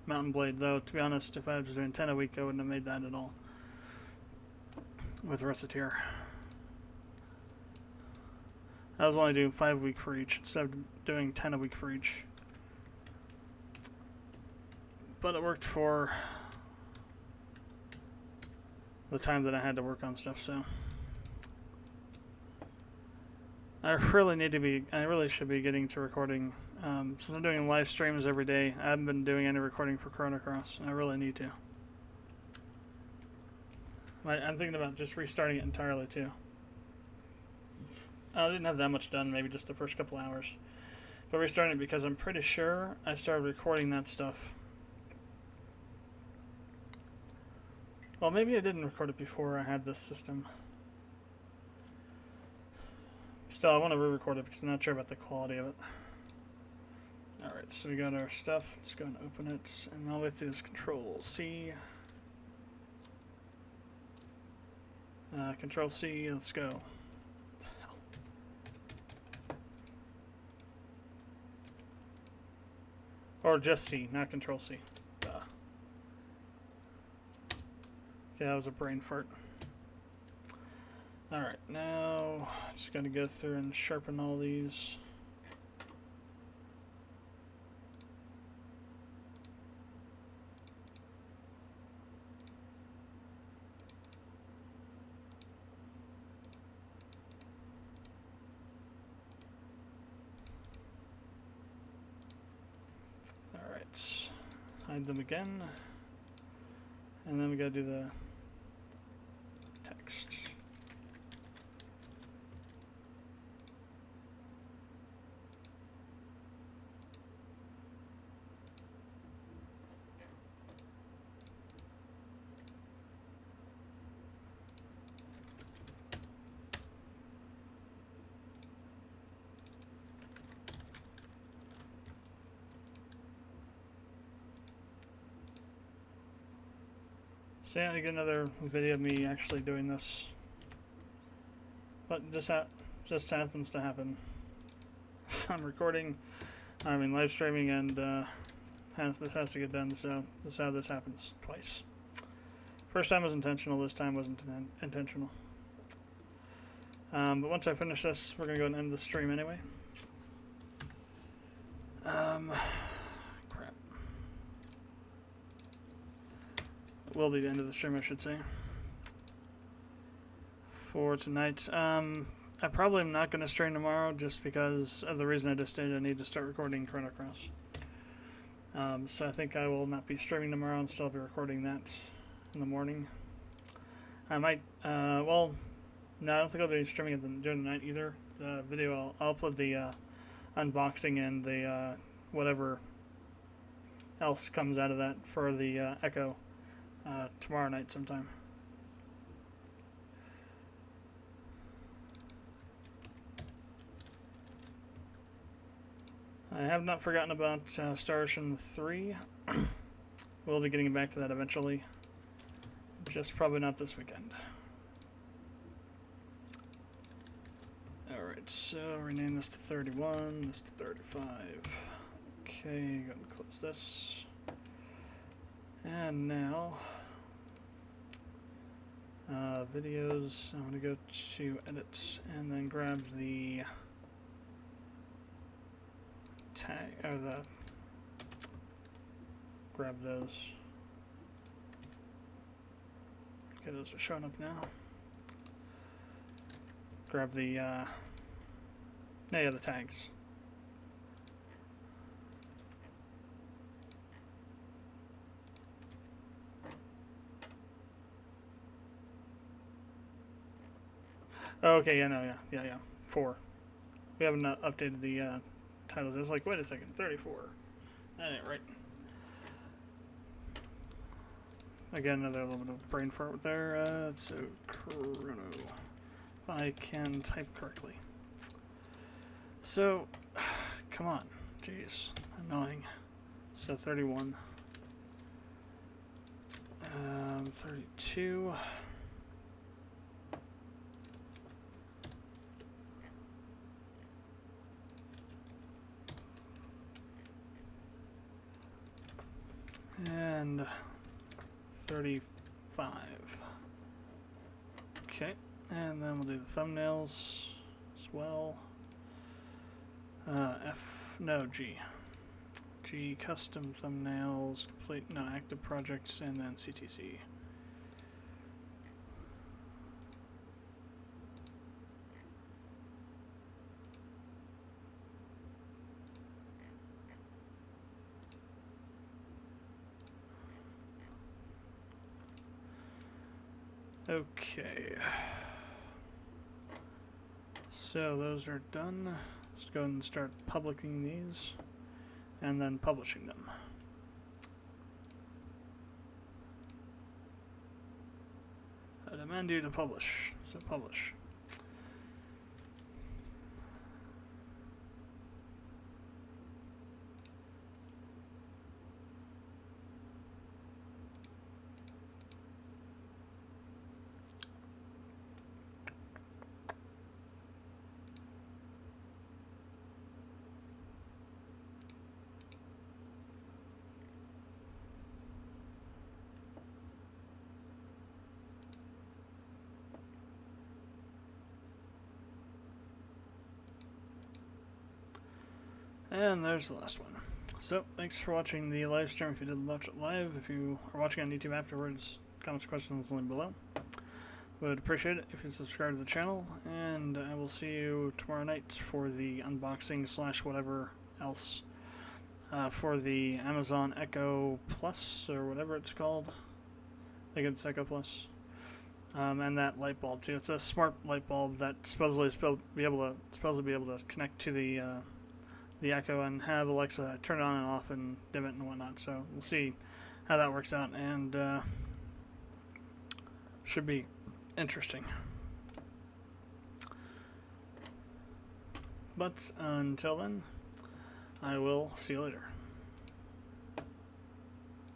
Mountain Blade, though, to be honest, if I was doing 10 a week, I wouldn't have made that at all with Reciteer. I was only doing 5 a week for each instead of doing 10 a week for each. But it worked for the time that I had to work on stuff, so I really should be getting to recording. Since I'm doing live streams every day, I haven't been doing any recording for Chrono Cross, and I really need to. I'm thinking about just restarting it entirely too. I didn't have that much done, maybe just the first couple hours. But restarting it because I'm pretty sure I started recording that stuff. Well, maybe I didn't record it before I had this system. Still, I want to re-record it because I'm not sure about the quality of it. Alright, so we got our stuff. Let's go and open it. And all we have to do is Control-C. Control-C, let's go. Or just C, not Control-C. Okay, that was a brain fart. Alright, now just gotta go through and sharpen all these. Alright, hide them again. And then we gotta do the text. So yeah, I get another video of me actually doing this. but just happens to happen. I'm recording, live streaming, and this has to get done, so this is how this happens twice. First time was intentional, this time wasn't intentional. But once I finish this, we're going to go and end the stream anyway. Crap. It will be the end of the stream, I should say. For tonight. I probably am not going to stream tomorrow just because of the reason I just did. I need to start recording Chrono Cross. So I think I will not be streaming tomorrow and still be recording that in the morning. I might, well, no, I don't think I'll be streaming it during the night either. The video, I'll upload the unboxing and the whatever else comes out of that for the Echo tomorrow night sometime. I have not forgotten about Star Ocean 3. We'll be getting back to that eventually. Just probably not this weekend. Alright, so rename this to 31, this to 35. Okay, go ahead and close this. And now, videos, I'm going to go to edit and then grab the tag, or grab those. Okay, those are showing up now. Grab the, the tags. Oh, okay, yeah. 4. We haven't updated the titles. I was like, wait a second, 34. That ain't right. Again, another little bit of brain fart there. So, Chrono. If I can type correctly. So, come on. Jeez. Annoying. So, 31. 32. And 35. Okay, and then we'll do the thumbnails as well. G. G, custom thumbnails, active projects, and then CTC. Okay, so those are done. Let's go and start publishing these and then publishing them. I demand you to publish, so publish. And there's the last one. So, thanks for watching the live stream if you did watch it live. If you are watching on YouTube afterwards, comments, questions, link below. Would appreciate it if you subscribe to the channel, and I will see you tomorrow night for the unboxing / whatever else for the Amazon Echo Plus, or whatever it's called. I think it's Echo Plus. And that light bulb too. It's a smart light bulb that supposedly is be able to connect to the Echo and have Alexa turn it on and off and dim it and whatnot. So we'll see how that works out, and should be interesting. But until then, I will see you later.